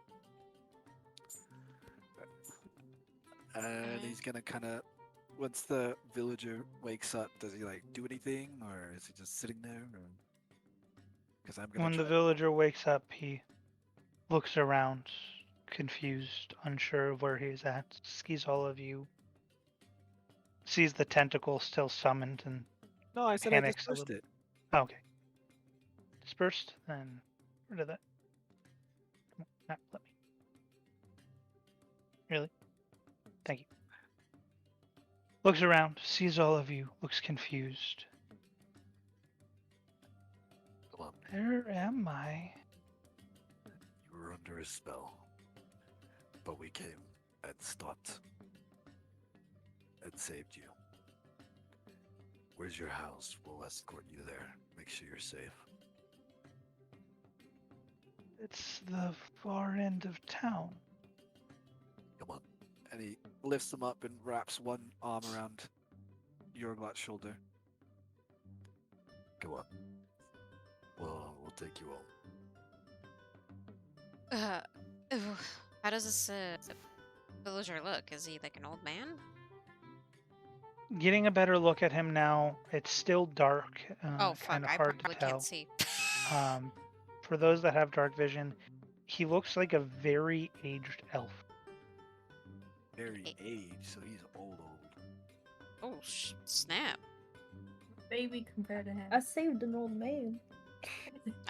and he's gonna kinda once the villager wakes up, does he like do anything or is he just sitting there? Because I'm gonna When the try- villager wakes up, he looks around, confused, unsure of where he's at, sees all of you, sees the tentacle still summoned, and No, I said I panics a dispersed little. it. Okay. Dispersed, then rid of that. Come on, map, let me. Really? Thank you. Looks around, sees all of you, looks confused. Come on, Where am I? you were under a spell. But we came and stopped that saved you. Where's your house? We'll escort you there. Make sure you're safe. It's the far end of town. Come on. And he lifts him up and wraps one arm around Yorglot's shoulder. Go on. We'll take you home. Ooh, how does this villager look? Is he like an old man? Getting a better look at him now, it's still dark, Oh fuck, kind of I hard to probably tell. can't see. For those that have dark vision, he looks like a very aged elf. Very aged, so he's old. Oh snap! Baby compared to him. I saved an old man.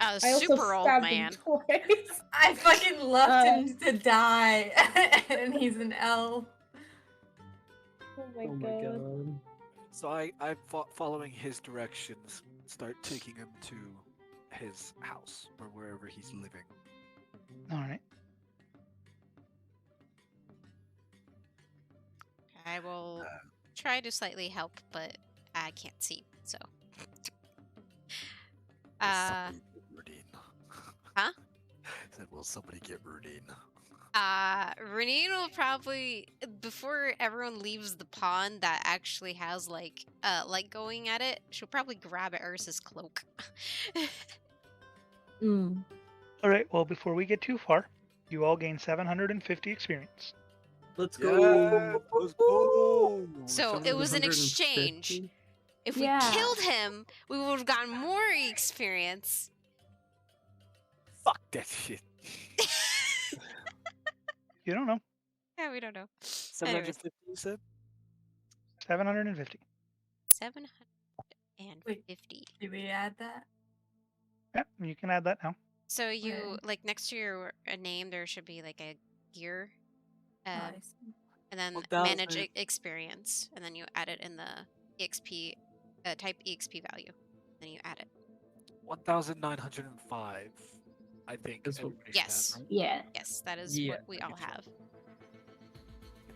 A I also super old stabbed man. him twice. I fucking left him to die, and he's an elf. Oh my Oh my god. god. So following his directions, start taking him to his house or wherever he's living. All right. I will try to slightly help, but I can't see, so. Will somebody get Rudine? Huh? Said, will somebody get Rudine? Renine will probably, before everyone leaves the pond that actually has like light going at it, she'll probably grab Eris's cloak. Mm. All right. Well, before we get too far, you all gain 750 experience. Let's Yeah, go. let's go. So it was an 750? exchange. If we Yeah. killed him, we would have gotten more experience. Fuck that shit. You don't know. Yeah, we don't know. 750, you said? 750. 750. Did we add that? Yeah, you can add that now. So you Okay. like next to your name, there should be like a gear, Nice. and then 1,000. manage experience, and then you add it in the exp type exp value. Then you add it. 1,905, I think. That's what- everybody should have, Yes. right? Yes, Yeah. that is Yeah, what we all good job. have.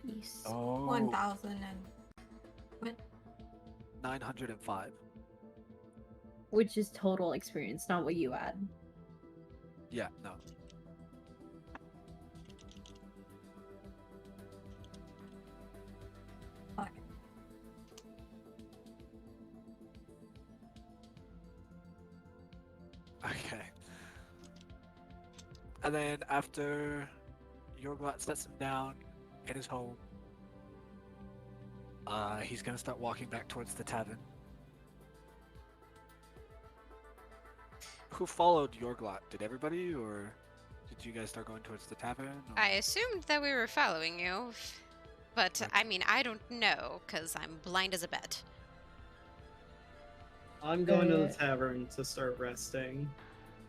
Yes. Oh, 1,000 and what? 905. Which is total experience, not what you add. Yeah, no. Fuck. Okay. And then after Yorglot sets him down in his home, he's gonna start walking back towards the tavern. Who followed Yorglot? Did everybody, or did you guys start going towards the tavern? Or... I assumed that we were following you, but Okay. I mean I don't know because I'm blind as a bat. I'm going to Uh, the tavern to start resting.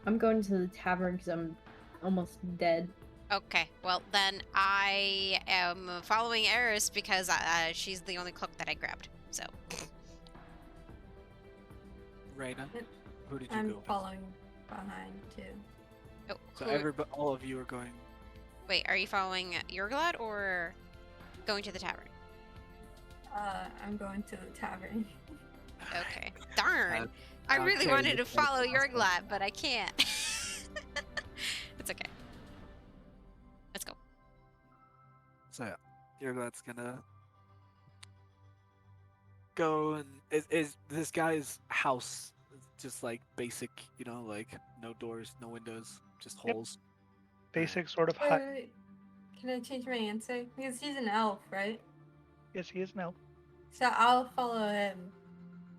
I'm going to the tavern because I'm almost dead. Okay, well then I am following Eris because she's the only cloak that I grabbed. So Reyna, who did you I'm go with? following behind too. oh, So who- all of you are going. wait, are you following Yorglot or going to the tavern? I'm going to the tavern. Okay, darn. I really okay, wanted to looks like follow awesome. Yorglot, but I can't. It's okay. Let's go. So yeah, Yorglot's gonna go and is this guy's house just like basic, you know, like no doors, no windows, just Yep. holes? Basic sort of Wait, hut. wait, wait. Can I change my answer? Because he's an elf, right? Yes, he is an elf. So I'll follow him.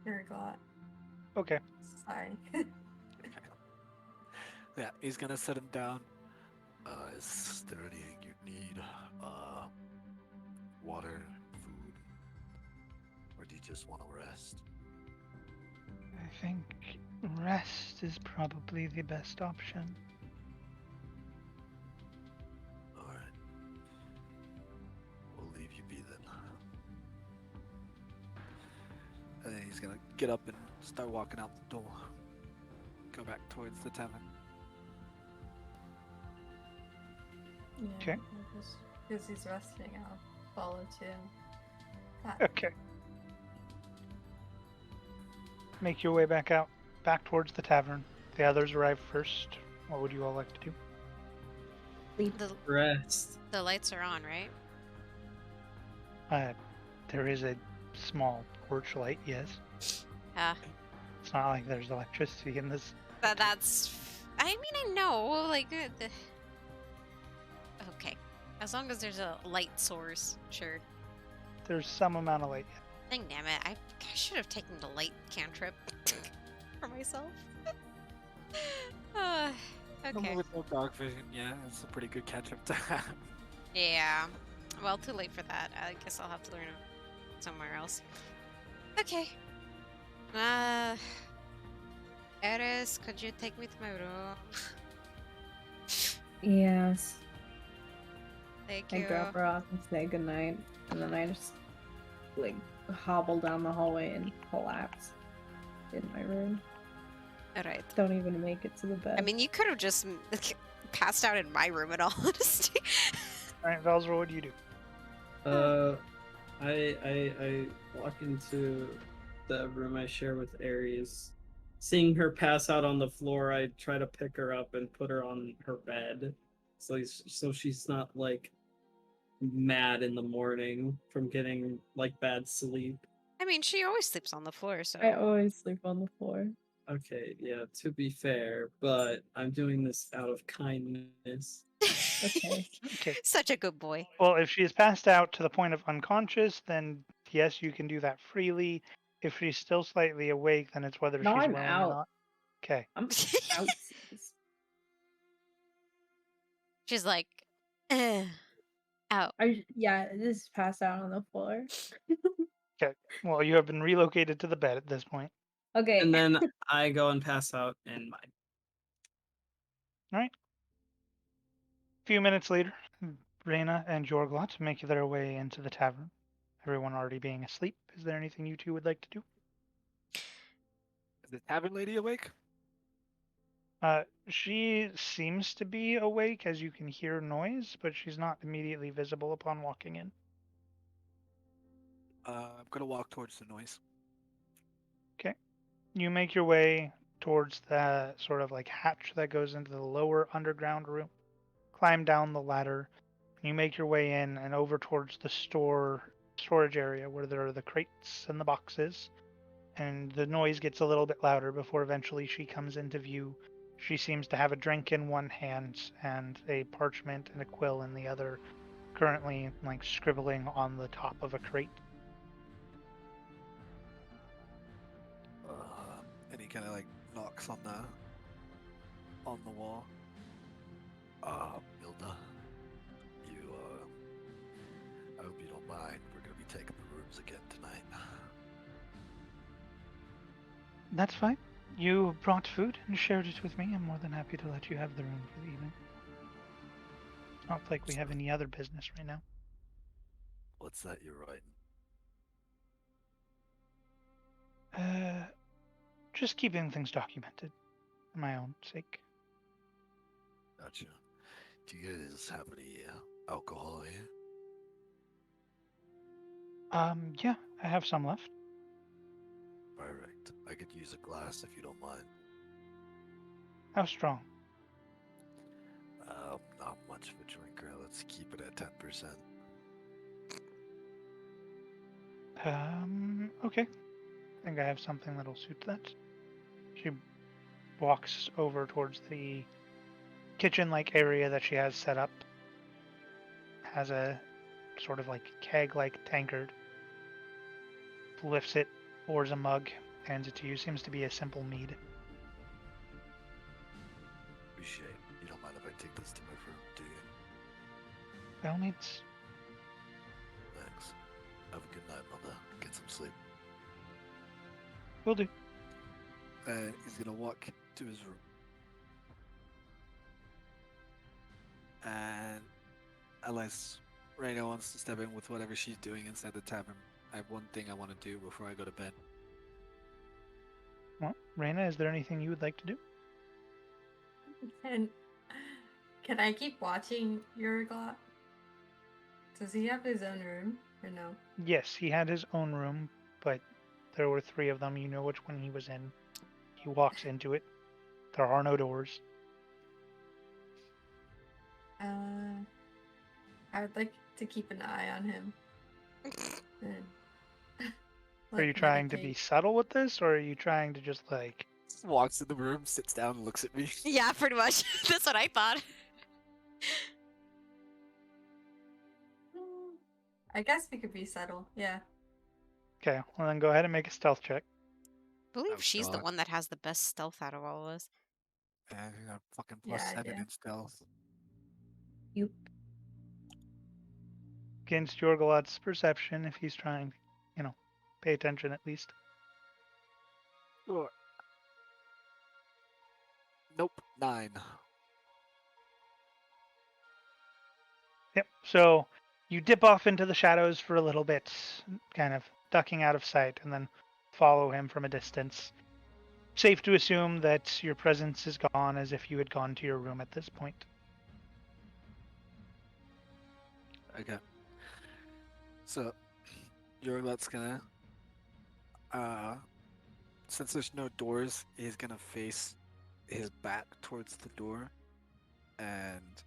Yorglot. Okay. Sorry. Yeah, he's gonna set him down. Is there anything you need? Water, food, or do you just want to rest? I think rest is probably the best option. All right. We'll leave you be then. And then he's gonna get up and start walking out the door. Go back towards the tavern. Yeah, Okay. Because he's resting, I'll follow too. Okay. Make your way back towards the tavern. The others arrive first. What would you all like to do? The, Rest. the lights are on, right? There is a small porch light, yes. Yeah. It's not like there's electricity in this. That's. I mean, I know. Like. Okay. As long as there's a light source, sure. There's some amount of light. Dang damn it. I should have taken the light cantrip for myself. Okay. With no dark vision, yeah, it's a pretty good catch up to have. Yeah. Well, too late for that. I guess I'll have to learn it somewhere else. Okay. Eris, could you take me to my room? Yes. Thank I you. drop her off and say goodnight, and then I just like hobble down the hallway and collapse in my room. Alright. Don't even make it to the bed. I mean, you could have just passed out in my room in all honesty. Alright, Velzor, what do you do? I walk into the room I share with Aries. Seeing her pass out on the floor, I try to pick her up and put her on her bed, so she's not like mad in the morning from getting like bad sleep. I mean, she always sleeps on the floor, so. I always sleep on the floor. Okay, yeah, to be fair, but I'm doing this out of kindness. Okay. Okay. Such a good boy. Well, if she is passed out to the point of unconscious, then yes, you can do that freely. If she's still slightly awake, then it's whether No, she's I'm willing out. or not. Okay. I'm out. sis. She's like, out. Yeah, just pass out on the floor. Well, you have been relocated to the bed at this point. Okay. And then I go and pass out in mine. A few minutes later, Reyna and Yorglot make their way into the tavern. Everyone already being asleep. Is there anything you two would like to do? Is the tavern lady awake? She seems to be awake as you can hear noise, but she's not immediately visible upon walking in. I'm gonna walk towards the noise. You make your way towards the sort of like hatch that goes into the lower underground room. Climb down the ladder. You make your way in and over towards the storage area where there are the crates and the boxes. And the noise gets a little bit louder before eventually she comes into view. She seems to have a drink in one hand and a parchment and a quill in the other, currently like scribbling on the top of a crate. And he kind of like knocks on the wall. Milda, I hope you don't mind. We're gonna be taking the rooms again tonight. That's fine. You brought food and shared it with me. I'm more than happy to let you have the room for the evening. Not like we have any other business right now. What's that you're writing? Just keeping things documented for my own sake. Gotcha. Do you guys have any alcohol here? Yeah, I have some left. Perfect. I could use a glass if you don't mind. How strong? Not much of a drinker. Let's keep it at 10%. Okay. I think I have something that'll suit that. She walks over towards the kitchen-like area that she has set up. Has a sort of like keg-like tankard. Lifts it, pours a mug, hands it to you. Seems to be a simple mead. Appreciate it. You don't mind if I take this to my room, do you? By all means. Thanks. Have a good night, Mother. Get some sleep. Will do. He's gonna walk to his room. And unless Reyna wants to step in with whatever she's doing inside the tavern, I have one thing I want to do before I go to bed. Well, Reyna, is there anything you would like to do? Can I keep watching Yorglot? Does he have his own room? Or no? Yes, he had his own room, but there were 3 of them. You know which one he was in. He walks into it. There are no doors. I would like to keep an eye on him. And Are you trying to be meditate. subtle with this, or are you trying to just like... Just walks in the room, sits down, and looks at me. Yeah, pretty much. That's what I thought. I guess we could be subtle. Yeah. Okay, well then go ahead and make a stealth check. I believe Oh, she's the God. one that has the best stealth out of all of us. And you got fucking Yeah, I +7 do. in stealth. You. Against Yorglot's perception, if he's trying, pay attention at least. Sure. Nope, 9. Yep, so you dip off into the shadows for a little bit, kind of ducking out of sight, and then follow him from a distance. Safe to assume that your presence is gone, as if you had gone to your room at this point. Okay. So, Yorglot's gonna, since there's no doors, he's gonna face his back towards the door, and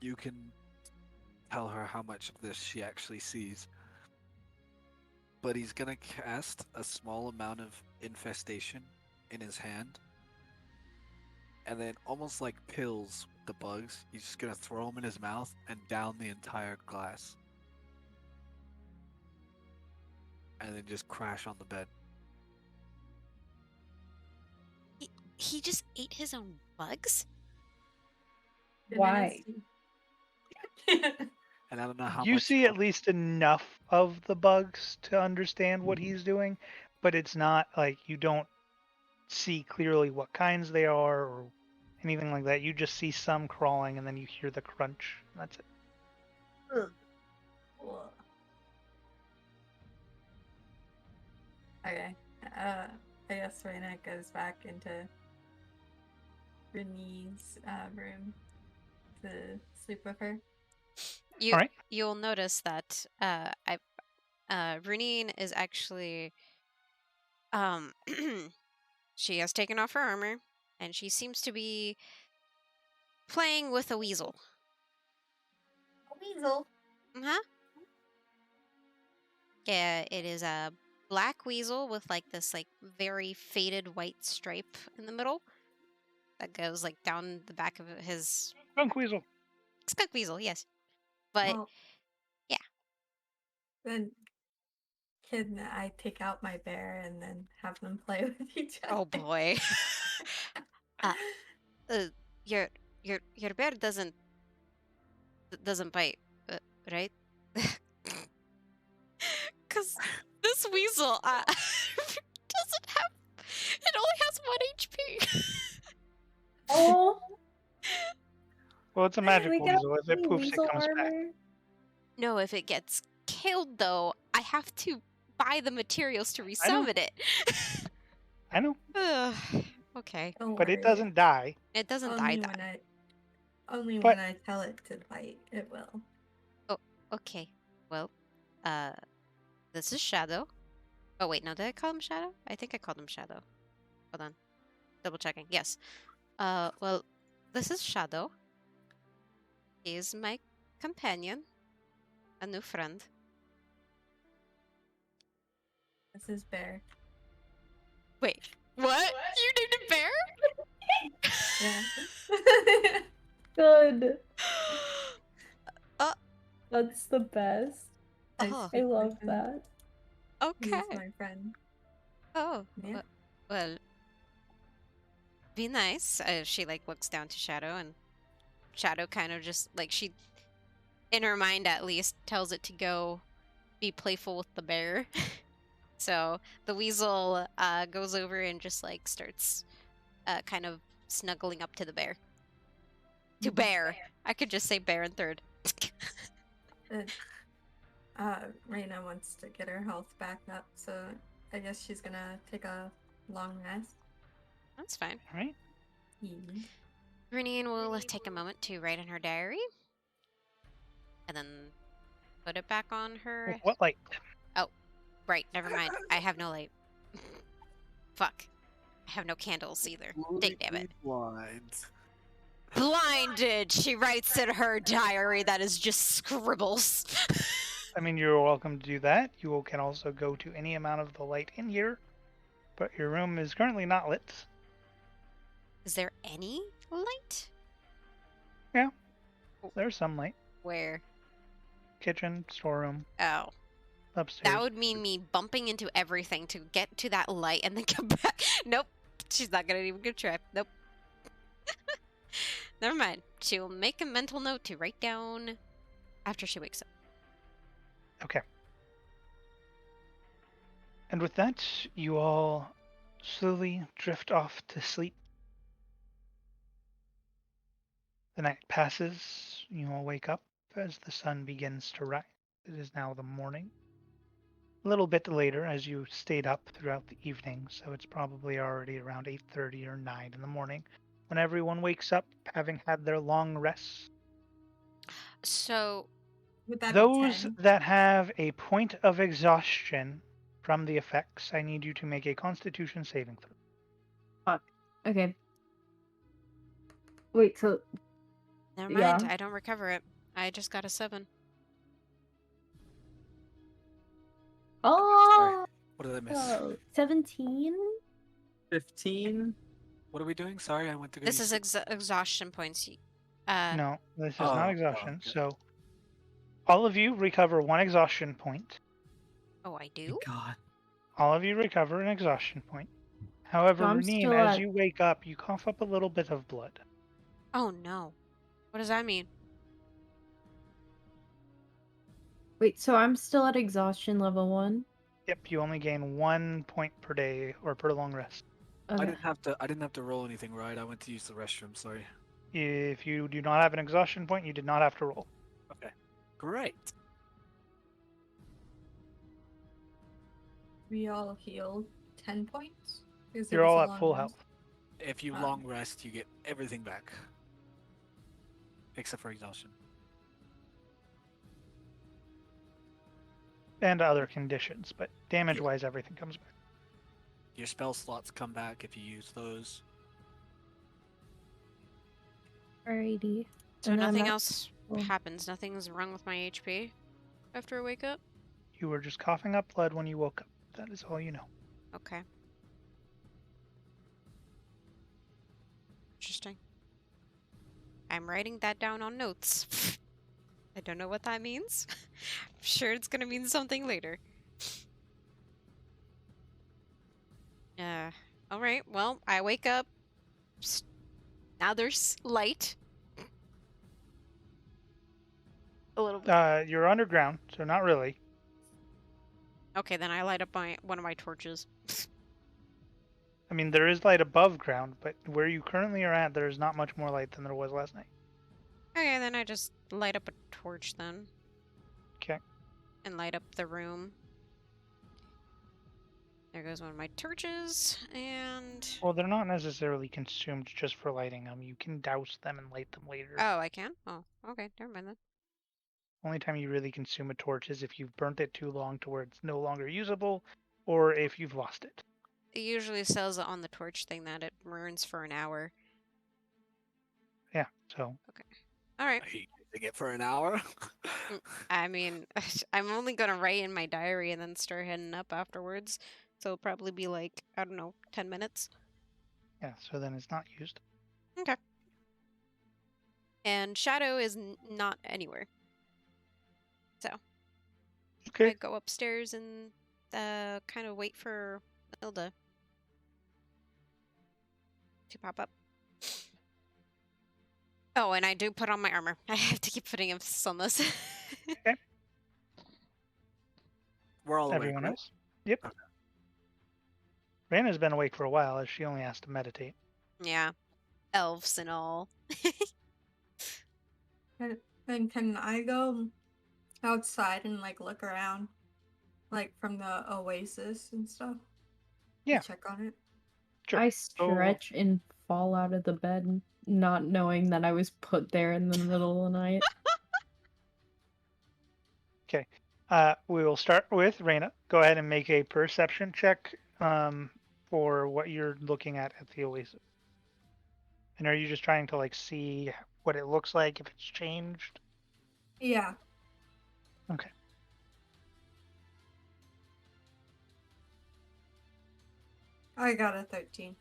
you can tell her how much of this she actually sees. But he's gonna cast a small amount of infestation in his hand, and then almost like pills with the bugs, he's just gonna throw them in his mouth and down the entire glass. And then just crash on the bed. He just ate his own bugs? Why? And I don't know how You much see at least enough of the bugs to understand what he's doing, but it's not like you don't see clearly what kinds they are or anything like that. You just see some crawling, and then you hear the crunch. That's it. Okay. I guess Raina goes back into Renee's room to sleep with her. Alright. You'll notice that Runine is actually she has taken off her armor, and she seems to be playing with a weasel. A weasel. Uh-huh. Yeah, it is a black weasel with like this like very faded white stripe in the middle that goes like down the back of his Skunk weasel. skunk weasel, yes. But Well, yeah. Then can I take out my bear and then have them play with each other? Oh boy. Your bear doesn't bite, right? Because this weasel doesn't have. It only has 1 HP. Oh, Well, it's a magic we got weasel. If it new poofs, it weasel comes back. armor. No, if it gets killed, though, I have to buy the materials to I know. resummon it. I know, Ugh, okay. Don't but it worry. doesn't die. It doesn't Only die. Only But- when I tell it to bite, it will. Okay. Well, this is Shadow. Oh wait, no, did I call him Shadow? I think I called him Shadow. Hold on. Double checking. Yes. Well, this is Shadow. He is my companion. A new friend. This is Bear. Wait, what? You named him Bear? Yeah. Good. Uh, That's the best. Oh. I love that. He's okay. my friend. Oh, Yeah. well, be nice. She like looks down to Shadow, and Shadow kind of just like she, in her mind at least, tells it to go be playful with the bear. So the weasel goes over and just like starts kind of snuggling up to the bear. To bear. I could just say bear in third. Raina wants to get her health back up, so I guess she's gonna take a long rest. That's fine. All right. Yeah. Runine will take a moment to write in her diary. And then put it back on her. What light? Right, never mind. I have no light. Fuck. I have no candles either. Dang damn it. Blind. Blinded, she writes in her diary that is just scribbles. I mean, you're welcome to do that. You can also go to any amount of the light in here, but your room is currently not lit. Is there any light? There's some light. Where? Kitchen, storeroom, Oh. upstairs. That would mean me bumping into everything to get to that light and then come back. Nope. She's not gonna even go try. Nope. Never mind. She'll make a mental note to write down after she wakes up. Okay. And with that, you all slowly drift off to sleep. The night passes. You all wake up as the sun begins to rise. It is now the morning. A little bit later as you stayed up throughout the evening, so it's probably already around 8:30 or 9 in the morning when everyone wakes up having had their long rests. So, Would that be Those 10? that have a point of exhaustion from the effects, I need you to make a Constitution saving throw. Okay. Wait, so never mind. Yeah. I don't recover it. I just got a 7. oh, What did I miss? 17? 15. What are we doing? Sorry, I went to go This use is exhaustion points. No, this is Oh, not oh, exhaustion. okay. So all of you recover 1 exhaustion point. Oh, I do? God. All of you recover an exhaustion point. However, I'm Reem, still as at- you wake up, you cough up a little bit of blood. Oh, no. What does that mean? Wait, so I'm still at exhaustion level 1? Yep, you only gain 1 point per day or per long rest. Okay. I didn't have to roll anything, right? I went to use the restroom, sorry. If you do not have an exhaustion point, you did not have to roll. Okay. Great. We all healed 10 points? Because it You're was all a at long full rest. health. If you Oh. long rest, you get everything back. Except for exhaustion. And other conditions, but damage-wise, everything comes back. Your spell slots come back if you use those. Alrighty. So And I'm nothing not- else oh. happens. Nothing's wrong with my HP after I wake up? You were just coughing up blood when you woke up. That is all you know. Okay. Interesting. I'm writing that down on notes. I don't know what that means. I'm sure it's gonna mean something later. Alright, well, I wake up. Now there's light. A little bit. You're underground, so not really. Okay, then I light up one of my torches. I mean, there is light above ground, but where you currently are at, there is not much more light than there was last night. Okay, then I just light up a torch then. Okay. And light up the room. There goes one of my torches, and... Well, they're not necessarily consumed just for lighting them. You can douse them and light them later. Oh, I can? Oh, okay, never mind then. Only time you really consume a torch is if you've burnt it too long to where it's no longer usable, or if you've lost it. It usually says on the torch thing that it burns for an hour. Yeah, so Alright. I hate using it for an hour. I mean, I'm only gonna write in my diary and then start heading up afterwards. So it'll probably be like, I don't know, 10 minutes. yeah, so then it's not used. Okay. And Shadow is not anywhere. So I Okay. go upstairs and kind of wait for Ilda to pop up. Oh, and I do put on my armor. I have to keep putting emphasis on this. We're all awake, Everyone right? else? Yep. Okay. Raina's been awake for a while, as she only has to meditate. Yeah. Elves and all. And can I go outside and like look around? Like from the oasis and stuff? Yeah. Check on it? Sure. I stretch and fall out of the bed, not knowing that I was put there in the middle of the night. Okay. We will start with Reyna. Go ahead and make a perception check for what you're looking at the oasis. And are you just trying to like see what it looks like, if it's changed? Yeah. Okay. I got a 13.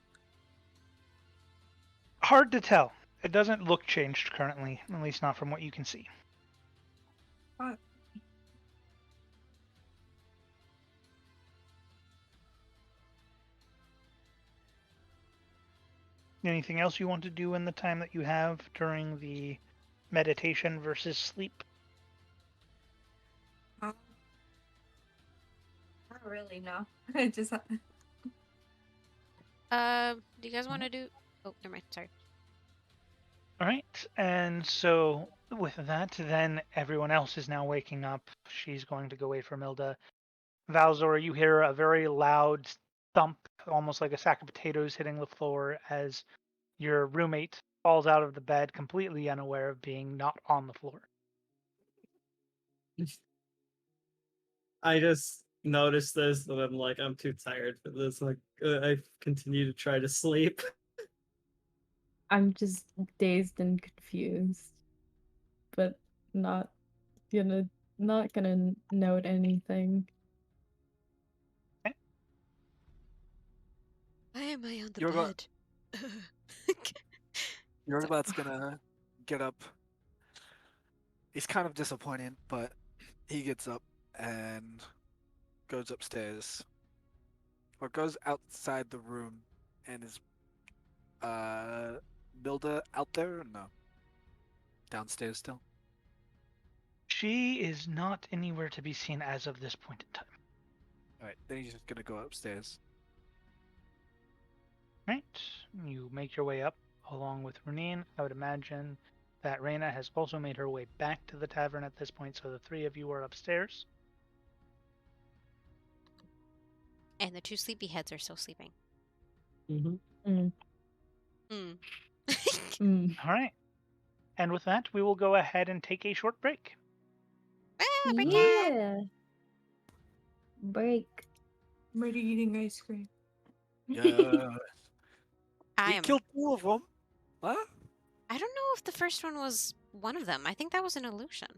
Hard to tell. It doesn't look changed currently, at least not from what you can see. What? Anything else you want to do in the time that you have during the meditation versus sleep? Not really, no. I just. Do you guys want to do? Oh, never mind. Sorry. All right, and so with that, then everyone else is now waking up. She's going to go wait for Milda. Valzor, you hear a very loud thump, almost like a sack of potatoes hitting the floor as your roommate falls out of the bed, completely unaware of being not on the floor. I just noticed this, and I'm like, I'm too tired for this. Like, I continue to try to sleep. I'm just dazed and confused, but not gonna note anything. Why am I on the Yorglot- bed? Yorglot's gonna get up. He's kind of disappointed, but he gets up and goes upstairs. Or goes outside the room and is Milda out there or no? Downstairs still? She is not anywhere to be seen as of this point in time. Alright, then he's just gonna go upstairs. Right, you make your way up along with Renine. I would imagine that Reyna has also made her way back to the tavern at this point, so the three of you are upstairs. And the two sleepyheads are still sleeping. Mm-hmm. All right. And with that, we will go ahead and take a short break. Break time! Yeah. Break. I'm already eating ice cream. Yeah. I We am. killed two of them. Huh? I don't know if the first one was one of them. I think that was an illusion.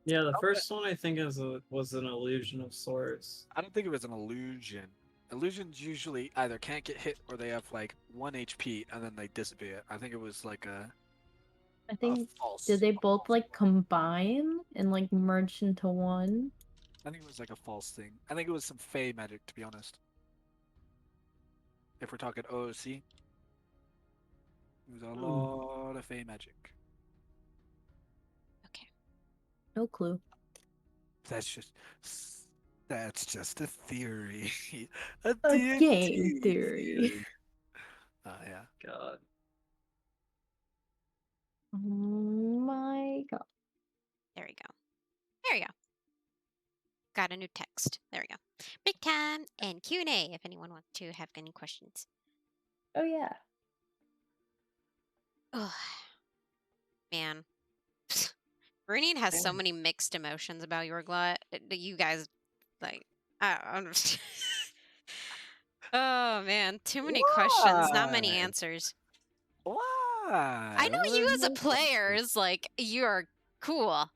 Yeah, the first one I think was an illusion of sorts. I don't think it was an illusion. Illusions usually either can't get hit or they have like 1 HP and then they disappear. I think it was like I think false. did they both like combine and like merge into one? I think it was like a false thing. I think it was some Fey magic, to be honest. If we're talking OOC, it was a lot of Fey magic. Okay. No clue. That's just a theory. a game D&D theory. Yeah. God. Oh my god. There we go. There we go. Got a new text. There we go. Break time and Q&A if anyone wants to have any questions. Oh yeah. Oh, man. Renine has so many mixed emotions about Yorglot. You guys, like, I don't. Oh man, too many questions, not many Why? answers. Why? I know you as a What- player is like you are cool,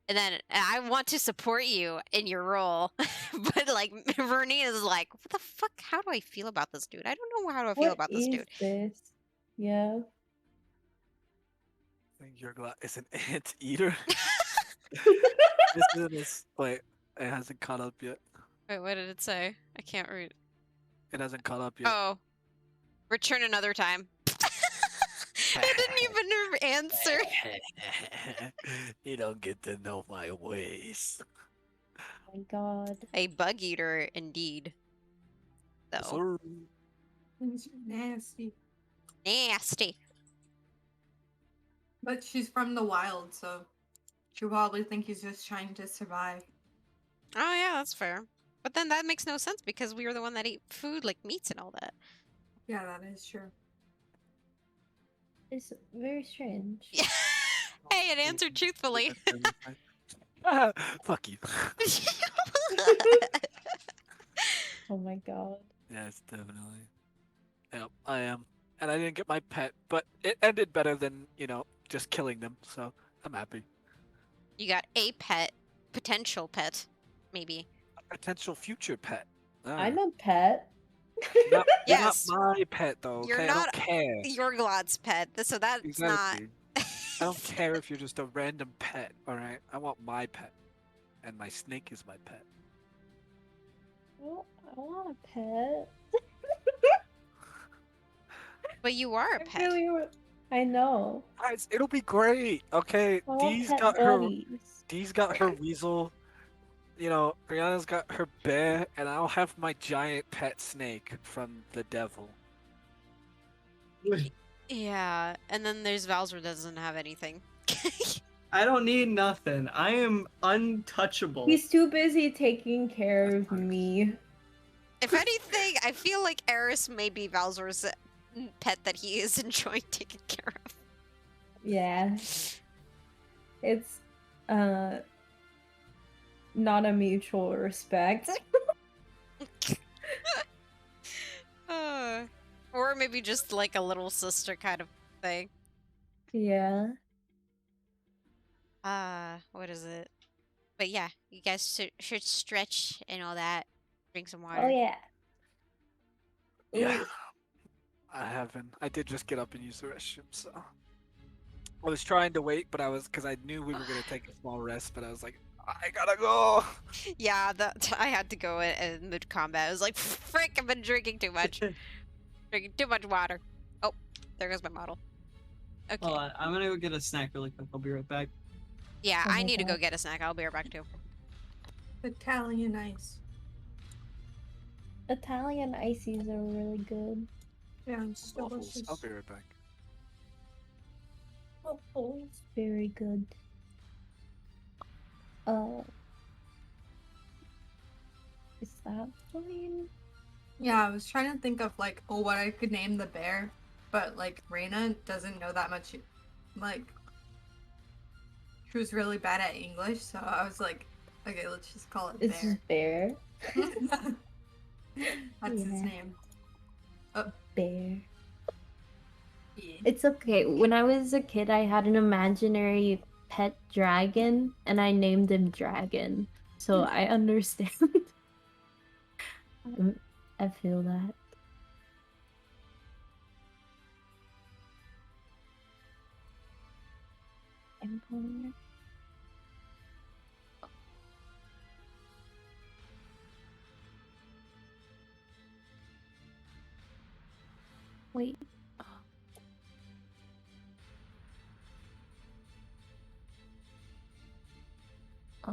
and then I want to support you in your role, but like Renine is like, what the fuck? How do I feel about this dude? I don't know how do I feel about this dude. This? Yeah. I think Yorglot is an anteater. Wait, it hasn't caught up yet. Wait, what did it say? I can't read. It hasn't caught up yet. Oh, return another time. I didn't even answer. You don't get to know my ways. Oh my god. A bug eater, indeed. Yes, Though sir. Things are nasty. nasty. But she's from the wild, so she'll probably think he's just trying to survive. Oh yeah, that's fair. But then that makes no sense because we were the one that ate food like meats and all that. Yeah, that is true. It's very strange. Yeah. Hey, it answered truthfully. Fuck you. Oh my god. Yes, definitely. Yep, I am. And I didn't get my pet, but it ended better than, just killing them, so I'm happy. You got a pet, potential pet, maybe. A potential future pet. I'm a pet. You're not Yes. my pet, though, You're okay? not I don't care. Yorglot's pet, so that's Exactly. I don't care if you're just a random pet, alright? I want my pet. And my snake is my pet. I want a pet. But you are a I pet. I know. Guys, it'll be great, okay? I want Dee's pet got her buddies. Dee's got her weasel. Brianna's got her bear, and I'll have my giant pet snake from the devil. Yeah, and then there's Valzor doesn't have anything. I don't need nothing. I am untouchable. He's too busy taking care That's of nice. me. If anything, I feel like Eris may be Valzor's pet that he is enjoying taking care of. Yeah. It's not a mutual respect. Or maybe just like a little sister kind of thing. Yeah. What is it? But yeah, you guys should stretch and all that. Drink some water. Oh yeah. Yeah. Ooh. I haven't. I did just get up and use the restroom, so. I was trying to wait, but because I knew we were going to take a small rest, but I was like, I gotta go! Yeah, I had to go in mid-combat. I was like, frick, I've been drinking too much. Drinking too much water. Oh, there goes my model. Okay. Hold on, I'm gonna go get a snack really quick. I'll be right back. Yeah, Oh I my need to go God. get a snack. I'll be right back too. Italian ice. Italian ices are really good. Yeah, it's Waffles. delicious. I'll be right back. Waffles. Very good. Is that fine? Yeah, I was trying to think of like, what I could name the bear, but like Reina doesn't know that much. Like, she was really bad at English, so I was like, okay, let's just call it It's just bear. That's his Yeah. name. Bear. Yeah. It's okay. When I was a kid, I had an imaginary pet dragon, and I named him Dragon. So I understand. I feel that. Empire. Wait. Uh.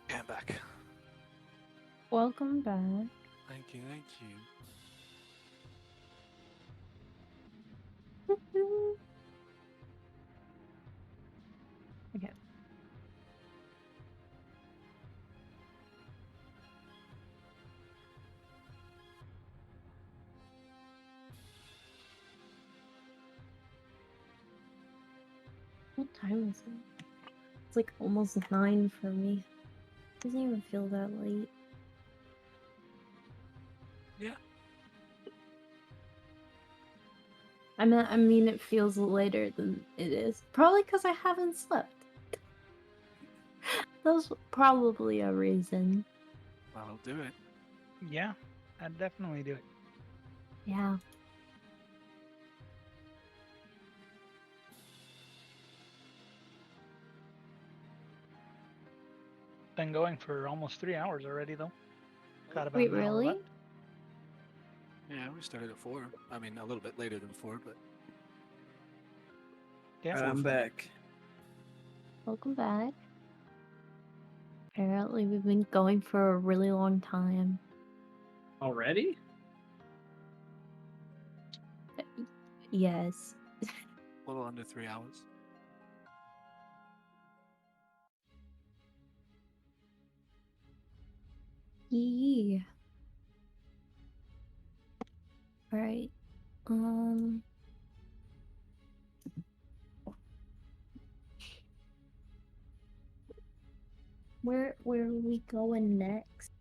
Okay, I'm back. Welcome back. Thank you, thank you. Okay. time is it? It's like almost 9 for me. Doesn't even feel that late. Yeah. I mean, it feels later than it is. Probably because I haven't slept. That's probably a reason. That'll do it. Yeah, I'd definitely do it. Yeah. Been going for almost 3 hours already, though. Got about Wait, an hour really? left. Yeah, we started at 4. I mean, a little bit later than 4, but Yeah. I'm back. Welcome back. Apparently, we've been going for a really long time. Already? Yes. a little under 3 hours. Yeah. Alright. Where are we going next?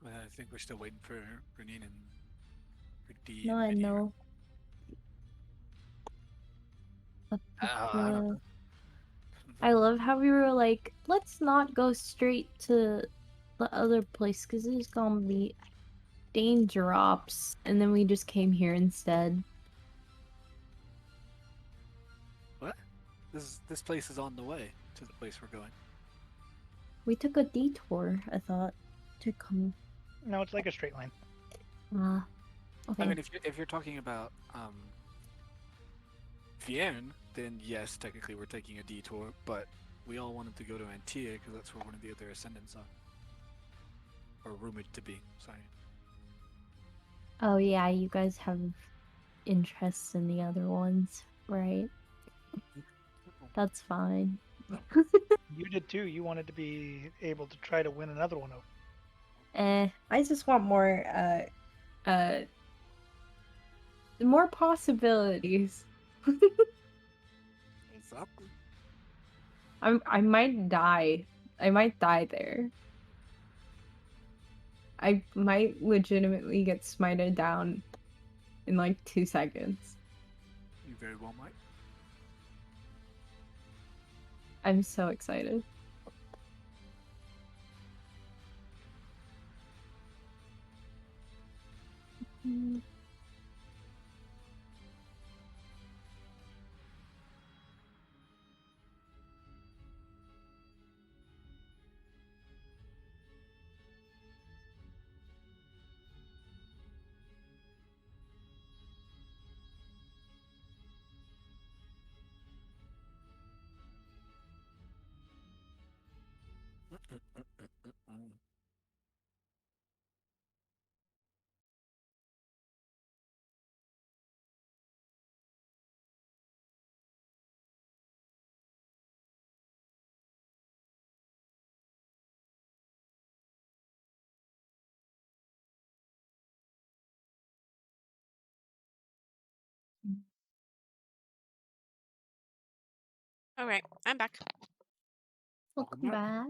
I think we're still waiting for Renine and for D. No, I and Vinny. know. I don't know. I love how we were like, let's not go straight to the other place because there's gonna be danger ops, and then we just came here instead. What? This place is on the way to the place we're going. We took a detour, I thought, to come. No, it's like a straight line. Okay. I mean, if you're talking about Vierne, then yes, technically we're taking a detour, but we all wanted to go to Antia because that's where one of the other ascendants are. Or rumored to be, sorry. Oh yeah, you guys have interests in the other ones, right? That's fine. You did too. You wanted to be able to try to win another one over. I just want more possibilities. Exactly. I might die. I might die there. I might legitimately get smited down in like 2 seconds. You very well might. I'm so excited. All right, I'm back. Welcome back.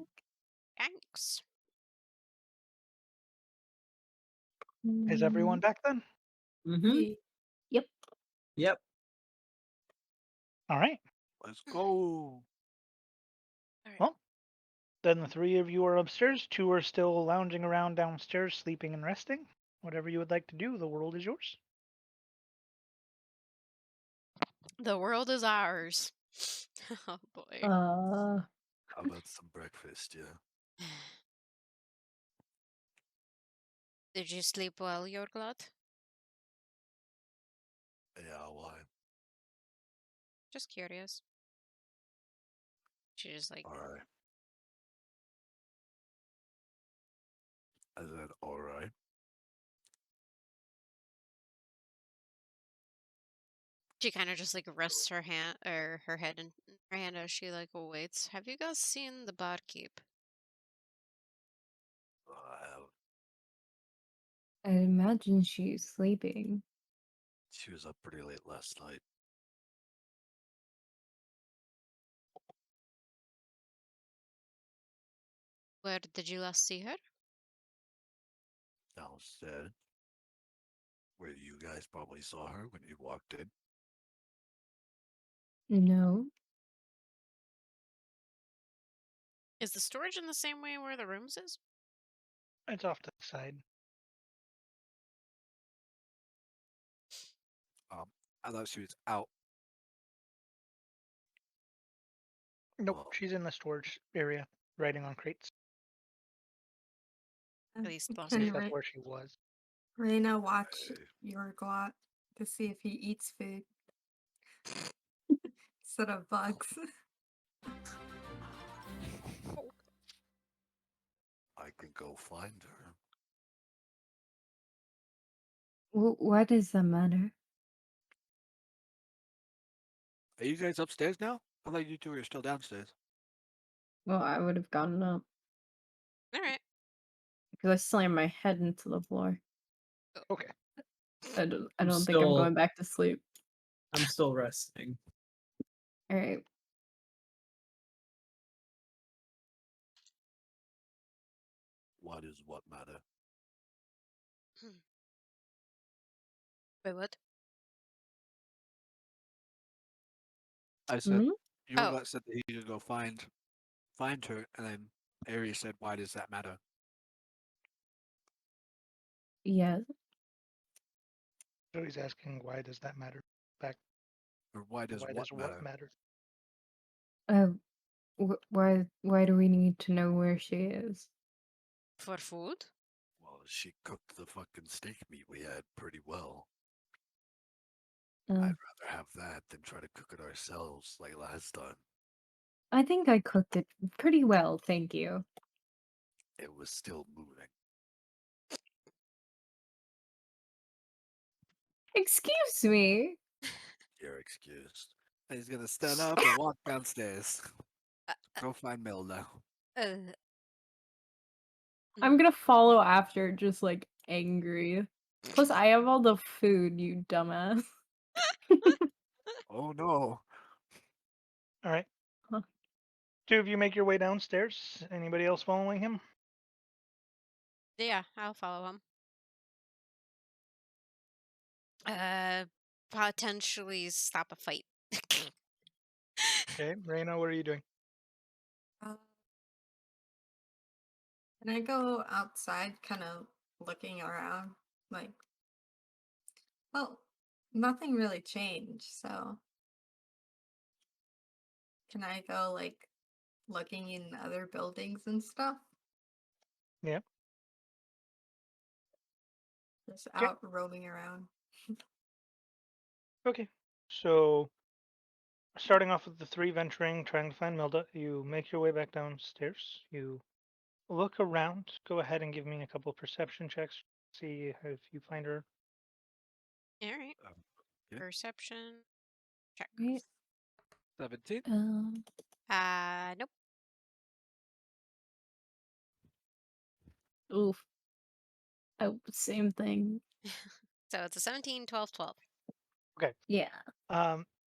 Thanks. Is everyone back then? Mm-hmm. Yep. Yep. All right. Let's go. Well, then the 3 of you are upstairs. 2 are still lounging around downstairs, sleeping and resting. Whatever you would like to do, the world is yours. The world is ours. Oh boy. How about some breakfast, yeah? Did you sleep well, Yorglot? Yeah, why? Just curious. She just like Alright. I said, alright. she kind of just like rests her hand or her head in her hand as she like waits. Have you guys seen the barkeep? I imagine she's sleeping. She was up pretty late last night. Where did you last see her? Downstairs. Where you guys probably saw her when you walked in. No. Is the storage in the same way where the rooms is? It's off to the side. I thought she was out. Nope, Well, she's in the storage area, writing on crates. At least At last least night. that's where she was. Raina watch Hey. Yorglot to see if he eats food instead of bugs. I can go find her. Why does that matter? Are you guys upstairs now? I thought you two were still downstairs. Well, I would have gotten up All right. because I slammed my head into the floor. Okay. I don't I'm think I'm still- going back to sleep. I'm still resting. All right. Why does what matter? Wait, what? I said, Hmm? Yorglot said that he should go find her, and then Aries said, why does that matter? Yes. So he's asking, why does that matter? Back. Or why does what matter? matter? Why do we need to know where she is? For food? Well, she cooked the fucking steak meat we had pretty well. Uh, I'd rather have that than try to cook it ourselves like last time. I think I cooked it pretty well, thank you. It was still moving. Excuse me. You're excused. And he's gonna stand up and walk downstairs. Go find Milda. Uh, I'm gonna follow after, just like angry. Plus, I have all the food, you dumbass. Oh no. All right. Huh. Two of you make your way downstairs. Anybody else following him? yeah, I'll follow him. Potentially stop a fight. Okay, Reina, what are you doing? Can I go outside, kind of looking around? Like, well, nothing really changed, so can I go like looking in other buildings and stuff? Yeah. Just Okay. out roaming around. Okay. So, starting off with the three venturing, trying to find Milda, you make your way back downstairs. You look around. Go ahead and give me a couple of perception checks. See if you find her. All right. Yeah. Perception check. Right. 17? Nope. Oof. Oh, same thing. So it's a 17, 12, 12. Yeah.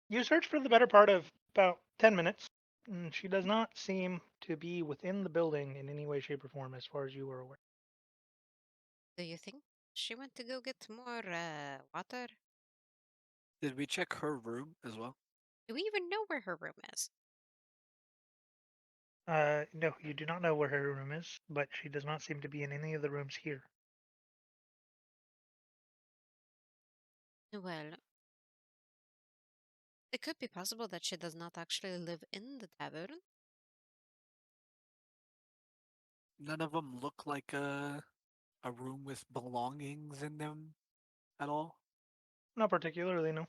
You search for the better part of about 10 minutes. And she does not seem to be within the building in any way, shape, or form, as far as you are aware. Do you think she went to go get more water? Did we check her room as well? Do we even know where her room is? No, you do not know where her room is, but she does not seem to be in any of the rooms here. Well, it could be possible that she does not actually live in the tavern. None of them look like a room with belongings in them at all. Not particularly, no.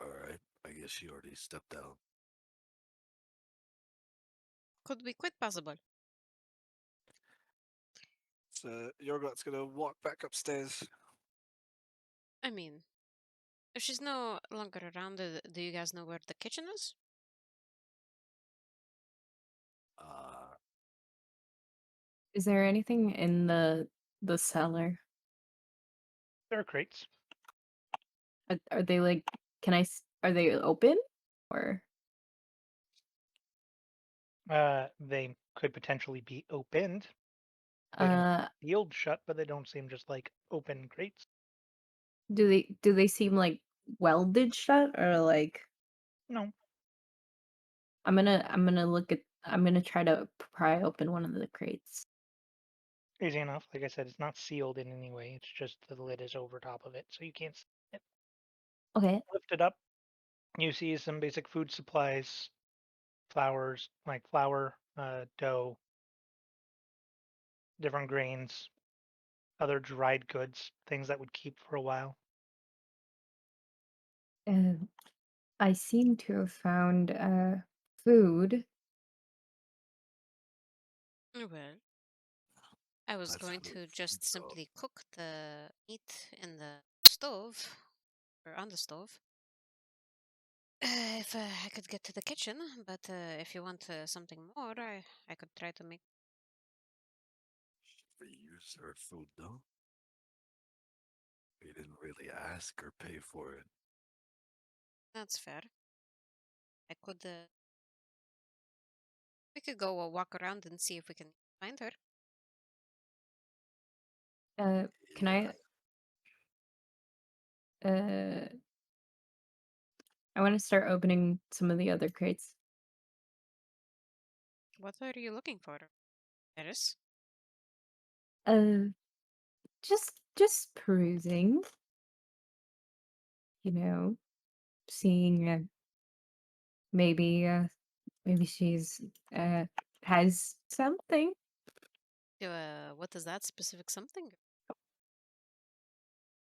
Alright, I guess she already stepped out. Could be quite possible. So Yorglot's gonna walk back upstairs. I mean, if she's no longer around, do you guys know where the kitchen is? Uh, Is there anything in the cellar? There are crates. Are they like? Are they open or? They could potentially be opened. They don't Uh, sealed shut, but they don't seem just like open crates. do they seem like welded shut or like No. I'm gonna try to pry open one of the crates. Easy enough. Like I said, it's not sealed in any way. It's just the lid is over top of it, so you can't see it. Okay. Lift it up. You see some basic food supplies, flours, like flour, dough, different grains, other dried goods, things that would keep for a while. Uh, I seem to have found food. Well, I was That's going good to food, just though. simply cook the meat in the stove, or on the stove. If I could get to the kitchen, but if you want something more, I could try to make. We use our food, though. We didn't really ask or pay for it. That's fair. I could. We could go walk around and see if we can find her. Can Yeah, I want to start opening some of the other crates. What are you looking for, Eris? Uh, just perusing. You know, seeing maybe maybe she's has something. What is that specific something?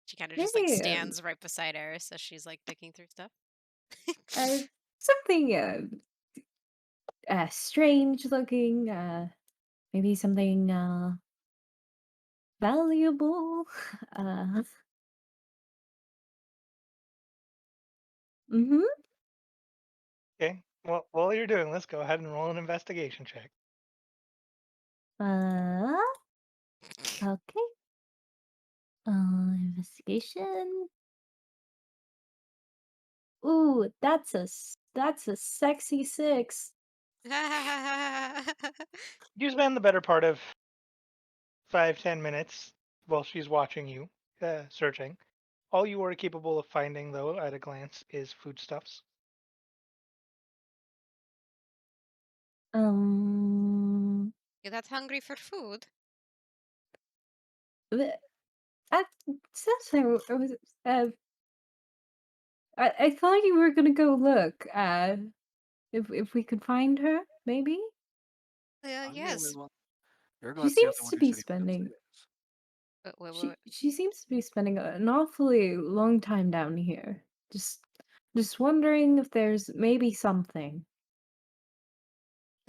She kind of just like Maybe stands right beside Eris as she's like picking through stuff. uh something strange looking. Maybe something valuable. Uh. Mm-hmm. Okay. Well, while you're doing this, go ahead and roll an investigation check. Uh. Okay. Investigation. Ooh, that's a sexy 6. You spend the better part of 5-10 minutes while she's watching you, searching. All you are capable of finding, though, at a glance, is foodstuffs. You're that hungry for food? But I so I was I thought you were gonna go look. If we could find her, maybe. I'm the only Yes. one. She Yorglot's the only seems one to who be said he was spending. upstairs. She seems to be spending an awfully long time down here. Just wondering if there's maybe something.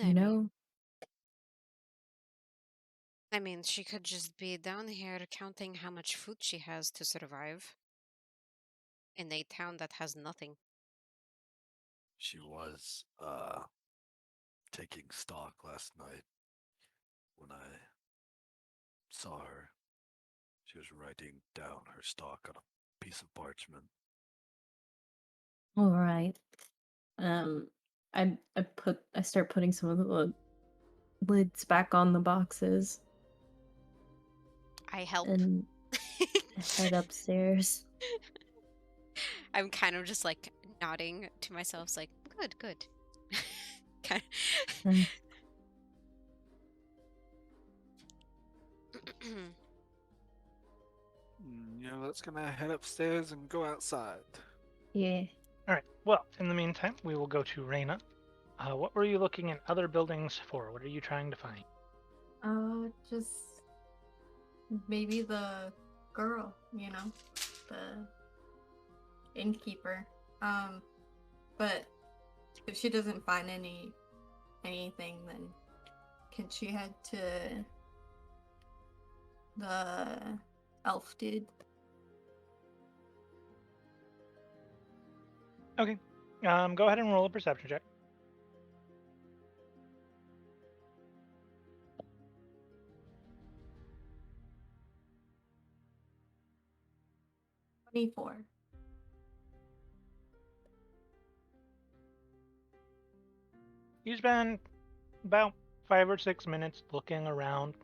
You Maybe. know. I mean, she could just be down here counting how much food she has to survive in a town that has nothing. she was taking stock last night when I saw her. She was writing down her stock on a piece of parchment. All right. I start putting some of the lids back on the boxes I help. and head upstairs. I'm kind of just like nodding to myself, it's like, good, good. Kind Mm, Yorglot's gonna head upstairs and go outside. yeah. All right. Well, in the meantime, we will go to Reyna. What were you looking in other buildings for? What are you trying to find? Just maybe the girl, the innkeeper. But if she doesn't find anything, then can she head to the elf dude? Okay. Go ahead and roll a perception check. 24. You spend about 5 or 6 minutes looking around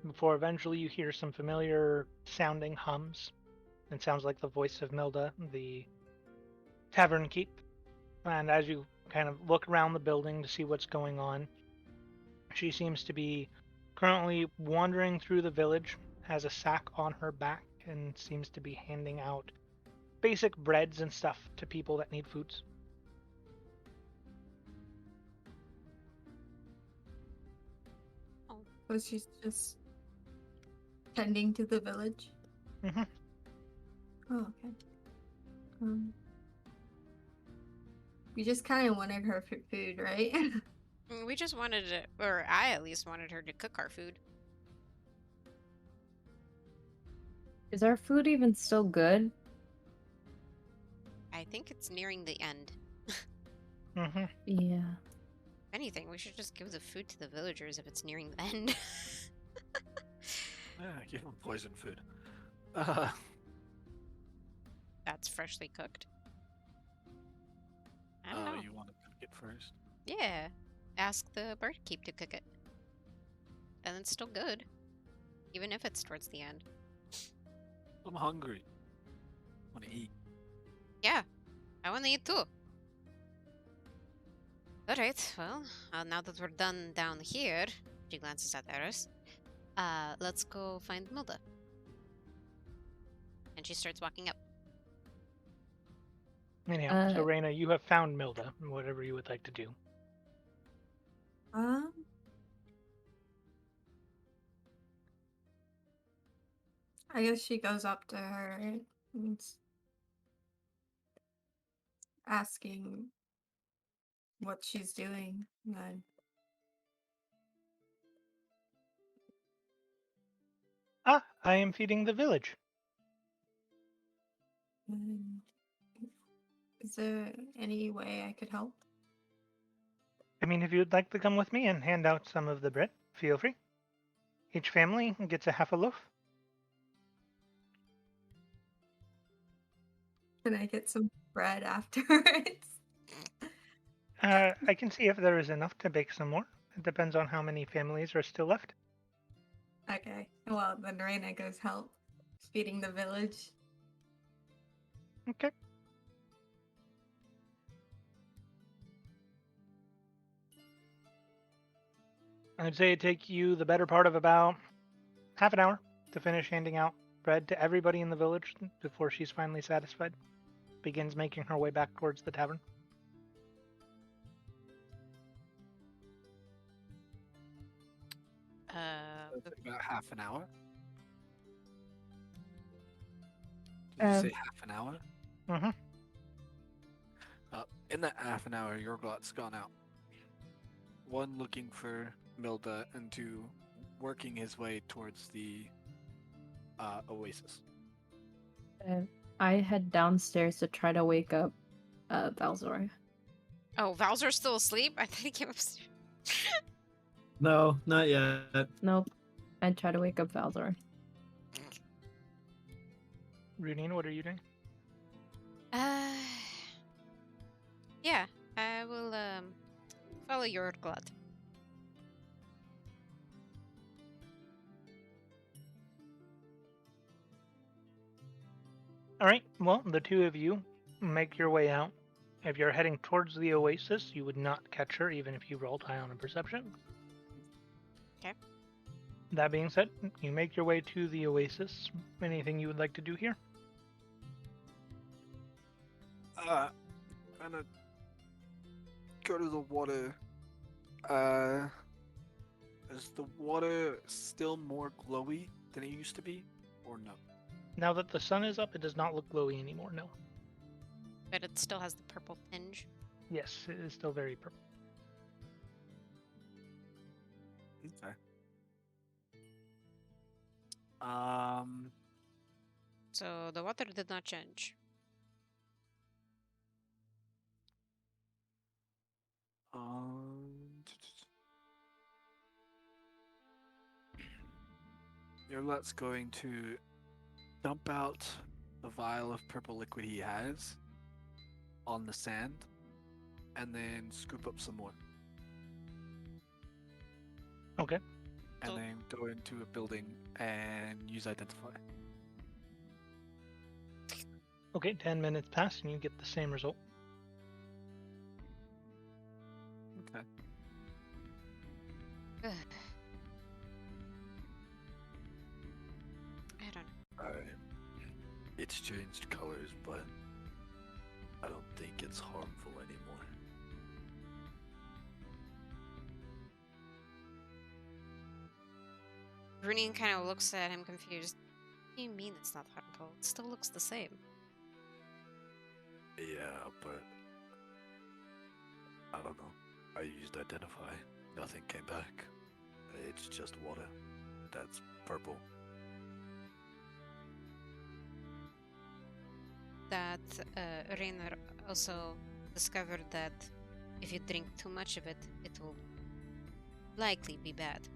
before eventually you hear some familiar sounding hums. It sounds like the voice of Milda, the tavern keep. And as you kind of look around the building to see what's going on, she seems to be currently wandering through the village, has a sack on her back, and seems to be handing out basic breads and stuff to people that need foods. So she's just tending to the village. Hmm. Oh, okay. We just kind of wanted her food, right? We just wanted to, or I at least wanted her to cook our food. Is our food even still good? I think it's nearing the end. Hmm. Yeah. If anything, we should just give the food to the villagers if it's nearing the end. Yeah, give him poison food. That's freshly cooked. I don't know. You want to cook it first? Yeah. Ask the barkeep to cook it. And it's still good. Even if it's towards the end. I'm hungry. Want to eat? Yeah. I want to eat too. Alright, well, now that we're done down here, she glances at Eris. Let's go find Milda. And she starts walking up. Anyhow, so Raina, you have found Milda, whatever you would like to do. I guess she goes up to her and asking what she's doing. And Ah, I am feeding the village. is there any way I could help? I mean, if you'd like to come with me and hand out some of the bread, feel free. Each family gets a half a loaf. Can I get some bread afterwards? I can see if there is enough to bake some more. It depends on how many families are still left. Okay. Well, then Reina goes help feeding the village. Okay. I'd say it'd take you the better part of about half an hour to finish handing out bread to everybody in the village before she's finally satisfied. Begins making her way back towards the tavern. About half an hour. Did you say half an hour? Mm-hmm. In that half an hour, Yorglot's gone out. One, looking for Milda, and two, working his way towards the oasis. I head downstairs to try to wake up Valzor. Oh, Valzor's still asleep? I thought he came upstairs. No, not yet. Nope. I try to wake up Valzor. Runine, what are you doing? Yeah, I will follow your Yorglot. All right. Well, the two of you make your way out. If you're heading towards the oasis, you would not catch her even if you rolled high on a perception. Okay. That being said, you make your way to the oasis. Anything you would like to do here? Gonna go to the water. Is the water still more glowy than it used to be, or no? Now that the sun is up, it does not look glowy anymore, no. But it still has the purple tinge. Yes, it is still very purple. Okay. So the water did not change. Yorglot's going to dump out the vial of purple liquid he has on the sand, and then scoop up some more. Okay. And So- then go into a building and use identify. Okay, 10 minutes pass and you get the same result. Okay. Ugh. I don't know. It's changed colors, but I don't think it's harmful anymore. Brunian kind of looks at him confused. What do you mean it's not harmful? It still looks the same. Yeah, but I don't know. I used identify. Nothing came back. It's just water. That's purple. That Rainer also discovered that if you drink too much of it, it will likely be bad.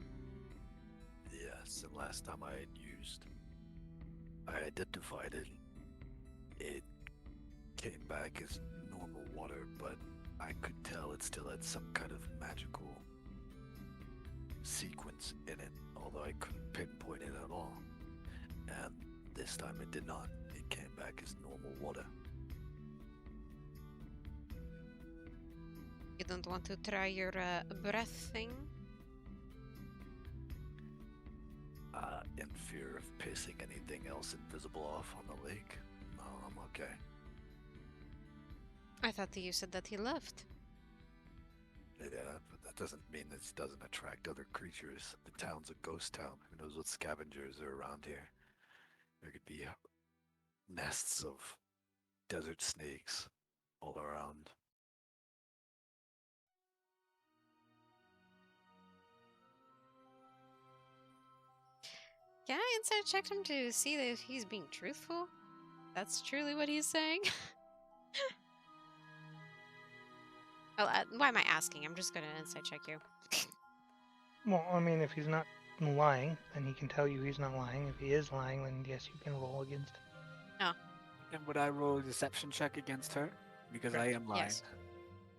Yes, and last time I identified it. It came back as normal water, but I could tell it still had some kind of magical sequence in it, although I couldn't pinpoint it at all. And this time it did not. It came back as normal water. You don't want to try your breath thing? In fear of pissing anything else invisible off on the lake. No, I'm okay. I thought that you said that he left. Yeah, but that doesn't mean this doesn't attract other creatures. The town's a ghost town. Who knows what scavengers are around here? There could be nests of desert snakes all around. Can I insight check him to see that if he's being truthful? That's truly what he's saying? Well, why am I asking? I'm just gonna insight check you. Well, I mean, if he's not lying, then he can tell you he's not lying. If he is lying, then yes, you can roll against him. And would I roll a deception check against her? Because I am lying. Yes.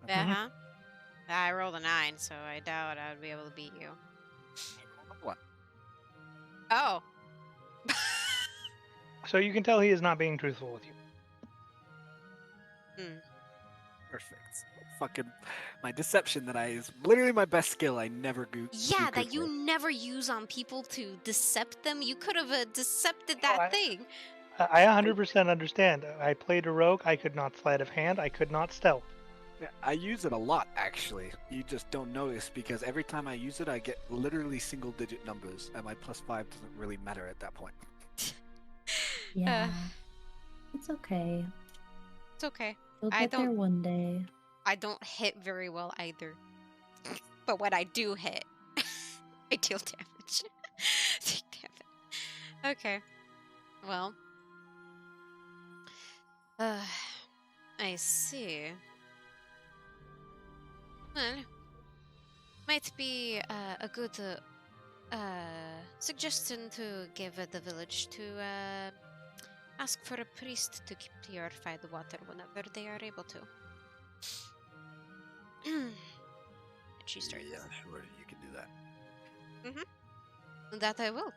Okay. Uh-huh. I rolled a 9, so I doubt I would be able to beat you. What? Oh! So you can tell he is not being truthful with you. Perfect. Fucking my deception that is literally my best skill. I never do. Yeah, good that you with. never use on people to decept them. You could have decepted that I- thing. I 100% understand. I played a rogue. I could not sleight of hand. I could not stealth. Yeah, I use it a lot actually. You just don't notice because every time I use it, I get literally single-digit numbers, and my +5 doesn't really matter at that point. Yeah. It's okay. It's okay. You'll I get there don't- one day. I don't hit very well either. But when I do hit, I deal damage. Take damage. Okay. Well. I see. Well, might be a good suggestion to give the village to ask for a priest to purify the water whenever they are able to. And she starts. Yeah, sure, you can do that. That I will.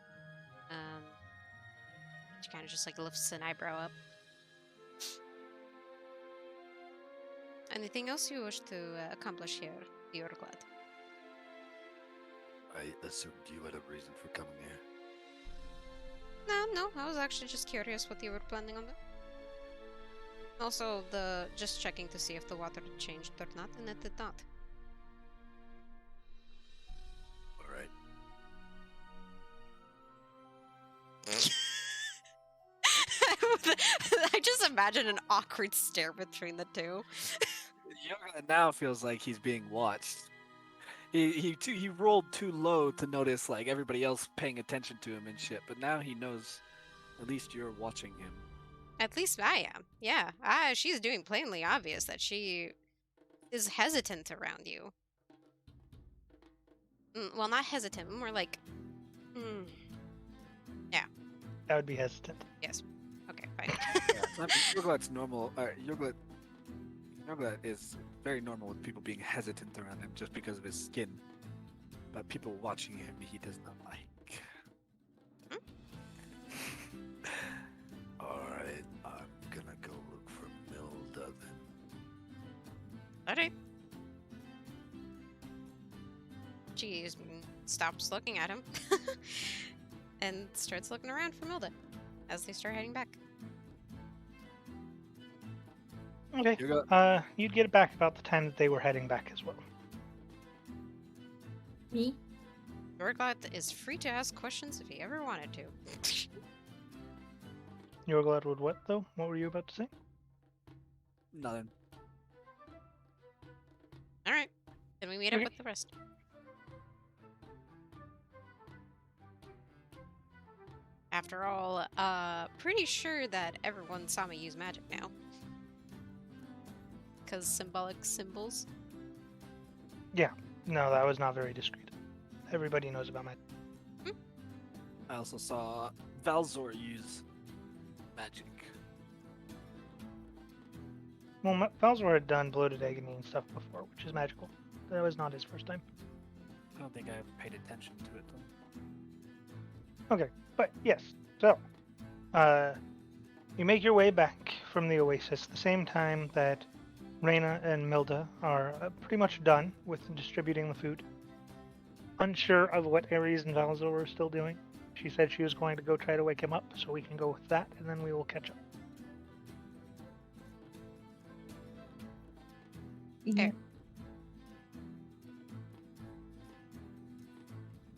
She kind of just like lifts an eyebrow up. Anything else you wish to accomplish here, Yorglot? I assumed you had a reason for coming here. No, I was actually just curious what you were planning on doing. Also, just checking to see if the water changed or not, and it did not. Alright. I just imagine an awkward stare between the two. Yorglot now feels like he's being watched. He rolled too low to notice like everybody else paying attention to him and shit, but now he knows at least you're watching him. At least I am. Yeah, she's doing plainly obvious that she is hesitant around you. Well, not hesitant, more like... That would be hesitant. Okay, fine. Yorglot's normal. Yorglot is very normal with people being hesitant around him just because of his skin. about people watching him he does not like. Alright, I'm gonna go look for Milda then. Alright. She stops looking at him and starts looking around for Milda as they start heading back. Okay. You go. You'd get back about the time that they were heading back as well. Me? Yorglot is free to ask questions if he ever wanted to. Yorglot would what, though? What were you about to say? Nothing. Alright. Then we meet up Okay. with the rest. After all, pretty sure that everyone saw me use magic now. Because symbolic symbols. No, that was not very discreet. Everybody knows about magic. I also saw Valzor use magic. Well, Valzor had done bloated agony and stuff before, which is magical. That was not his first time. I don't think I paid attention to it though. Okay, but yes. So, you make your way back from the oasis the same time that Reyna and Milda are pretty much done with distributing the food. Unsure of what Ares and Valzor are still doing. She said she was going to go try to wake him up, so we can go with that, and then we will catch up. Yeah.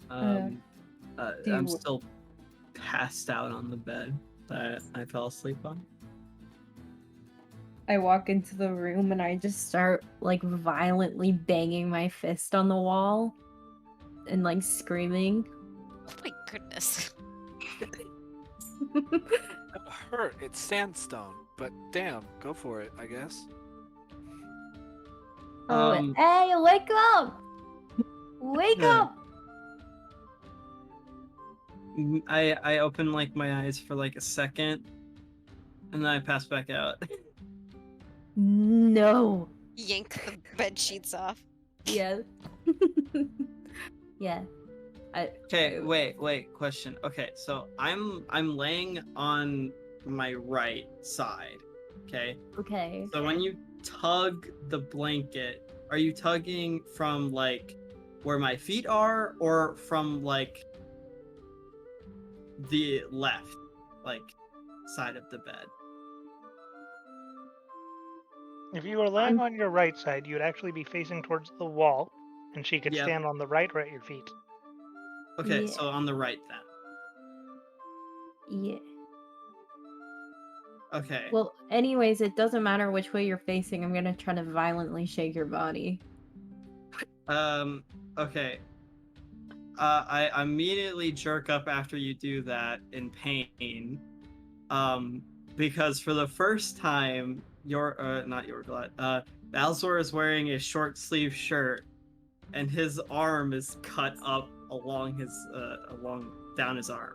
Um, do I'm you- still passed out on the bed that I fell asleep on. I walk into the room and I just start like violently banging my fist on the wall and like screaming. Oh my goodness. It hurt. It's sandstone, but damn, go for it, I guess. Oh, Um, hey, wake up! Wake Yeah. up! I open like my eyes for like a second, and then I pass back out. No. Yank the bed sheets off. Yeah. Yeah. Okay, wait, question. Okay, so I'm laying on my right side. Okay. Okay. So when you tug the blanket, are you tugging from like where my feet are, or from like the left, like side of the bed? If you were laying on your right side, you would actually be facing towards the wall, and she could Yep. stand on the right or at your feet. Okay, Yeah. so on the right then. Yeah. Okay. Well, anyways, it doesn't matter which way you're facing. I'm gonna try to violently shake your body. Okay. I immediately jerk up after you do that in pain. Because for the first time, not Yorglot, Balzor is wearing a short sleeve shirt, and his arm is cut up along down his arm.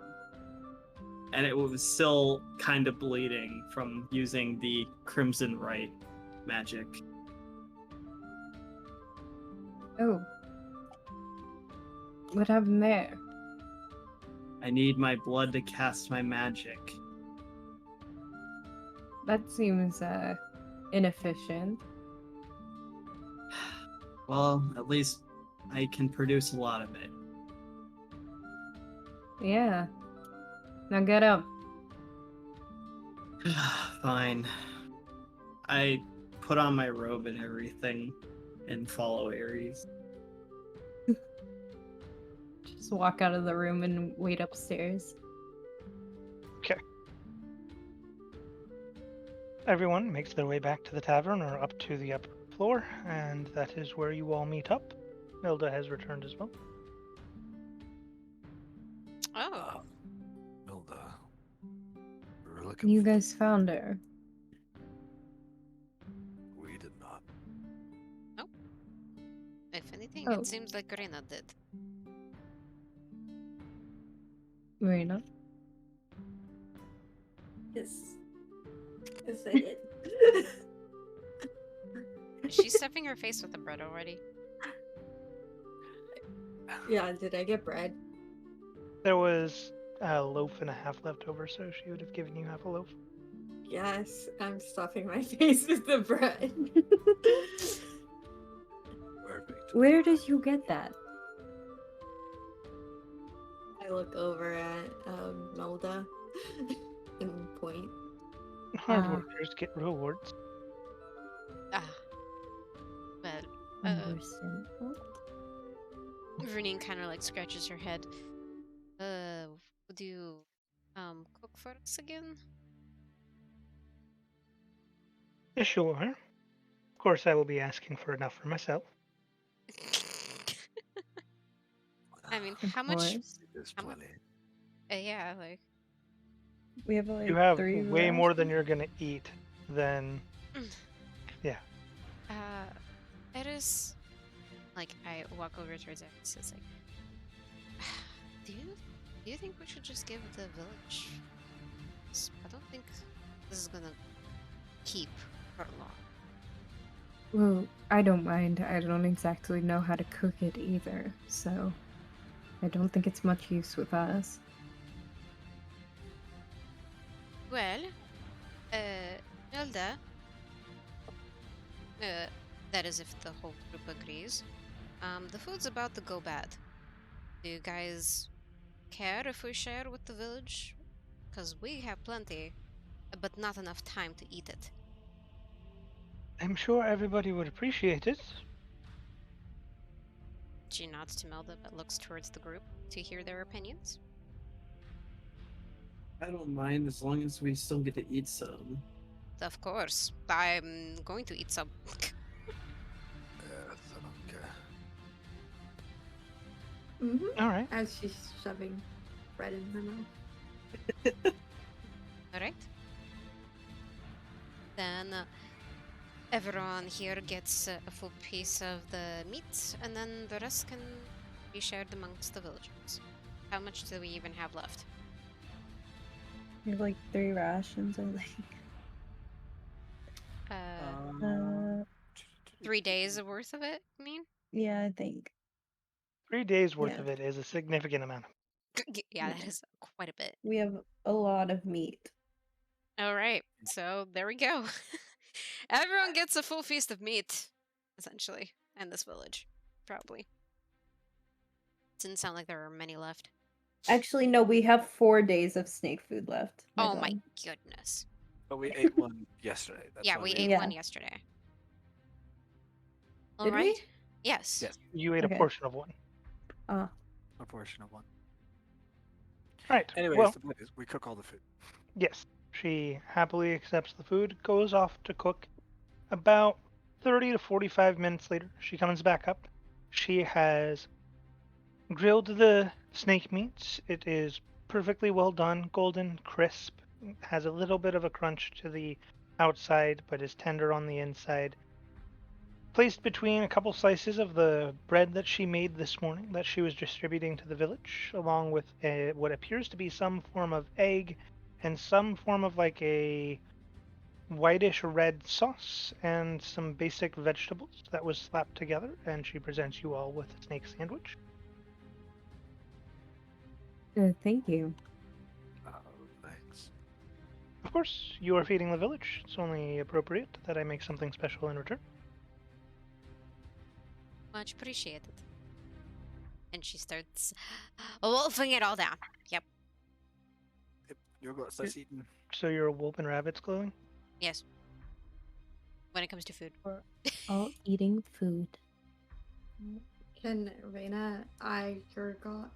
And it was still kind of bleeding from using the Crimson Rite magic. Oh. What happened there? I need my blood to cast my magic. That seems inefficient. Well, at least I can produce a lot of it. Yeah. Now get up. Fine. I put on my robe and everything and follow Ares. Just walk out of the room and wait upstairs. Everyone makes their way back to the tavern or up to the upper floor, and that is where you all meet up. Milda has returned as well. Oh. Milda, we were looking You for guys found her. We did not. If anything, Oh. it seems like Reyna did. Marina. Yes. Yes, I did. Is she stuffing her face with the bread already? Yeah, did I get bread? There was a loaf and a half left over, so she would have given you half a loaf. Yes, I'm stuffing my face with the bread. Perfect. Where did you get that? I look over at Melda and point. Hard Ah. workers get rewards. Ah. Well, Understand. Vernine kind of like scratches her head. Would you cook for us again? Sure. Of course, I will be asking for enough for myself. I mean, Of how much? course. There's how mu- plenty. Yeah, like We have like You have 3 way more than rations? you're gonna eat. Then, yeah. it is like I walk over towards her and says like, do you think we should just give the village? 'Cause I don't think this is gonna keep for long. Well, I don't mind. I don't exactly know how to cook it either, so I don't think it's much use with us. Well, Nelda, that is if the whole group agrees. The food's about to go bad. Do you guys care if we share with the village? Because we have plenty, but not enough time to eat it. I'm sure everybody would appreciate it. She nods to Melda but looks towards the group to hear their opinions. I don't mind as long as we still get to eat some. Of course, I'm going to eat some. Yes, I don't care. Mm-hmm. All right. As she's shoving bread in her mouth. Alright. Then everyone here gets a full piece of the meat, and then the rest can be shared amongst the villagers. How much do we even have left? We have like 3 rations, I think. Uh, 3 days worth of it, you mean? Yeah, I think. 3 days worth Yeah. of it is a significant amount. Yeah, that is quite a bit. We have a lot of meat. Alright, so there we go. Everyone gets a full feast of meat, essentially, in this village. Probably. Didn't sound like there were many left. Actually, no, we have 4 days of snake food left. Oh my bad. goodness. But we ate one yesterday. That's Yeah, why we ate Yeah. one yesterday. Did we? Alright? Yes. Yes. You ate Okay. a portion of one. Ah, a portion of one. Right. Anyways, Well, the point is, we cook all the food. yes. She happily accepts the food, goes off to cook. About 30 to 45 minutes later, she comes back up. She has grilled the snake meat. It is perfectly well done, golden, crisp. Has a little bit of a crunch to the outside, but is tender on the inside. Placed between a couple slices of the bread that she made this morning that she was distributing to the village, along with what appears to be some form of egg and some form of like a whitish red sauce and some basic vegetables that was slapped together, and she presents you all with a snake sandwich. thank you. Thanks. Of course, you are feeding the village. It's only appropriate that I make something special in return. Much appreciated. And she starts wolfing it all down. Yep. Yorglot starts eating. So your wolf and rabbit's glowing? Yes. When it comes to food. All eating food. Can Reina eye Yorglot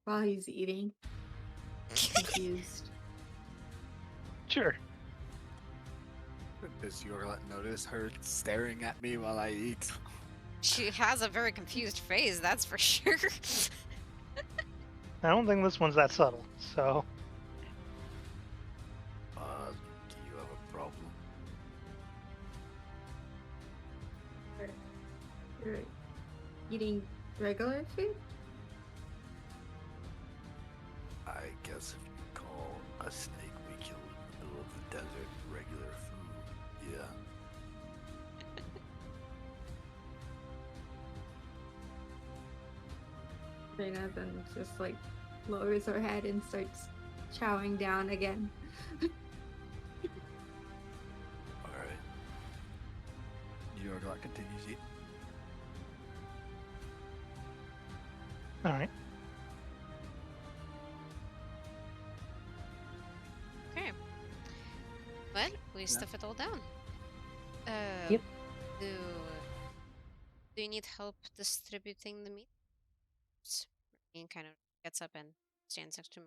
while he's eating? Confused. Sure. Does Yorglot notice her staring at me while I eat? She has a very confused face, that's for sure. I don't think this one's that subtle, so... Do you have a problem? You're eating regular food? I guess if you call a snake we killed in the middle of the desert regular food, yeah. Reyna then just like lowers her head and starts chowing down again. Alright. Yorglot continues eating. All right. Okay. Well, we stuff it all down. Yep. Do you need help distributing the meat? Ian kind of gets up and stands next to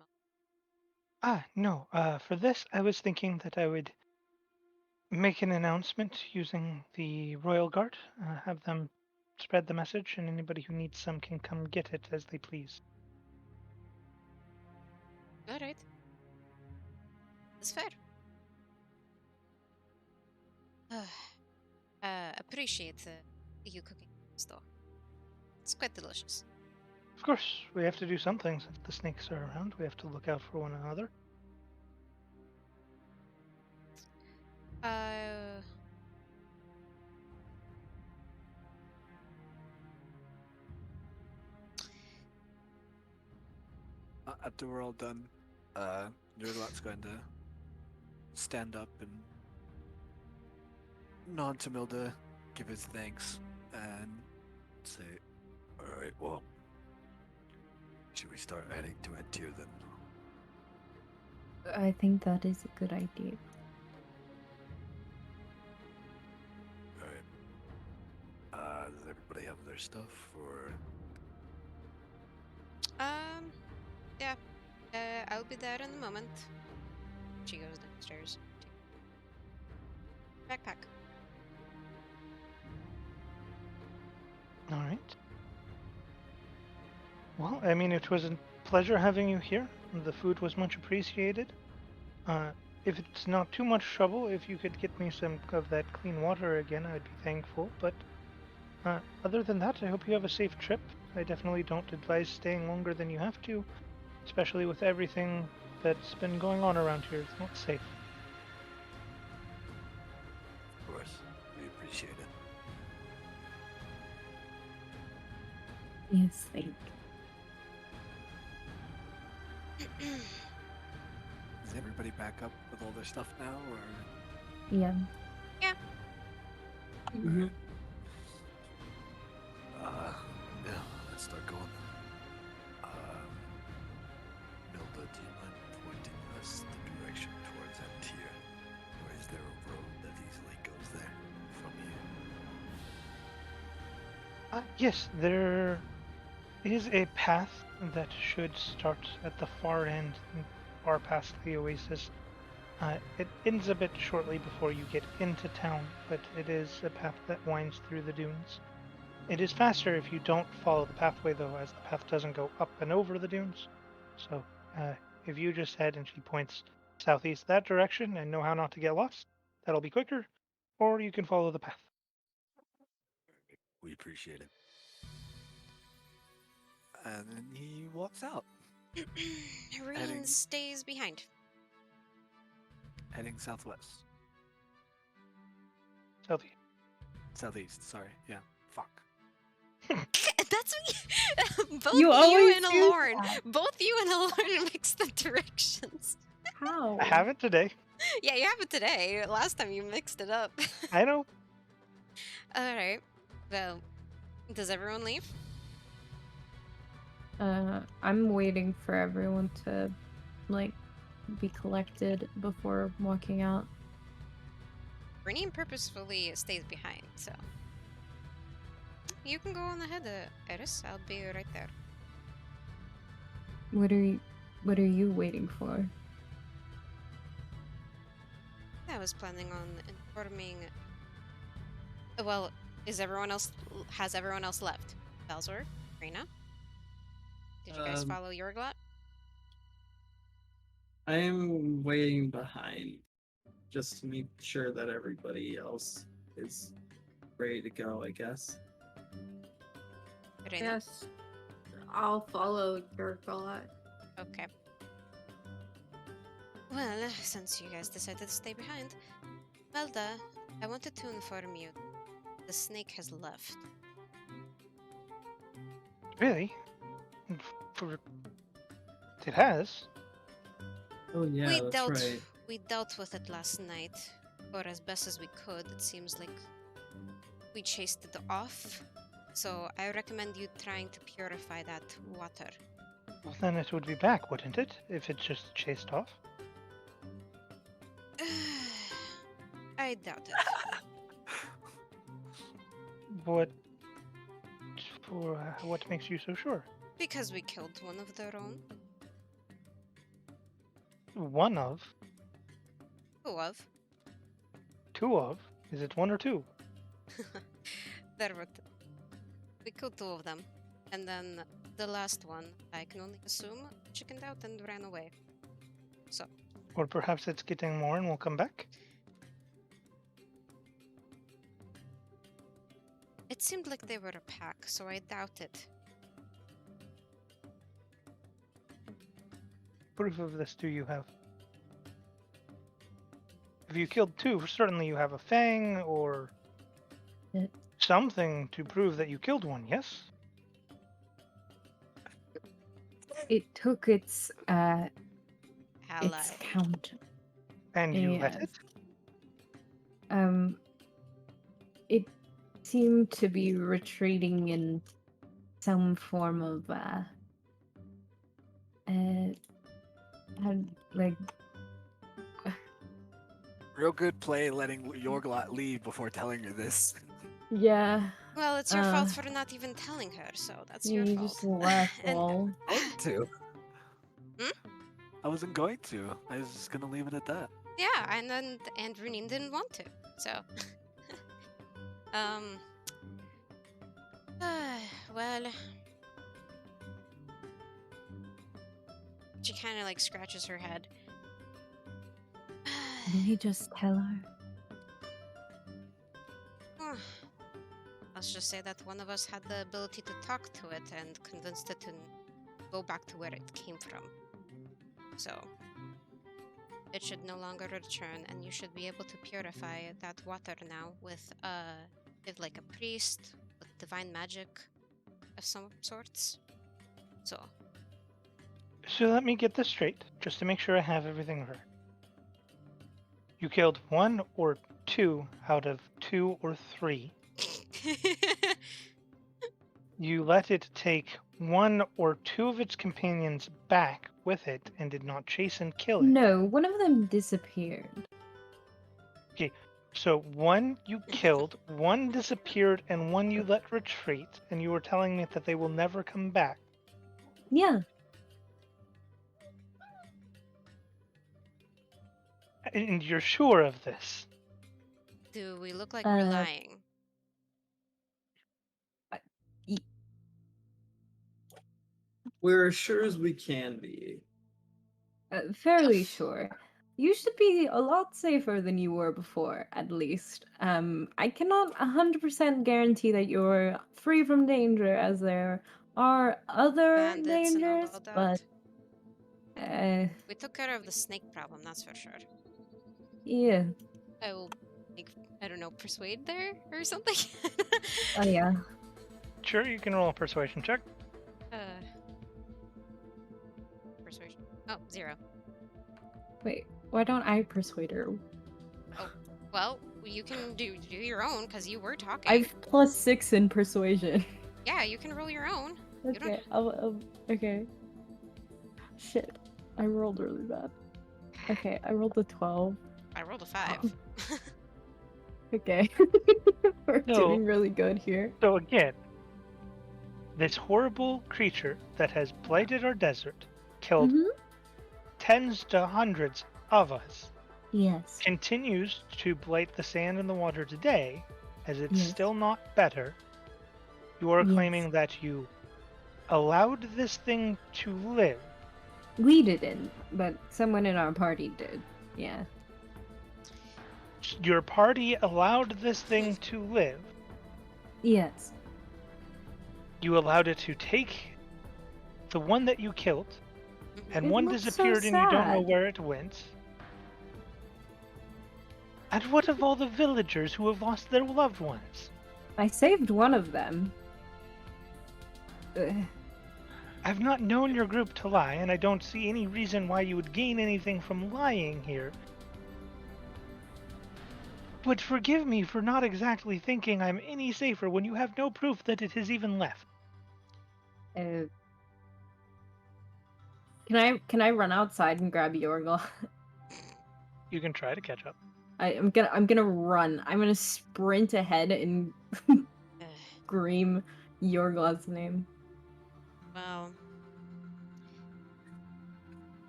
Mel. No. For this, I was thinking that I would make an announcement using the Royal Guard. Have them spread the message, and anybody who needs some can come get it as they please. All right. That's fair. Appreciate you cooking this, though. It's quite delicious. Of course, we have to do some things. If the snakes are around, we have to look out for one another. After we're all done, Yorglot's going to stand up and nod to Milda, give his thanks, and Say, alright, well, should we start heading to Antir then? I think that is a good idea. Alright. Does everybody have their stuff, or... Yeah. I'll be there in a moment. She goes downstairs. Backpack. All right. Well, I mean, it was a pleasure having you here. The food was much appreciated. If it's not too much trouble, if you could get me some of that clean water again, I'd be thankful. But other than that, I hope you have a safe trip. I definitely don't advise staying longer than you have to, especially with everything that's been going on around here. It's not safe. Of course, we appreciate it. Yes, thank is everybody back up with all their stuff now, or? Yeah. Mhm. Yeah, let's start going. Milda, do you mind pointing us the direction towards Antir? Or is there a road that easily goes there from you? Yes, there is a path that should start at the far end, far past the oasis. It ends a bit shortly before you get into town, but it is a path that winds through the dunes. It is faster if you don't follow the pathway, though, as the path doesn't go up and over the dunes. So, if you just head and she points southeast that direction and know how not to get lost, that'll be quicker, or you can follow the path. We appreciate it. And then he walks out, Reen stays behind. heading southwest. Southeast. Southeast, sorry. Yeah. Fuck. That's me. Both You you always and do Alorn. that. Both you and Alorn mix the directions. How? I have it today. Yeah, you have it today. Last time you mixed it up. I know. Alright. Well, does everyone leave? I'm waiting for everyone to, like, be collected before walking out. Renine purposefully stays behind, so. You can go on ahead, Eris. I'll be right there. What are you waiting for? I was planning on informing. Well, has everyone else left? Balzor, Reyna? Did you guys follow Yorglot? I am waiting behind just to make sure that everybody else is ready to go, I guess. Reyna? Yes, I'll follow your Yorglot. Okay. Well, since you guys decided to stay behind, Melda, I wanted to inform you the snake has left. Really? For... It has. Oh yeah, we that's dealt right. we dealt with it last night, or as best as we could. It seems like we chased it off. So I recommend you trying to purify that water. Well, then it would be back, wouldn't it? If it just chased off. I doubt it. What? What makes you so sure? Because we killed one of their own. One of, Who of? two of. Is it one or two? There were we killed two of them. And then the last one, I can only assume, chickened out and ran away. So, Or perhaps it's getting more and will come back? it seemed like they were a pack, so I doubt it. Proof of this do you have? If you killed two, certainly you have a fang or something to prove that you killed one, yes? It took its Ally. count. And you let Yes. it? It seemed to be retreating in some form of like Real good play letting Yorglot leave before telling her this. yeah. Well, it's your fault for not even telling her, so that's your You fault. just left And- all. To. Hmm? I wasn't going to. I was just gonna leave it at that. Yeah, and then Runin didn't want to, so. Well. She kind of like scratches her head. Did he just tell her? Let's just say that one of us had the ability to talk to it and convinced it to go back to where it came from. So, it should no longer return, and you should be able to purify that water now with like a priest with divine magic of some sorts. So, So let me get this straight, just to make sure I have everything right. You killed one or two out of 2 or 3. You let it take 1 or 2 of its companions back with it and did not chase and kill it. No, one of them disappeared. So 1 you killed, 1 disappeared, and 1 you let retreat, and you were telling me that they will never come back. Yeah. And you're sure of this? do we look like we're lying? We're as sure as we can be. Fairly sure. You should be a lot safer than you were before, at least. I cannot 100% guarantee that you're free from danger, as there are other Bandits and all dangers, of that. but We took care of the snake problem, that's for sure. yeah. I will, like, I don't know, persuade there or something? Oh yeah. Sure, you can roll a persuasion check. Persuasion. Oh, 0. Wait, why don't I persuade her? Well, you can do your own, because you were talking. I've +6 in persuasion. Yeah, you can roll your own. You don't- Okay, okay. Shit, I rolled really bad. Okay, I rolled a 12. I rolled a 5. Okay. We're No. doing really good here. So again, this horrible creature that has blighted our desert, killed Mhm. tens to hundreds of us, Yes. continues to blight the sand and the water today, as it's Yes. still not better. You are Yes. claiming that you allowed this thing to live. We didn't, but someone in our party did. Yeah. Your party allowed this thing to live. Yes. You allowed it to take the one that you killed, and It one looks so disappeared and you don't know sad. where it went. And what of all the villagers who have lost their loved ones? I saved one of them. I've not known your group to lie, and I don't see any reason why you would gain anything from lying here. But forgive me for not exactly thinking I'm any safer when you have no proof that it has even left. Can I run outside and grab Yorglot? You can try to catch up. I'm gonna run. I'm gonna sprint ahead and scream Yorglot's name. Well,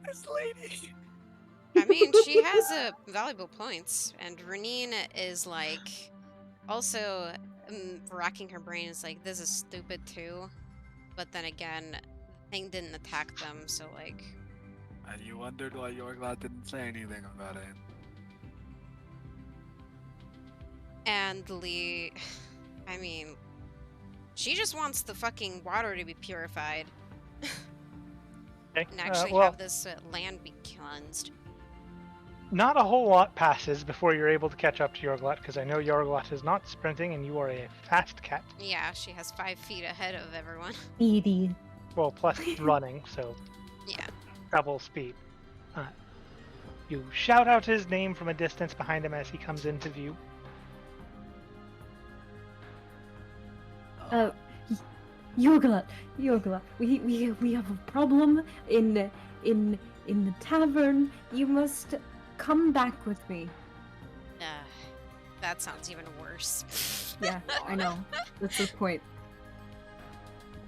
This lady. I mean, she has valuable points, and Renine is like also racking her brain. Is like, this is stupid too, but then again, the thing didn't attack them, so like. And you wondered why Yorglot didn't say anything about it. And Lee, I mean, she just wants the fucking water to be purified Okay. and actually Well, have this land be cleansed. not a whole lot passes before you're able to catch up to Yorglot, because I know Yorglot is not sprinting, and you are a fast cat. Yeah, she has 5 feet ahead of everyone. Speedy. Well, plus running, so Yeah. double speed. You shout out his name from a distance behind him as he comes into view. Yorglot, we have a problem in the tavern. You must come back with me. That sounds even worse. Yeah, I know. That's the point.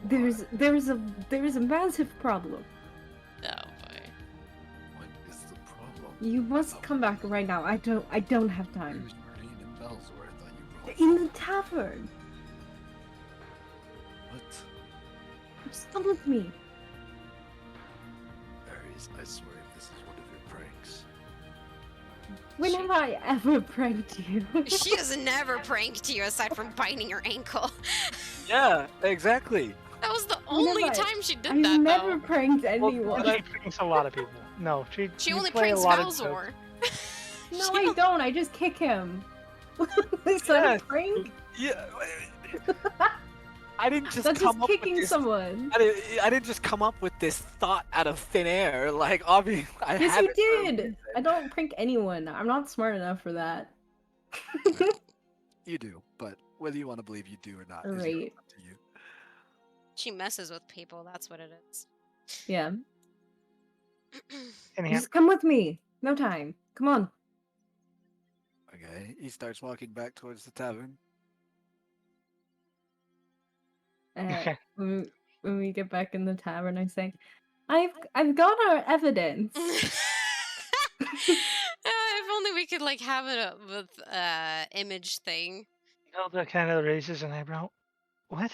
There's a massive problem. Oh boy. What is the problem? You must come back right now. I don't have time. Where's Marine and Bellsworth? Are you In the tavern. What? Just come with me. Aries, I swear if this is one of your pranks. When have I ever pranked you? She has never pranked you aside from biting your ankle. Yeah, exactly. That was the When have only I- time she did I've that, never though. pranked anyone. She pranks a lot of people. No, She you only play a pranks lot of jokes. Valzor. No, I don't. I just kick him. Is that Yeah. a prank? Yeah. I didn't just That's come just up kicking with this. someone. I didn't just come up with this thought out of thin air. Like, obviously, I Yes, have you it for a did. reason. I don't prank anyone. I'm not smart enough for that. You do, but whether you want to believe you do or not is Right. irrelevant to you. She messes with people, that's what it is. Yeah. Anyhow, Just come with me. No time. Come on. Okay, he starts walking back towards the tavern. Okay. When we get back in the tavern, I say, I've got our evidence. If only we could like have it with image thing. Hilda kind of raises an eyebrow. What?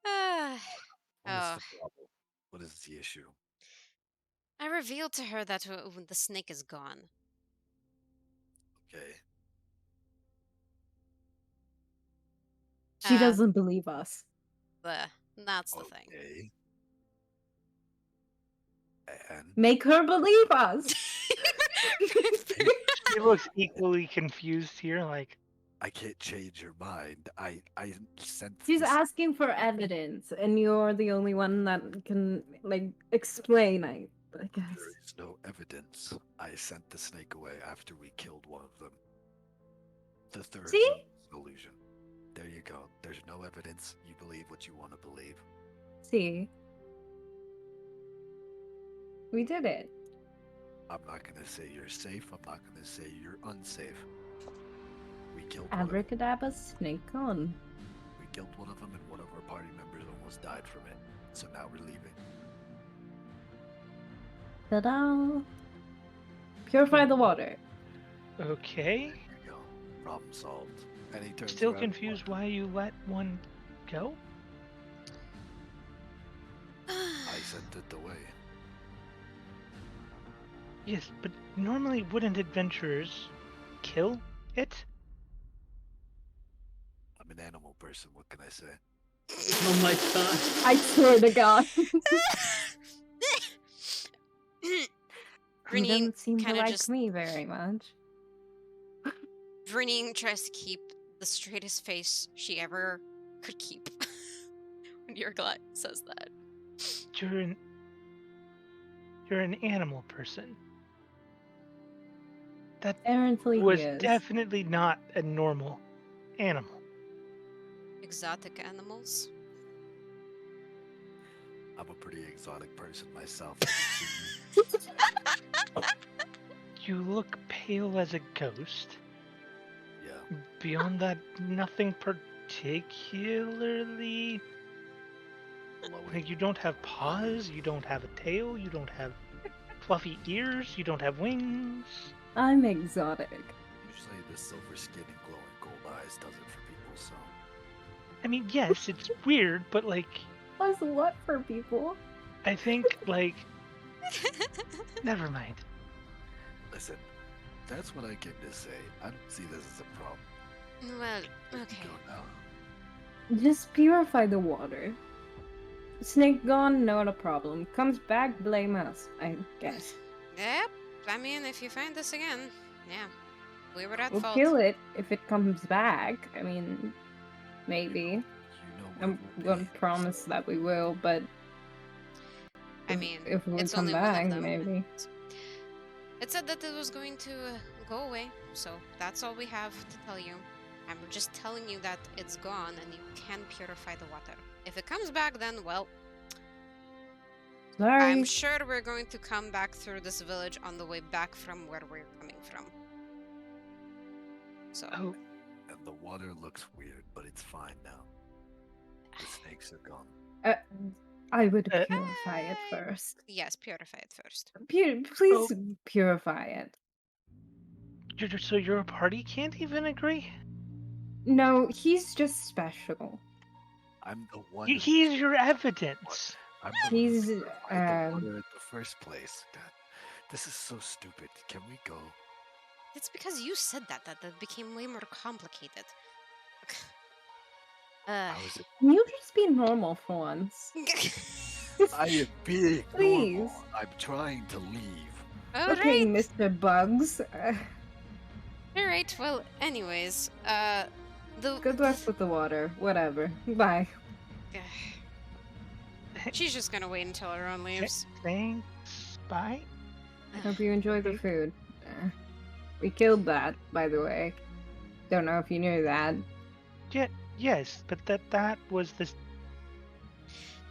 Ah. What is Oh. the problem? What is the issue? I revealed to her that the snake is gone. Okay. She Uh, doesn't believe us. That's the thing. Okay. And Make her believe us. He looks equally confused here, like, I can't change your mind. I sent She's this- asking for evidence, and you're the only one that can like explain. I guess. There is no evidence. I sent the snake away after we killed one of them. The third See? one was an illusion. There you go. There's no evidence. You believe what you want to believe. See, we did it. I'm not gonna say you're safe. I'm not gonna say you're unsafe. We killed one of them. Abracadabra, snake on. We killed one of them, and one of our party members almost died from it. So now we're leaving. Ta-da! Purify the water. okay. There you go. Problem solved. And he turns Still around and confused walks. why you let one go? I sent it away. Yes, but normally wouldn't adventurers kill it? I'm an animal person. What can I say? Oh my god. I swear to God. He Renine doesn't seem to kinda like just- me very much. Renine tries to keep the straightest face she ever could keep Yorglot says that. You're an animal person. That Apparently he was is. definitely not a normal animal. Exotic animals. I'm a pretty exotic person myself. You look pale as a ghost. Yeah. Beyond that, nothing particularly. Glowing. Like, you don't have paws, you don't have a tail, you don't have fluffy ears, you don't have wings. I'm exotic. Usually the silver skin and glowing gold eyes does it for people, so. I mean, yes, it's weird, but like, Plus what for people? I think, like, never mind. Listen, that's what I came to say. I don't see this as a problem. Well, We can okay. go now. Just purify the water. Snake gone, not a problem. Comes back, blame us, I guess. Yep. I mean, if you find this again, yeah, we were at We'll fault. kill it if it comes back. I mean, maybe. You know I where we'll won't be, promise so- that we will, but I mean, if we it's come only one back, of them. maybe. It said that it was going to go away, so that's all we have to tell you. I'm just telling you that it's gone and you can purify the water. If it comes back, then, well, Sorry. I'm sure we're going to come back through this village on the way back from where we're coming from. So, Oh, And the water looks weird, but it's fine now. The snakes are gone. I would Uh, purify it first. yes, purify it first. Please purify it. so your party can't even agree? No, he's just special. I'm the one. He's your evidence. I'm the He's, one who purified the water in the first place. God, this is so stupid. Can we go? It's because you said that that became way more complicated. How is it? Can you just be normal for once? I am being Please. normal. I'm trying to leave. Okay, Alright. Mr. Bugs. Alright, well, anyways, Good luck with the water. Whatever. Bye. She's just gonna wait until everyone leaves. Thanks. Bye. Hope you enjoy the food. We killed that, by the way. Don't know if you knew that. Yes, but that was the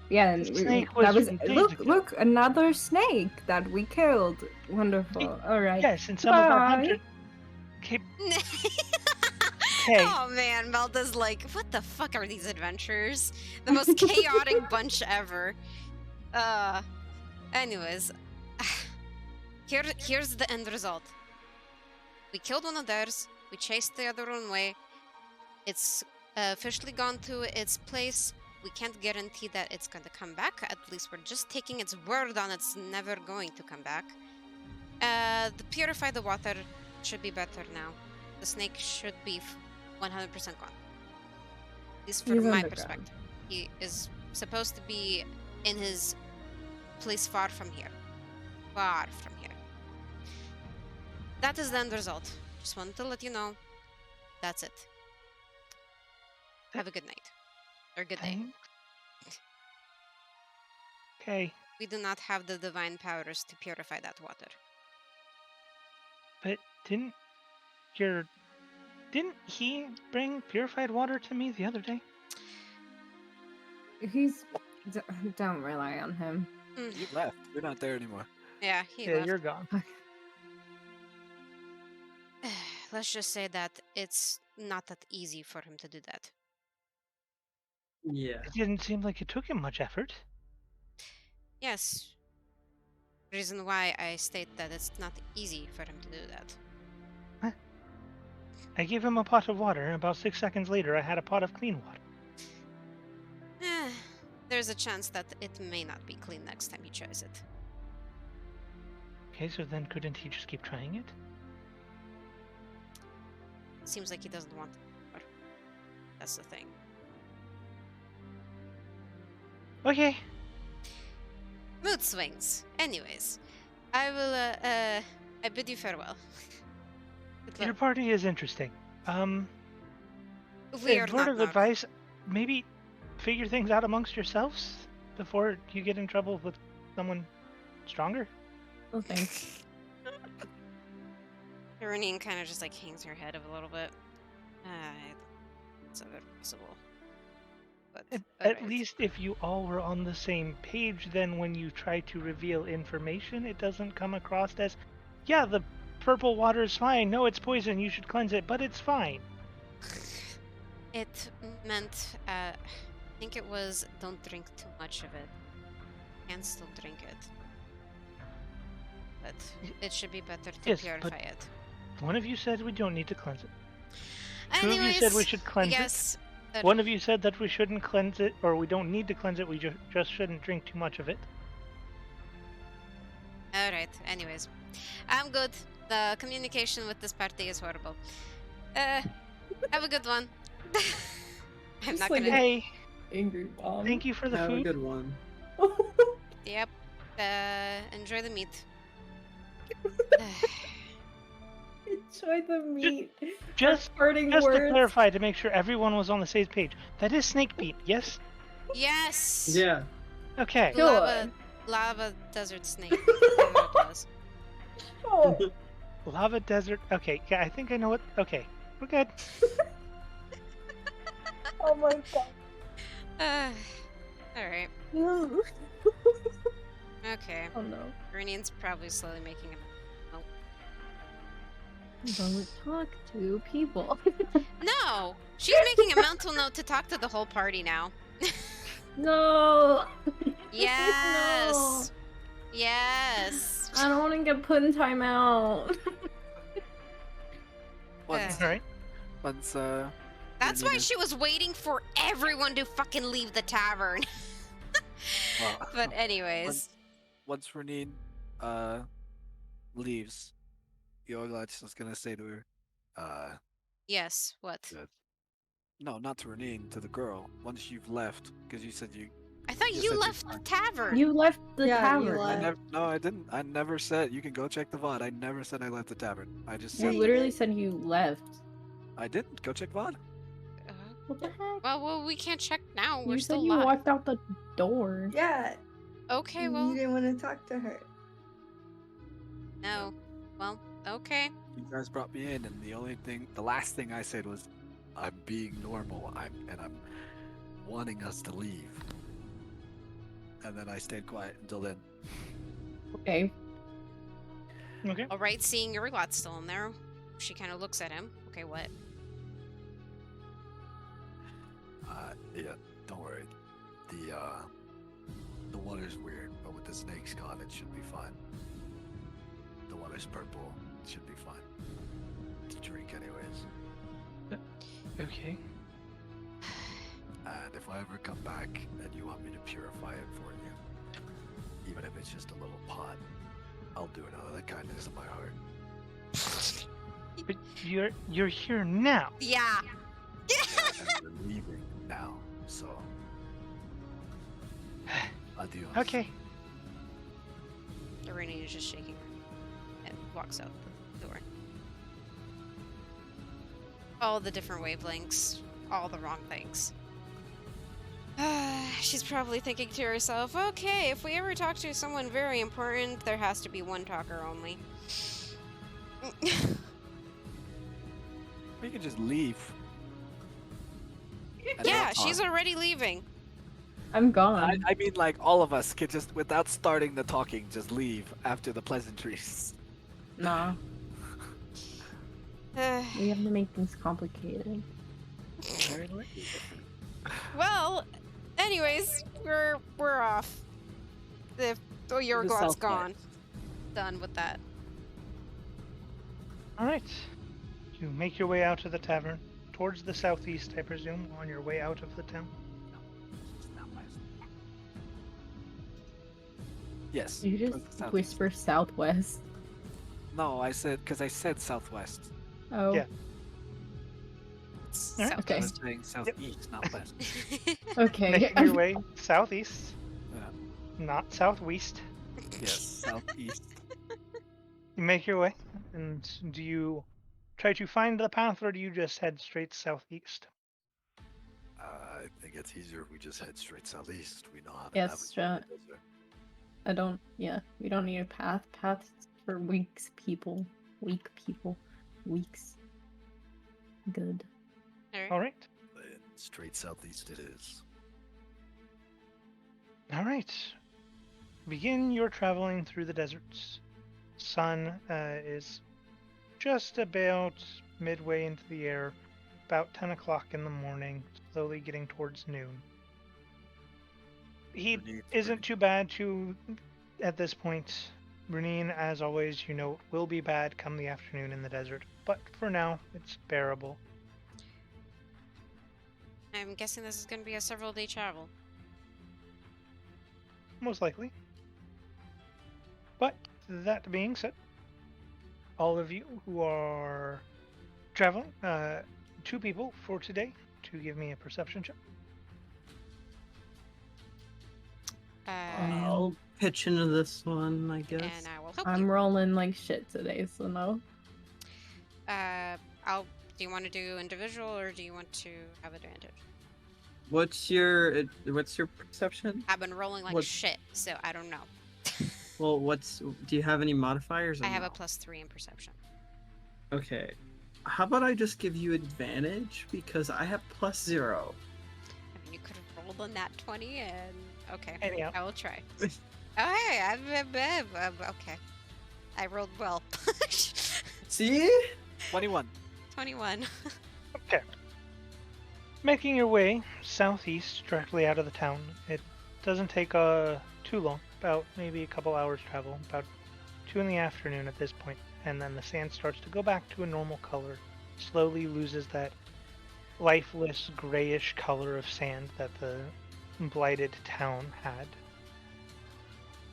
Yeah, and The we- snake that was was from days look, ago. another snake that we killed. Wonderful. All right. yes, and some of our Bye. hunters. Okay, Hey. Oh man, Melda's like, what the fuck are these adventures? The most chaotic bunch ever. Anyways. Here's the end result. We killed one of theirs, we chased the other one away. It's officially gone to its place. We can't guarantee that it's going to come back. At least we're just taking its word on it's never going to come back. The purify the water should be better now. The snake should be 100% gone. At least from He's my underground. perspective. He is supposed to be in his place far from here. Far from here. That is the end result. Just wanted to let you know. That's it. Have a good night. Or good day. Thanks. Okay, We do not have the divine powers to purify that water. but didn't he bring purified water to me the other day? Don't rely on him. Mm, You left. You're not there anymore. yeah, he Yeah, left. you're gone. Let's just say that it's not that easy for him to do that. Yeah. It didn't seem like it took him much effort. Yes. Reason why I state that it's not easy for him to do that. I gave him a pot of water, and about 6 seconds later, I had a pot of clean water. There's a chance that it may not be clean next time he tries it. Okay, so then couldn't he just keep trying it? Seems like he doesn't want it. That's the thing. Okay. Mood swings. Anyways, I will, I bid you farewell. Good Your luck. party is interesting. We are Word not of now. advice, maybe figure things out amongst yourselves before you get in trouble with someone stronger? Oh, thanks. Irene kind of just like hangs her head a little bit. It's a bit possible. But At alright. least if you all were on the same page, then when you try to reveal information, it doesn't come across as, yeah, the purple water is fine. No, it's poison. You should cleanse it, but it's fine. It meant, I think it was, don't drink too much of it. Can still drink it. But it should be better to Yes, purify but it. One of you said we don't need to cleanse it. Two of you said we Anyways, should cleanse yes, it. One of you said that we shouldn't cleanse it, or we don't need to cleanse it. We just shouldn't drink too much of it. Alright, anyways. I'm good. The communication with this party is horrible. Have a good one. I'm Just not like gonna... Hey, Angry bomb. thank you for the Have a food. good one. Yep. Enjoy the meat. Enjoy the meat. Just Parting to words. clarify, to make sure everyone was on the same page, that is snake meat, yes? Yes! Yeah. Okay. Sure. Lava desert snake. Whatever it was. Oh. Lava desert. Okay, yeah, I think I know what. Okay, we're good. Oh my god. Alright. No. Okay. Oh no. Renian's probably slowly making a... Don't talk to people. No! She's making a mental note to talk to the whole party now. No. Yes! No. Yes! I don't want to get put in timeout. Once, All right. once That's why Renina- she was waiting for everyone to fucking leave the tavern. well, But anyways. once Renine leaves, Yorglot's just gonna say to her, Yes, what? Yes. no, not to Renine, to the girl. Once you've left, because you said you. I thought You you said you left the fine. tavern. You left the Yeah, you tavern. I left. never. No, I didn't. I never said. You can go check the VOD. I never said I left the tavern. I just You said. literally said you left. I didn't. Go check VOD. What the heck? Well, we can't check now. We're You still said you live. walked out the door. Yeah. Okay, You well, didn't want to talk to her. no. Well, okay. You guys brought me in, and the last thing I said was, I'm being normal. I'm wanting us to leave. and then I stayed quiet until then. Okay. Okay. All right, seeing Yorglot still in there, she kind of looks at him. Okay, what? Yeah, don't worry. The water's weird, but with the snakes gone, it should be fine. The water's purple. It should be fine to drink, anyways. Okay. And if I ever come back and you want me to purify it for you, even if it's just a little pot, I'll do it out of the kindness of my heart. But you're here now. Yeah. And we're leaving now, so adios. Okay. Irene is just shaking her and walks out the door. All the different wavelengths, all the wrong things. She's probably thinking to herself, okay, if we ever talk to someone very important, there has to be one talker only. We can just leave. and Yeah, not talk. she's already leaving. I'm gone. I mean, like, all of us could just, without starting the talking, just leave after the pleasantries. Nah. We have to make things complicated. Well, anyways, we're off. The Yorglot's Southwest. gone. Done with that. All right. You make your way out of the tavern, towards the southeast, I presume, on your way out of the town. Yes. You towards just the southeast. whisper southwest. No, I said southwest. Oh. Yeah. Alright. Okay. I was saying southeast, not west. Okay. Making your way southeast, Yeah. not southwest. Yes, southeast. You make your way, and do you try to find the path, or do you just head straight southeast? I think it gets easier if we just head straight southeast. We know how to Yes, navigate the desert. I don't. Yeah, we don't need a path. Paths for weak people. Weak people. Weeks. Good. All right. And straight southeast it is. All right. Begin your traveling through the deserts. Sun is just about midway into the air, about 10 o'clock in the morning, slowly getting towards noon. Heat isn't too bad at this point. Runine, as always, you know, will be bad come the afternoon in the desert, but for now, it's bearable. I'm guessing this is going to be a several-day travel. Most likely. But that being said, all of you who are traveling, 2 people for today to give me a perception check. I'll pitch into this one, I guess. And I will help I'm you. rolling like shit today, so no. Do you want to do individual or do you want to have advantage? What's your perception? I've been rolling like What- shit, so I don't know. Well, do you have any modifiers? Or I have no? a +3 in perception. Okay. How about I just give you advantage because I have +0. I mean, you could have rolled on that 20 and... Okay, Anyhow. I will try. Oh, hey, okay. I rolled well. See? 21. 21. Okay. Making your way southeast directly out of the town. It doesn't take too long, about maybe a couple hours travel, about 2 in the afternoon at this point, and then the sand starts to go back to a normal color, slowly loses that lifeless grayish color of sand that the blighted town had.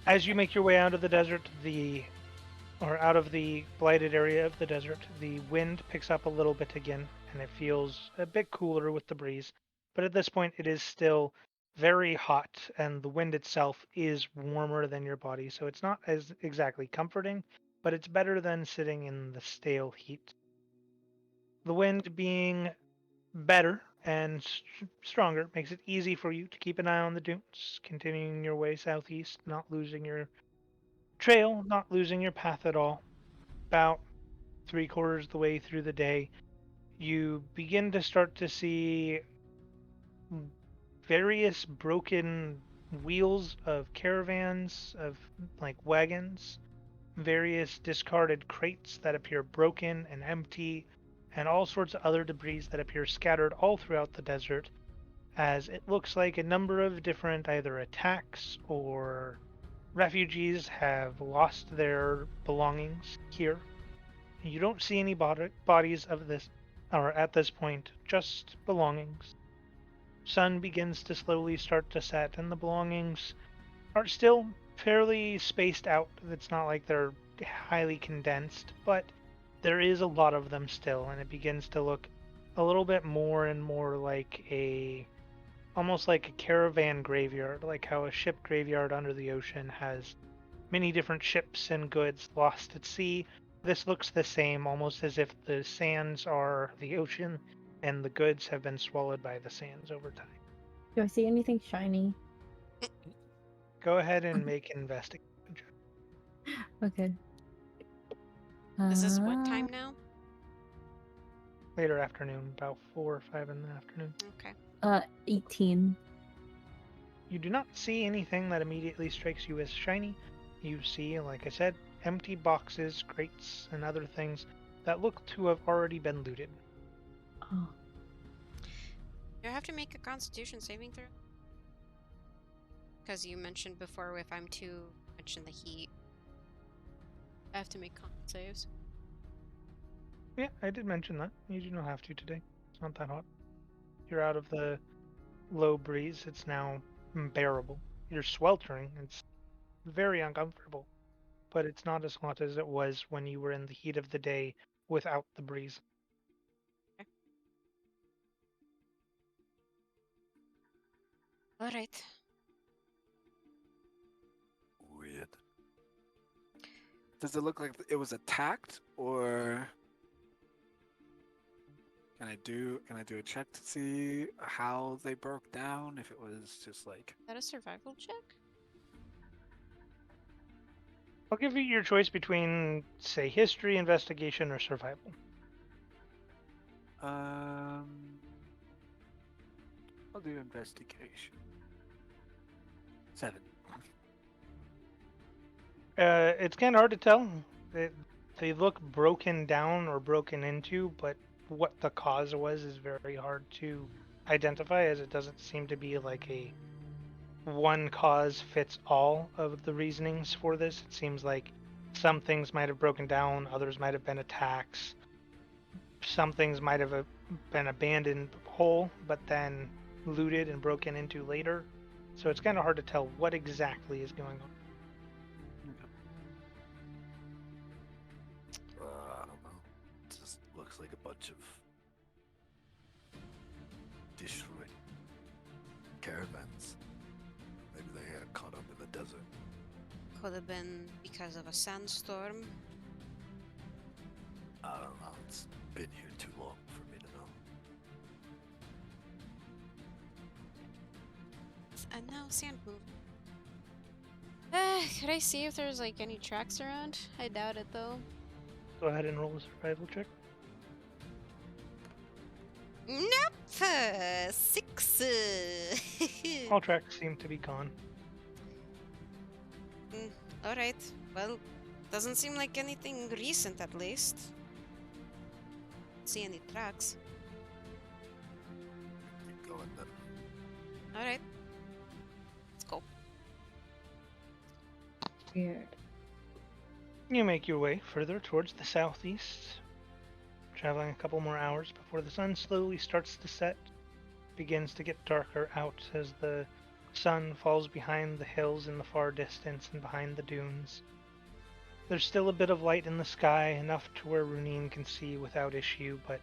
As you make your way out of the desert, out of the blighted area of the desert, the wind picks up a little bit again, and it feels a bit cooler with the breeze. But at this point, it is still very hot, and the wind itself is warmer than your body, so it's not as exactly comforting, but it's better than sitting in the stale heat. The wind being better and stronger makes it easy for you to keep an eye on the dunes, continuing your way southeast, not losing your trail, not losing your path at all. About 3/4 of the way through the day, you begin to start to see various broken wheels of caravans, of like wagons, various discarded crates that appear broken and empty, and all sorts of other debris that appear scattered all throughout the desert, as it looks like a number of different either attacks or refugees have lost their belongings here. You don't see any bodies of this, or at this point, just belongings. Sun begins to slowly start to set, and the belongings are still fairly spaced out. It's not like they're highly condensed, but there is a lot of them still, and it begins to look a little bit more and more like almost like a caravan graveyard, like how a ship graveyard under the ocean has many different ships and goods lost at sea. This looks the same, almost as if the sands are the ocean and the goods have been swallowed by the sands over time. Do I see anything shiny? Go ahead and make an investigation check. Okay. This is what time now? Later afternoon, about 4 or 5 in the afternoon. Okay. 18. You do not see anything that immediately strikes you as shiny. You see, like I said, empty boxes, crates, and other things that look to have already been looted. Oh. Do I have to make a constitution saving throw? Because you mentioned before if I'm too much in the heat, I have to make con saves. Yeah, I did mention that. You do not have to today. It's not that hot. You're out of the low breeze. It's now bearable. You're sweltering. It's very uncomfortable. But it's not as hot as it was when you were in the heat of the day without the breeze. Alright. Weird. Does it look like it was attacked or? Can I do a check to see how they broke down? If it was just like Is that a survival check? I'll give you your choice between, say, history, investigation, or survival. I'll do investigation. 7. It's kind of hard to tell. They look broken down or broken into, but what the cause was is very hard to identify, as it doesn't seem to be like a one cause fits all of the reasonings for this. It seems like some things might have broken down, others might have been attacks, some things might have been abandoned whole, but then looted and broken into later. So it's kind of hard to tell what exactly is going on. I don't know. It just looks like a bunch of destroyed caravans. Maybe they got caught up in the desert. Could have been because of a sandstorm. I don't know. It's been here too long for me to know. And now sand move. Could I see if there's like any tracks around? I doubt it though. Go ahead and roll a survival check. Nope. 6. All tracks seem to be gone. All right. Well, doesn't seem like anything recent, at least. See any tracks? Keep going then. All right. Let's go. Weird. You make your way further towards the southeast, traveling a couple more hours before the sun slowly starts to set. Begins to get darker out as the sun falls behind the hills in the far distance and behind the dunes. There's still a bit of light in the sky, enough to where Runine can see without issue, but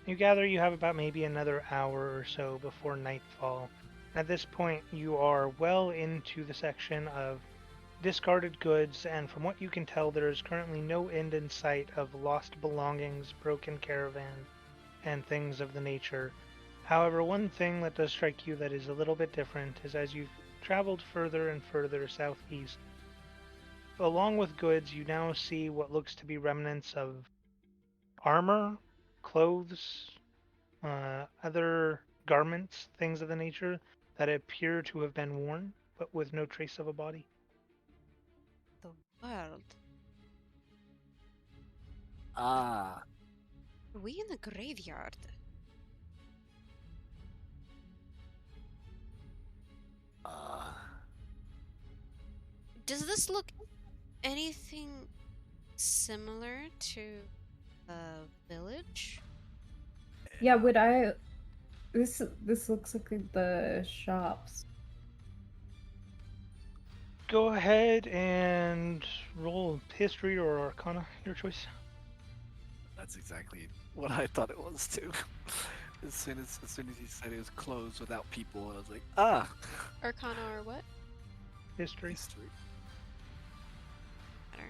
you gather you have about maybe another hour or so before nightfall. At this point, you are well into the section of discarded goods, and from what you can tell, there is currently no end in sight of lost belongings, broken caravan, and things of the nature. However, one thing that does strike you that is a little bit different is as you've traveled further and further southeast, along with goods, you now see what looks to be remnants of armor, clothes, other garments, things of the nature that appear to have been worn, but with no trace of a body. The world. Ah, Are we in a graveyard? Does this look anything similar to a village? Yeah, would I? This looks like the shops. Go ahead and roll history or arcana, your choice. that's exactly what I thought it was too. As soon as he said it was closed without people, I was like, ah, Arcana or what? History. history. Better.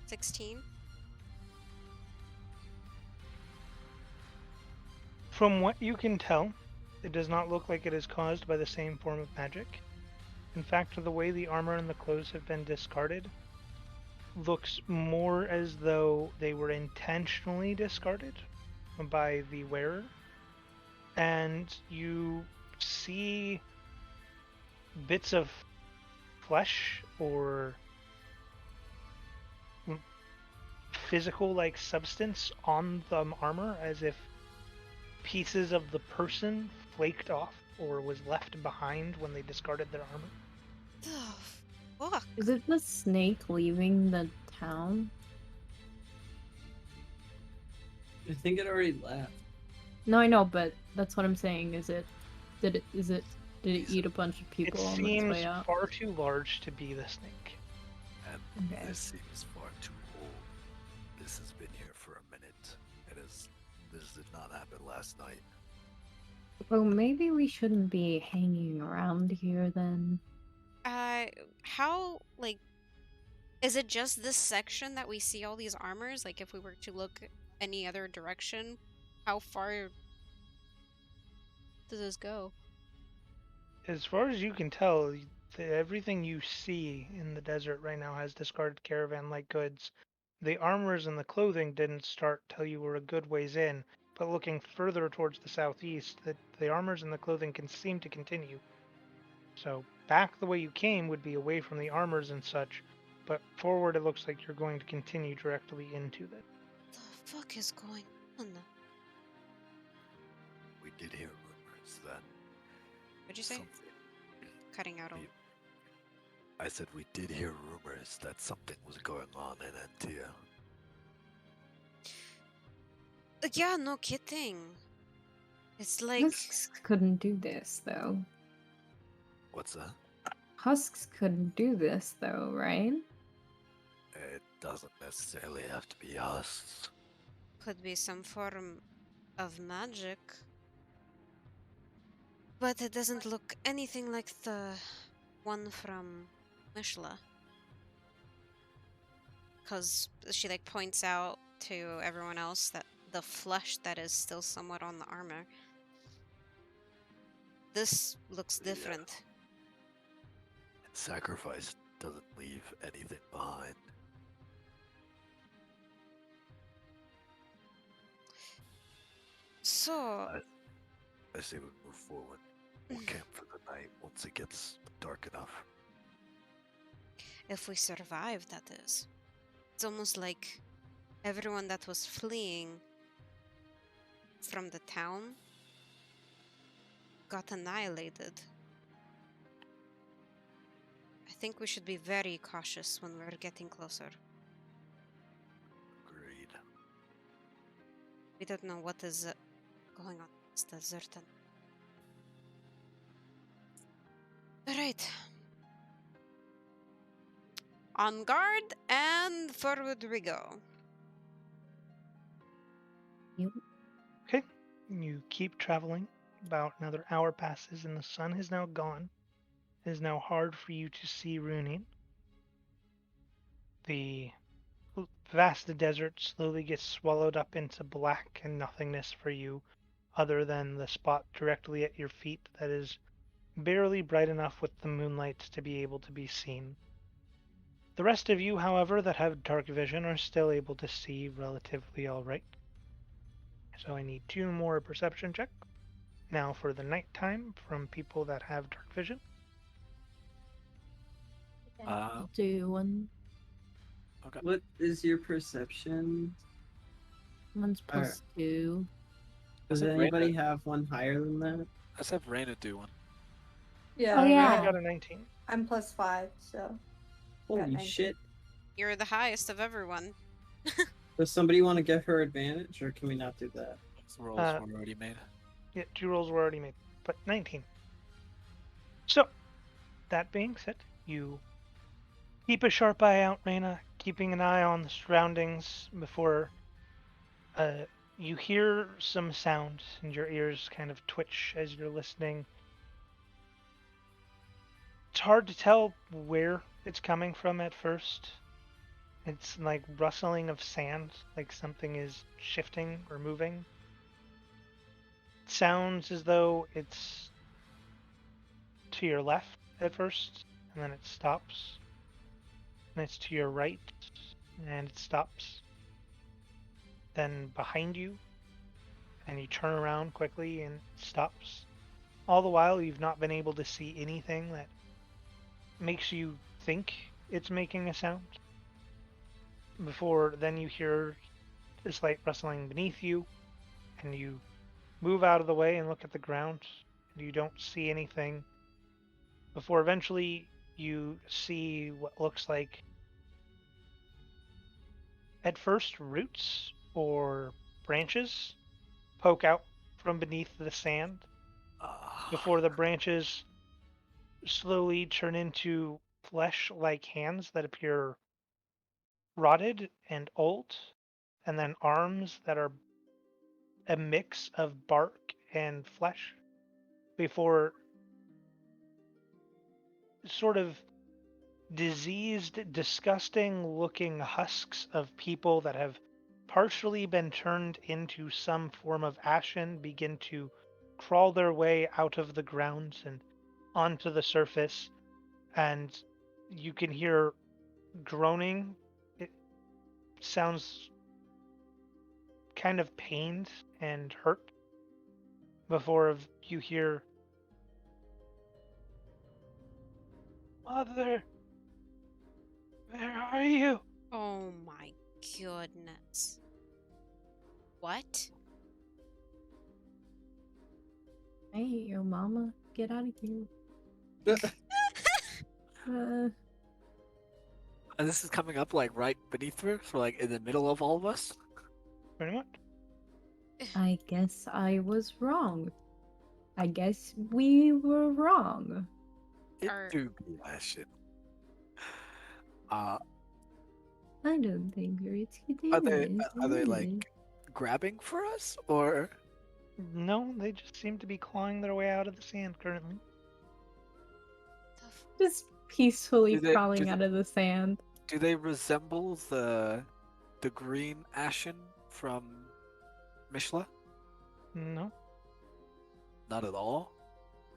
16. From what you can tell, it does not look like it is caused by the same form of magic. In fact, the way the armor and the clothes have been discarded looks more as though they were intentionally discarded by the wearer. And you see bits of flesh or physical like substance on the armor, as if pieces of the person flaked off or was left behind when they discarded their armor. The fuck? Is it the snake leaving the town? I think it already left. No, I know, but that's what I'm saying. Did it eat a bunch of people It on its seems way out? far too large to be the snake. And Okay. this seems far too old. This has been here for a minute. This did not happen last night. Well, maybe we shouldn't be hanging around here then. How, like, Is it just this section that we see all these armors? Like, if we were to look any other direction, how far does this go? As far as you can tell, everything you see in the desert right now has discarded caravan-like goods. The armors and the clothing didn't start till you were a good ways in, but looking further towards the southeast, the armors and the clothing can seem to continue. So back the way you came would be away from the armors and such, but forward it looks like you're going to continue directly into them. The fuck is going on? We did hear rumors that What'd you say? something. Cutting out all. I said we did hear rumors that something was going on in Antia. Yeah, no kidding. It's like Husks couldn't do this, though. What's that? Husks couldn't do this, though, right? It doesn't necessarily have to be us. could be some form of magic. But it doesn't look anything like the one from Mishla. Because she like points out to everyone else that the flesh that is still somewhat on the armor. This looks different. Sacrifice doesn't leave anything behind. So, I say we move forward. We'll camp for the night once it gets dark enough. if we survive, that is. It's almost like everyone that was fleeing from the town got annihilated. I think we should be very cautious when we're getting closer. Agreed. We don't know what is going on in this desert. Alright. On guard and forward we go. Okay, you keep traveling. About another hour passes and the sun has now gone. It is now hard for you to see ruining. The vast desert slowly gets swallowed up into black and nothingness for you, other than the spot directly at your feet that is barely bright enough with the moonlight to be able to be seen. The rest of you, however, that have dark vision are still able to see relatively alright. So I need 2 more perception check. Now for the nighttime from people that have dark vision. I'll do one. Okay. What is your perception? One's plus 2. Does Is it anybody random? have one higher than that? Let's have Raina do one. Yeah. Oh, yeah. I got a 19. I'm +5, so. Holy 19. shit. You're the highest of everyone. Does somebody want to give her advantage, or can we not do that? Those rolls were already made. Yeah, 2 rolls were already made, but 19. So, that being said, you keep a sharp eye out, Reyna, keeping an eye on the surroundings before you hear some sound and your ears kind of twitch as you're listening. It's hard to tell where it's coming from at first. It's like rustling of sand, like something is shifting or moving. It sounds as though it's to your left at first, and then it stops. And it's to your right, and it stops. Then behind you, and you turn around quickly and it stops. All the while, you've not been able to see anything that makes you think it's making a sound. Before then, you hear a slight rustling beneath you, and you move out of the way and look at the ground, and you don't see anything. Before eventually, you see what looks like, at first, roots or branches poke out from beneath the sand before the branches slowly turn into flesh-like hands that appear rotted and old, and then arms that are a mix of bark and flesh before sort of diseased, disgusting-looking husks of people that have partially been turned into some form of ashen begin to crawl their way out of the ground and onto the surface, and you can hear groaning. It sounds kind of pained and hurt before you hear, "Mother, where are you?" Oh my goodness. What? I hate your mama. Get out of here. And this is coming up like right beneath her, so like in the middle of all of us. Pretty much. I guess I was wrong. I guess we were wrong. It Are- do be ashen. I don't think it's Are they like grabbing for us, or No, they just seem to be clawing their way out of the sand currently. The f- just peacefully Do they- crawling do out of the sand? do they resemble the green ashen from Mishla? No, Not at all.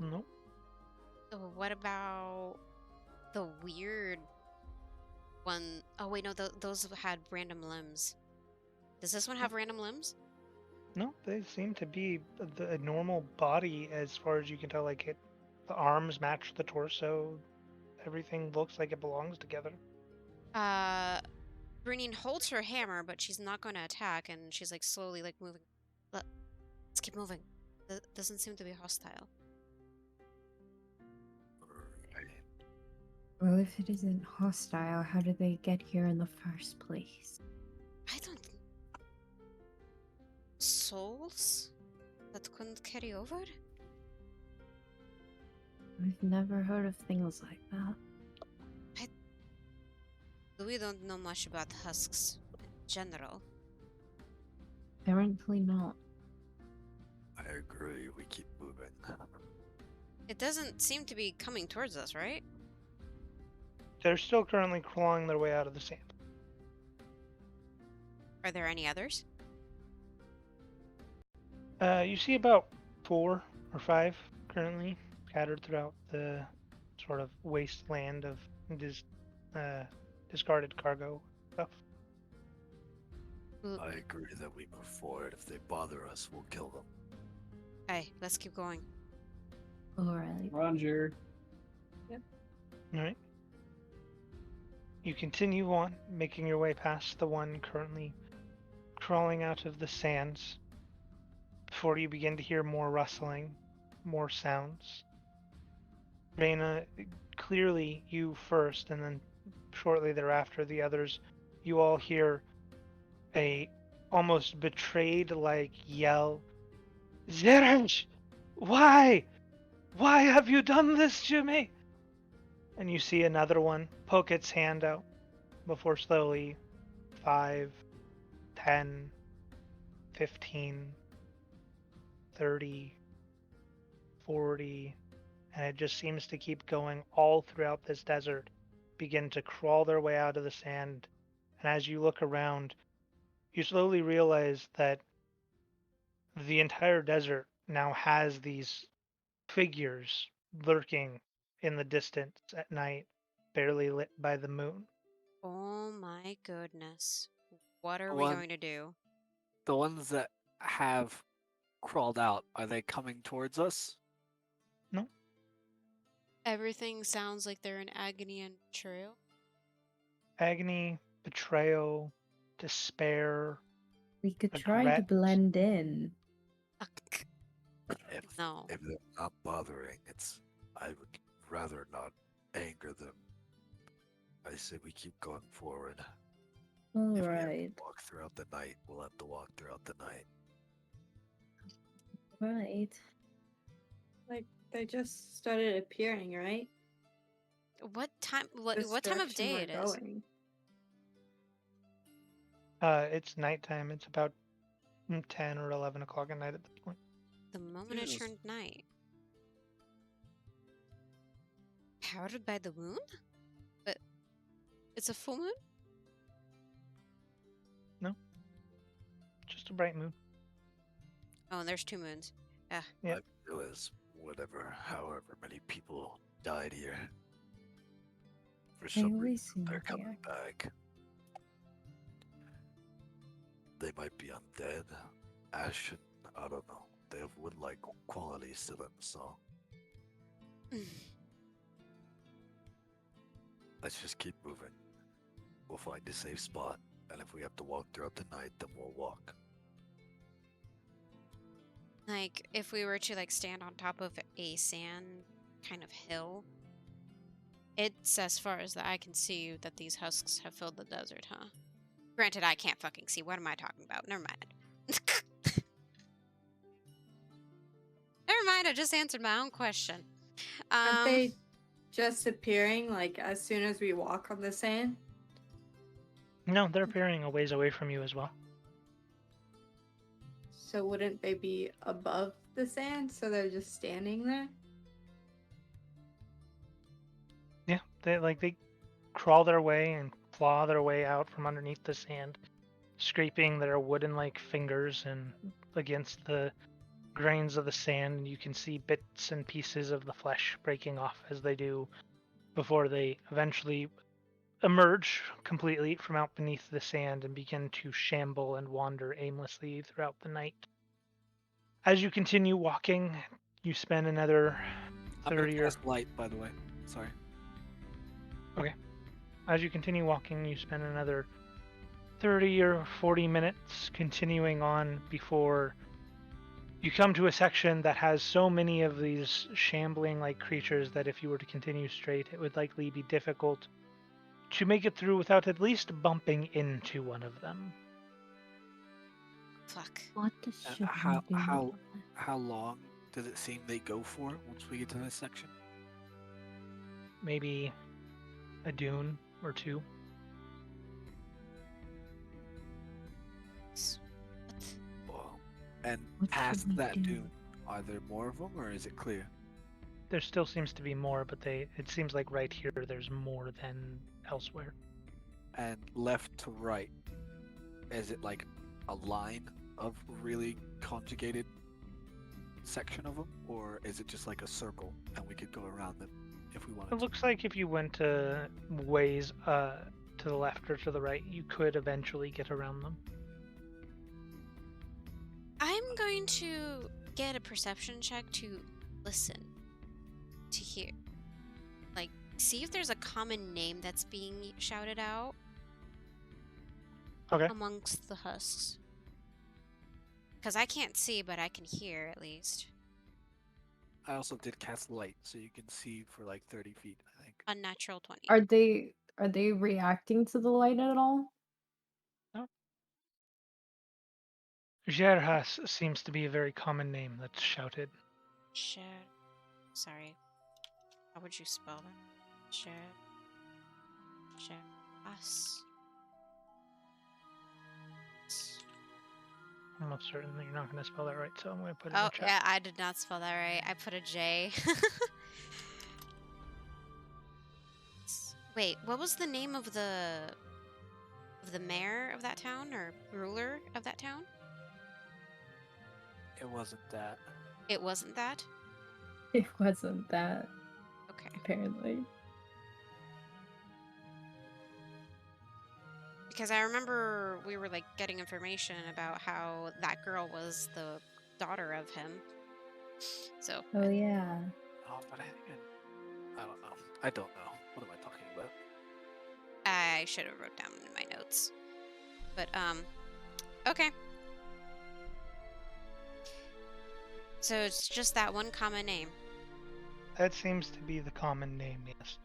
no. What about the weird one? Oh wait, no, those had random limbs. Does this one have random limbs? No, they seem to be the normal body as far as you can tell. Like the arms match the torso. Everything looks like it belongs together. Brunine holds her hammer, but she's not going to attack, and she's like slowly like moving. Let's keep moving. Doesn't seem to be hostile. Right. Well, if it isn't hostile, how did they get here in the first place? I don't. Souls that couldn't carry over? I've never heard of things like that. We don't know much about husks in general. Apparently not. I agree. We keep moving. It doesn't seem to be coming towards us, right? They're still currently clawing their way out of the sand. Are there any others? You see about 4 or 5 currently scattered throughout the sort of wasteland of discarded cargo stuff. L- I agree that we move forward. If they bother us, we'll kill them. Hey, let's keep going. Alright. Roger. All right. You continue on, making your way past the one currently crawling out of the sands before you begin to hear more rustling, more sounds. Reyna, clearly you first, and then shortly thereafter the others, you all hear a almost betrayed like yell. Zerenj! Why? Why have you done this to me? And you see another one poke its hand out before slowly 5, 10, 15, 30, 40, and it just seems to keep going all throughout this desert, begin to crawl their way out of the sand. And as you look around, you slowly realize that the entire desert now has these figures lurking in the distance at night, barely lit by the moon. Oh my goodness. What are The we one- going to do? The ones that have crawled out, are they coming towards us? Everything sounds like they're in agony and betrayal. Agony, betrayal, despair. We could try to Regret. blend in. If, No. if they're not bothering, I would rather not anger them. I say we keep going forward. If we have to Alright. walk throughout the night, we'll have to walk throughout the night. Right. Like they just started appearing, right? What time? What This time of direction day we're it is? going. It's nighttime. It's about 10 or 11 o'clock at night at this point. The moment it Yes. turned night. Powered by the moon? But It's a full moon? Just a bright moon. Oh, and there's 2 moons. Yep. I feel as however many people died here. For some always reason, seem they're to coming react. back. They might be undead, ashen, I don't know. They have wood-like qualities to them, so let's just keep moving. We'll find a safe spot, and if we have to walk throughout the night, then we'll walk. Like, if we were to, like, stand on top of a sand kind of hill, it's as far as the eye can see that these husks have filled the desert, huh? Granted, I can't fucking see. What am I talking about? Never mind. Never mind, I just answered my own question. Aren't they just appearing like as soon as we walk on the sand? No, they're appearing a ways away from you as well. So wouldn't they be above the sand? So they're just standing there? Yeah, they crawl their way and claw their way out from underneath the sand, scraping their wooden-like fingers and against the grains of the sand. You can see bits and pieces of the flesh breaking off as they do before they eventually emerge completely from out beneath the sand and begin to shamble and wander aimlessly throughout the night. As you continue walking, you spend another I'm gonna 30 or cast light, by the way. Sorry. as you continue walking, you spend another 30 or 40 minutes continuing on before you come to a section that has so many of these shambling like creatures that if you were to continue straight, it would likely be difficult to make it through without at least bumping into one of them. Fuck. What the shit? How long does it seem they go for once we get to this section? Maybe a dune or two. Well, And What should past we that do? dune, are there more of them, or is it clear? There still seems to be more, but it seems like right here there's more than elsewhere. And left to right, is it like a line of really conjugated section of them, or is it just like a circle and we could go around them if we wanted It looks like if you went ways to the left or to the right, you could eventually get around them. I'm going to get a perception check to listen, to hear. Like, see if there's a common name that's being shouted out Okay. amongst the husks. Because I can't see, but I can hear at least. I also did cast light, so you can see for like 30 feet, I think. Unnatural 20. Are they reacting to the light at all? Gerhas seems to be a very common name that's shouted. Sorry. How would you spell that? Us. I'm almost certain that you're not going to spell that right, so I'm going to put it in Oh, the chat. yeah, I did not spell that right. I put a J. Wait, what was the name of the mayor of that town, or ruler of that town? It wasn't that. It wasn't that? It wasn't that, Okay. apparently. Because I remember we were like getting information about how that girl was the daughter of him. So Oh yeah. Oh, but I don't know. I don't know. What am I talking about? I should have wrote down in my notes. But okay. So it's just that one common name. That seems to be the common name, yes.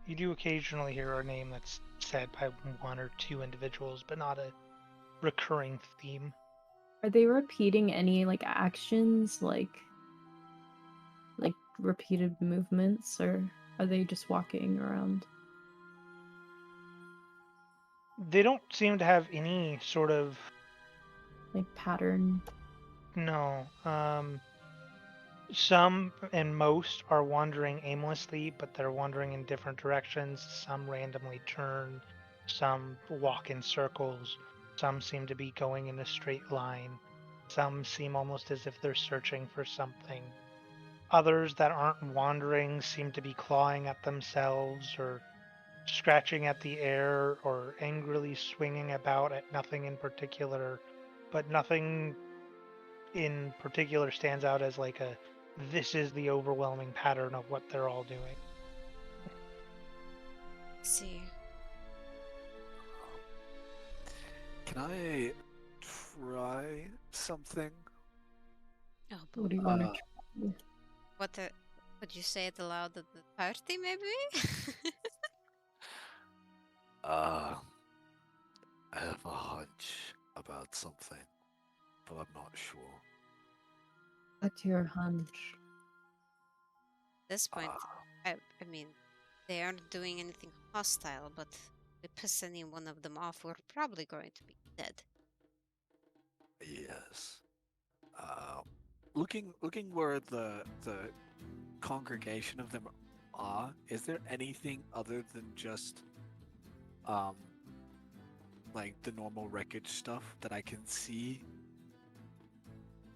You do occasionally hear a name that's said by one or two individuals, but not a recurring theme. Are they repeating any like actions, like repeated movements, or are they just walking around? They don't seem to have any sort of Like pattern? no. Some and most are wandering aimlessly, but they're wandering in different directions. Some randomly turn, some walk in circles, some seem to be going in a straight line, some seem almost as if they're searching for something. Others that aren't wandering seem to be clawing at themselves or scratching at the air or angrily swinging about at nothing in particular, but nothing in particular stands out as like a this is the overwhelming pattern of what they're all doing. Let's see. Can I try something? Oh, What do boy. you want to Uh, try? What the? Would you say it aloud at the party, maybe? Uh, I have a hunch about something, but I'm not sure. What's your hunch? At this point, Uh, I mean, they aren't doing anything hostile, but if we piss any one of them off, we're probably going to be dead. yes. looking where the congregation of them are, is there anything other than just um like the normal wreckage stuff that I can see?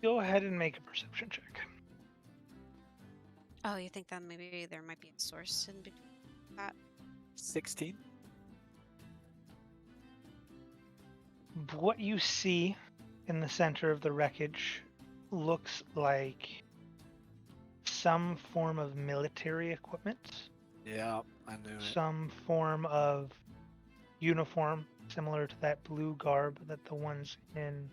Go ahead and make a perception check. Oh, you think that maybe there might be a source in between that? 16? What you see in the center of the wreckage looks like some form of military equipment, Yeah, I knew it. some form of uniform similar to that blue garb that the ones in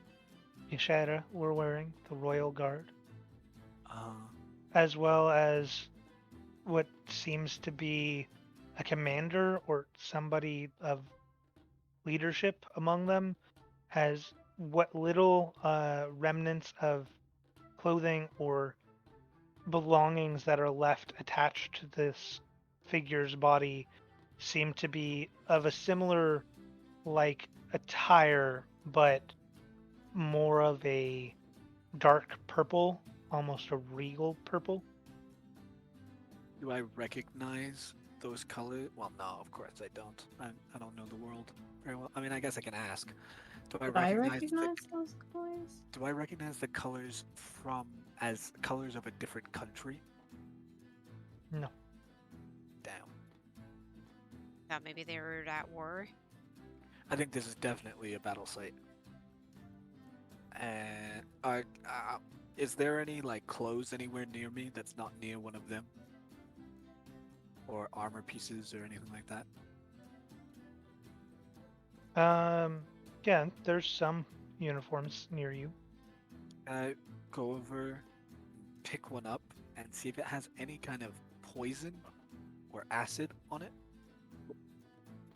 Ishara were wearing, the Royal Guard, as well as what seems to be a commander or somebody of leadership among them has what little remnants of clothing or belongings that are left attached to this figure's body seem to be of a similar like attire but more of a dark purple, almost a regal purple. Do I recognize those colors? Well, no, of course I don't. I don't know the world very well. I mean, I guess I can ask. Do I Do I recognize recognize those colors? do I recognize the colors from as colors of a different country? No. Damn. Thought maybe they were at war. I think this is definitely a battle site. And is there any like clothes anywhere near me that's not near one of them? Or armor pieces or anything like that? Yeah, there's some uniforms near you. Can I go over, pick one up, and see if it has any kind of poison or acid on it?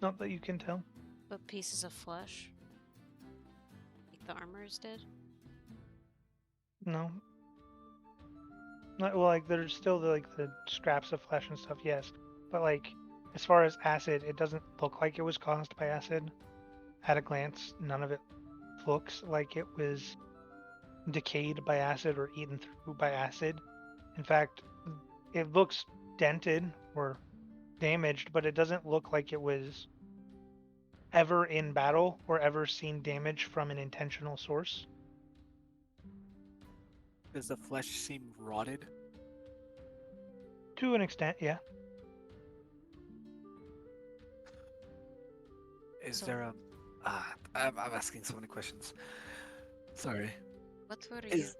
Not that you can tell. But pieces of flesh. Like the armors did. No. Not, well, like there's still the scraps of flesh and stuff, yes. But like as far as acid, it doesn't look like it was caused by acid. At a glance, none of it looks like it was decayed by acid or eaten through by acid. In fact, it looks dented or damaged, but it doesn't look like it was ever in battle or ever seen damage from an intentional source. Does the flesh seem rotted? To an extent, yeah. Is So- there a... I'm asking so many questions. Sorry. What were you? Is...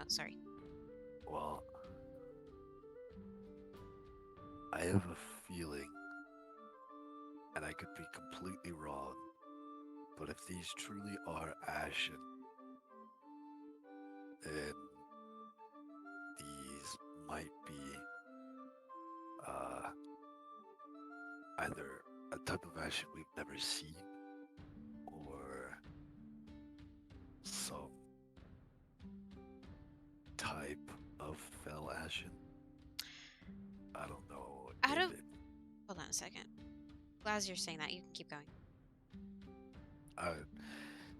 Oh, sorry. Well, I have a feeling, and I could be completely wrong, but if these truly are ashen, then these might be either a type of ashen we've never seen, or some type of fell ashen. I don't know. I if don't- it- Hold on a second. As you're saying that, you can keep going.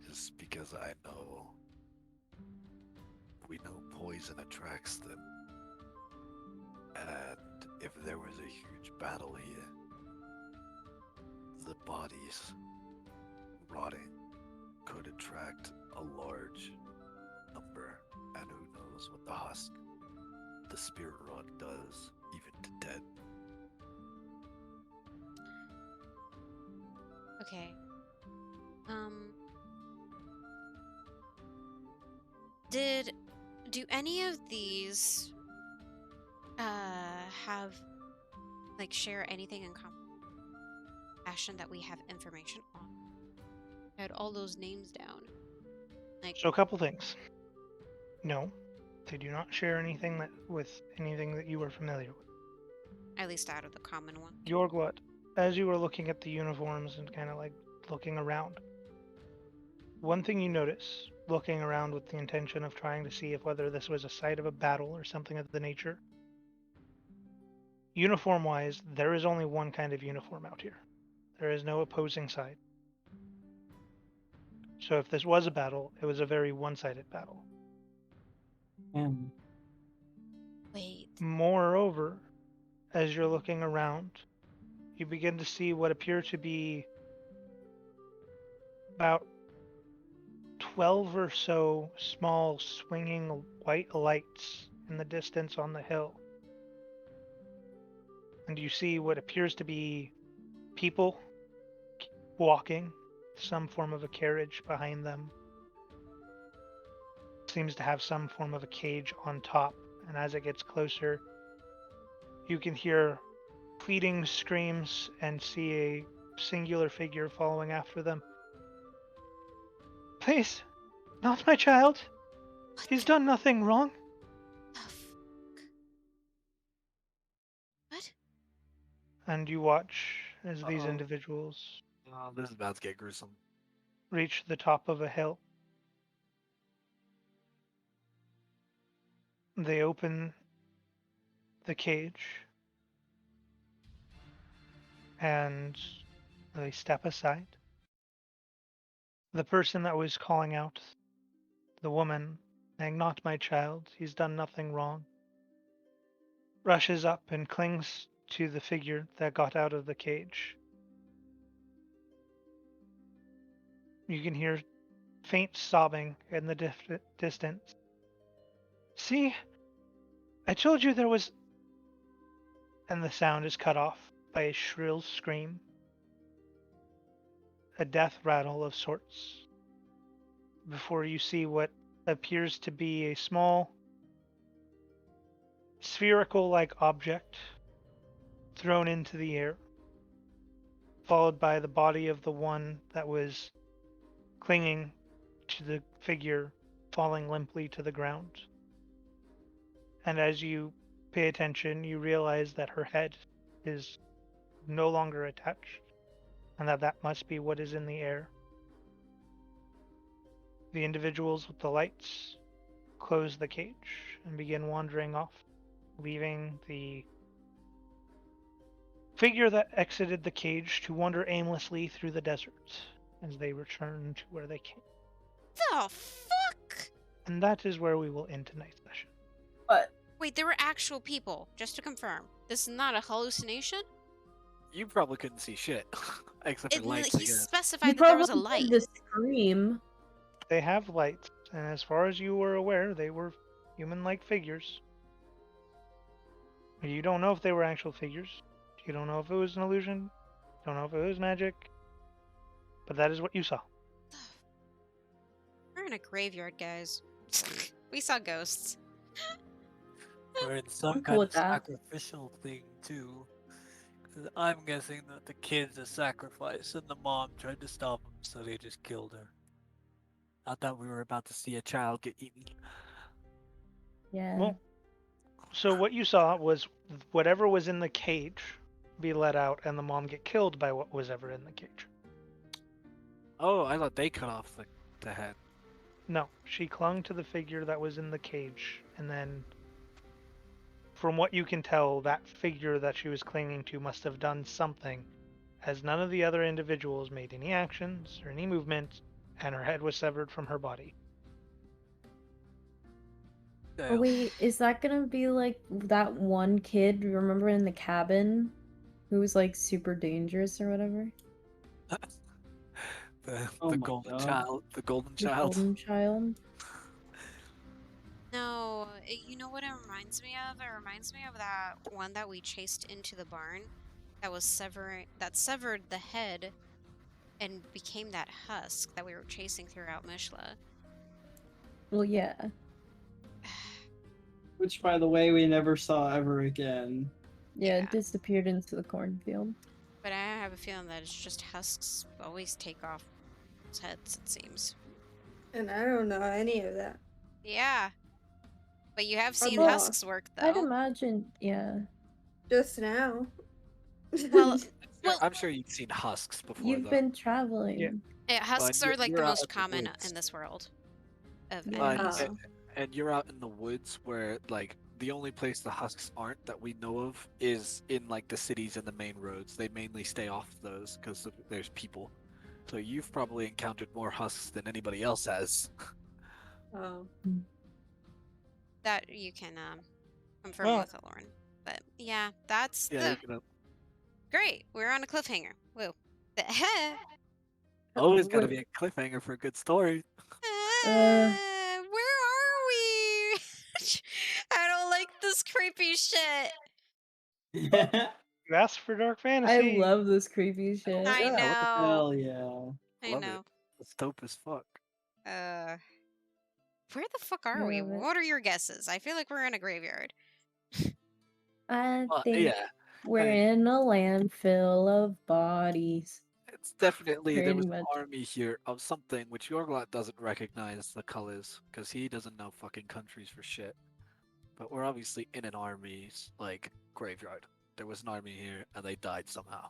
just because I know we know poison poison attracts them. And if there was a huge battle here, the bodies rotting could attract a large number. And who knows what the spirit rod does, even to dead. Okay. Do any of these have share anything in common? Ashen that we have information on. I had all those names down. So a couple things. No, they do not share anything with anything that you are familiar with. At least out of the common one. Yorglot, as you were looking at the uniforms and kind of looking around, one thing you notice, looking around with the intention of trying to see if whether this was a site of a battle or something of the nature, uniform-wise, there is only one kind of uniform out here. There is no opposing side. So if this was a battle, it was a very one-sided battle. Wait. Moreover, as you're looking around, you begin to see what appear to be about 12 or so small swinging white lights in the distance on the hill. And you see what appears to be people walking, some form of a carriage behind them. Seems to have some form of a cage on top, and as it gets closer, you can hear pleading screams and see a singular figure following after them. Please, not my child. He's done nothing wrong. The fuck? What? And you watch as these Uh-oh. individuals Oh, this is about to get gruesome. reach the top of a hill. They open the cage and they step aside. The person that was calling out, the woman, saying, "Not my child, he's done nothing wrong," rushes up and clings to the figure that got out of the cage. You can hear faint sobbing in the distance. "See? I told you there was..." And the sound is cut off by a shrill scream. A death rattle of sorts. Before you see what appears to be a small, spherical-like object thrown into the air, followed by the body of the one that was clinging to the figure falling limply to the ground. And as you pay attention, you realize that her head is no longer attached, and that must be what is in the air. The individuals with the lights close the cage and begin wandering off, leaving the figure that exited the cage to wander aimlessly through the desert as they return to where they came. The fuck? And that is where we will end tonight's session. But Wait, there were actual people, just to confirm. This is not a hallucination? You probably couldn't see shit. Except for He lights, I guess. specified that there was a probably light. heard the scream. They have lights, and as far as you were aware, they were human-like figures. You don't know if they were actual figures. You don't know if it was an illusion. You don't know if it was magic. But that is what you saw. We're in a graveyard, guys. We saw ghosts. We're in some I'm cool kind with of that. sacrificial thing too. 'Cause I'm guessing that the kid's a sacrifice and the mom tried to stop him, so they just killed her. I thought we were about to see a child get eaten. Yeah. Well, so what you saw was whatever was in the cage be let out, and the mom get killed by what was ever in the cage. Oh, I thought they cut off the head. No, she clung to the figure that was in the cage, and then, from what you can tell, that figure that she was clinging to must have done something, as none of the other individuals made any actions or any movement, and her head was severed from her body. Oh wait, is that gonna be like that one kid, remember in the cabin, who was like super dangerous or whatever? Oh The my golden God. child. The golden The child. golden child? No, you know what it reminds me of? It reminds me of that one that we chased into the barn that was severed the head and became that husk that we were chasing throughout Mishla. Well, yeah. Which, by the way, we never saw ever again. Yeah, Yeah. it disappeared into the cornfield. But I have a feeling that it's just husks always take off people's heads, it seems. And I don't know any of that. Yeah. But you have seen Well, husks work, I'd though. imagine, yeah. Just now. Well, well, I'm sure you've seen husks before, You've though. been traveling. husks you're- are like you're the out most in the common woods. in this world of Yeah. enemies. Oh. And you're out in the woods where, like, the only place the husks aren't that we know of is in, like, the cities and the main roads. They mainly stay off those because there's people. So you've probably encountered more husks than anybody else has. Oh. That you can confirm Well- with Alorn. But yeah, that's Yeah, the you're gonna great. We're on a cliffhanger. Woo. always gotta Wait. be a cliffhanger for a good story. Where are we? I don't like this creepy shit. Yeah. You asked for dark I fantasy. love this creepy shit. I Yeah, what the know. Hell yeah. I Love know. it. It's dope as fuck. Where the fuck are we? love it. What are your guesses? I feel like we're in a graveyard. I Well, think yeah, we're I- in a landfill of bodies. it's definitely there Pretty was much. an army here of something which Yorglot doesn't recognize the colors because he doesn't know fucking countries for shit. But we're obviously in an army's like graveyard. There was an army here and they died somehow.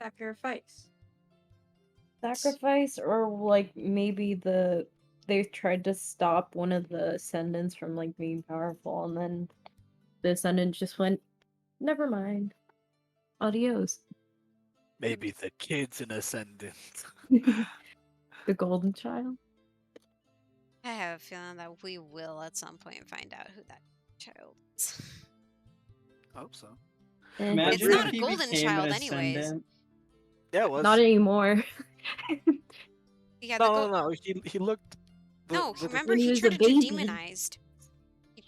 Sacrifice. Sacrifice, or like maybe they tried to stop one of the ascendants from like being powerful, and then the ascendant just went, never mind. Adios. Maybe the kid's an ascendant. The golden child. I have a feeling that we will at some point find out who that child is. Hope so. Eh, Imagine It's not if a he golden became child an anyways. ascendant. Yeah, it was. Not anymore. Yeah, the No. He looked. No, the- remember When he he was a turned into baby. demonized.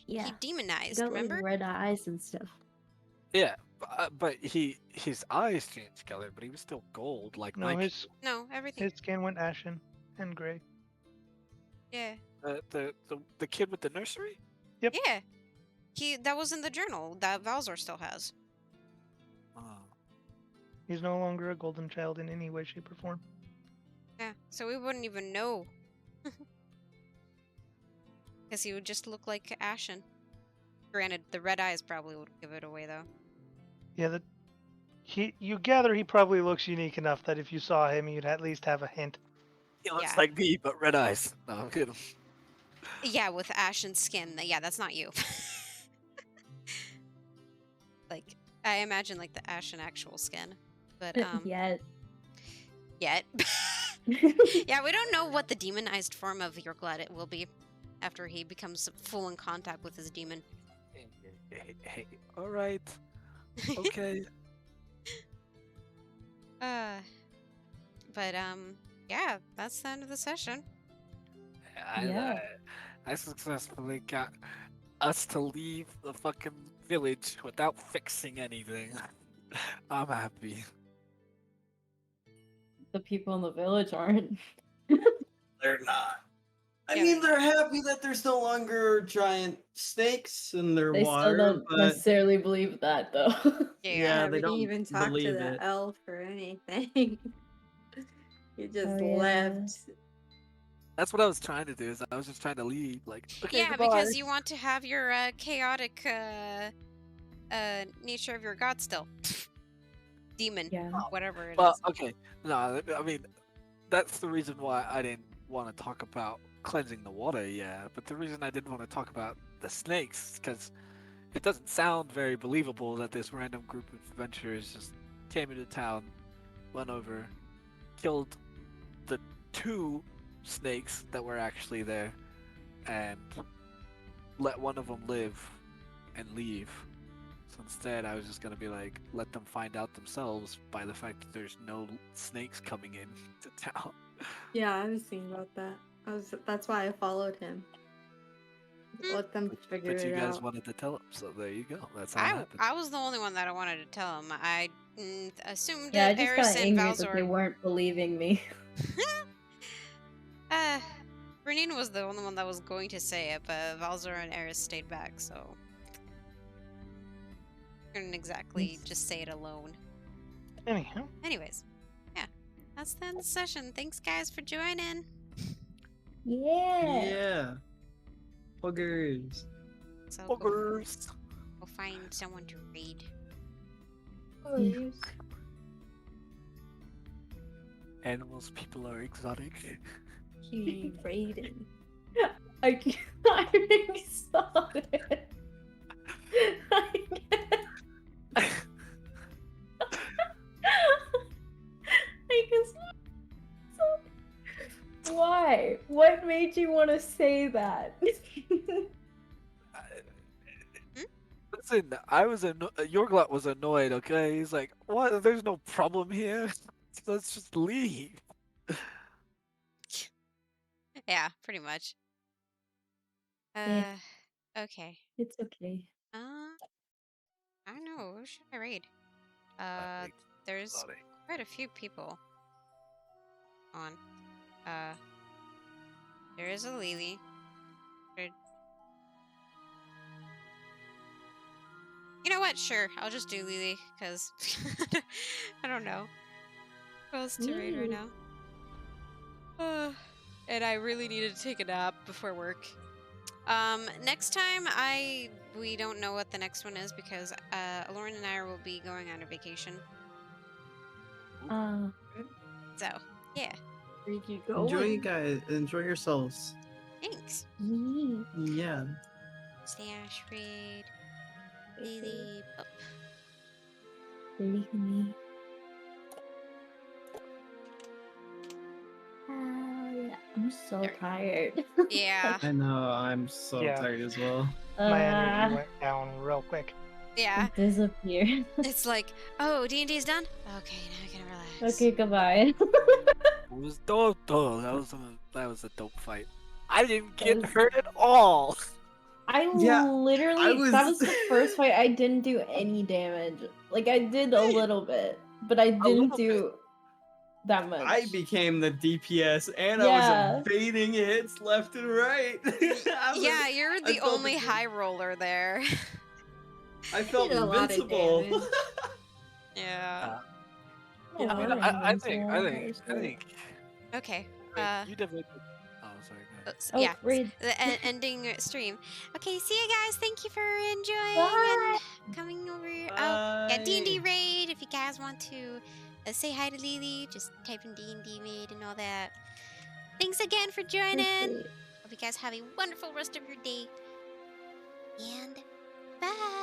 Yeah. He demonized, Got remember? like red eyes and stuff. Yeah, but his eyes changed color, but he was still gold like No, Mike. No, everything. his skin went ashen and gray. Yeah. The kid with the nursery. Yep. Yeah. That was in the journal that Valzor still has. Oh. He's no longer a golden child in any way, shape, or form. Yeah. So we wouldn't even know. Because he would just look like Ashen. Granted, the red eyes probably would give it away though. Yeah, you gather he probably looks unique enough that if you saw him, you'd at least have a hint. He looks Yeah. like me, but red eyes. No, I'm kidding. Yeah, with ashen skin. Yeah, that's not you. Like, I imagine like the ashen actual skin. But Yet. yet. Yeah, we don't know what the demonized form of Yorglot it will be after he becomes full in contact with his demon. Hey, all right, okay. But yeah, that's the end of the session. Yeah. I successfully got us to leave the fucking village without fixing anything. I'm happy. The people in the village aren't. They're not. I Yeah, mean, they're they're happy that there's no longer giant snakes in their They water, still don't but necessarily believe that though. yeah, we they didn't don't even talk to believe the it. elf or anything. You just Oh, yeah. left. That's what I was trying to do. Is I was just trying to leave. Like, okay, yeah, goodbye. because you want to have your chaotic nature of your god still. Demon, Yeah. whatever it is. Well, okay. No, I mean, that's the reason why I didn't want to talk about cleansing the water, yeah. But the reason I didn't want to talk about the snakes, because it doesn't sound very believable that this random group of adventurers just came into town, went over, killed the 2 snakes that were actually there, and let one of them live and leave. So instead, I was just gonna be like, let them find out themselves by the fact that there's no snakes coming in to town. Yeah, I was thinking about that. That's why I followed him. Let them figure But you it guys out. wanted to tell him, so there you go. That's how it happened. I was the only one that I wanted to tell him. I assumed Yeah, I that just Eris got and angry that they Valzor. weren't believing me. Bernina was the only one that was going to say it, but Valzor and Eris stayed back, so couldn't exactly just say it alone. Anyhow, Anyways, yeah, that's the end of the session. Thanks, guys, for joining. Yeah. Yeah. Buggers. So Buggers. go find someone to raid. Animals, people are exotic. He raided. I can't. I'm excited. I guess. Why? What made you want to say that? Listen, Yorglot was annoyed, okay? He's like, what? There's no problem here. Let's just leave. Yeah, pretty much. Yeah. Okay. It's okay. I don't know. Who should I raid? I think There's Lottie. quite a few people on. There is a Lily. You know what? Sure, I'll just do Lily, because I don't know who else to raid right now. And I really needed to take a nap before work. Next time, we don't know what the next one is, because Alorn and I will be going on a vacation. So, yeah. Where you going? Enjoy, you guys. Enjoy yourselves. Thanks. Yeah. Stash raid. Lily. Oh. Believe me. Yeah, I'm so tired. Yeah. I know. I'm so Yeah. tired as well. my energy went down real quick. Yeah. Disappear. It's like, oh, D&D's done? Okay, now I can relax. Okay, goodbye. It was dope, though. That was a dope fight. I didn't get hurt at all. Yeah, literally, that was the first fight I didn't do any damage. Like, I did a little bit, but I didn't do that much. I became the DPS and I Yeah. was evading hits left and right. Yeah, you're the felt only high roller there. I felt did a lot of invincible. damage. Yeah. Yeah, I mean, I think. Okay. You definitely. Oh, sorry. Go ahead. Yeah. Read. The ending stream. Okay, see you guys. Thank you for enjoying Bye. and coming over. Oh, yeah, D&D raid. If you guys want to say hi to Lily, just type in D&D raid and all that. Thanks again for joining. Hope you guys have a wonderful rest of your day. And bye.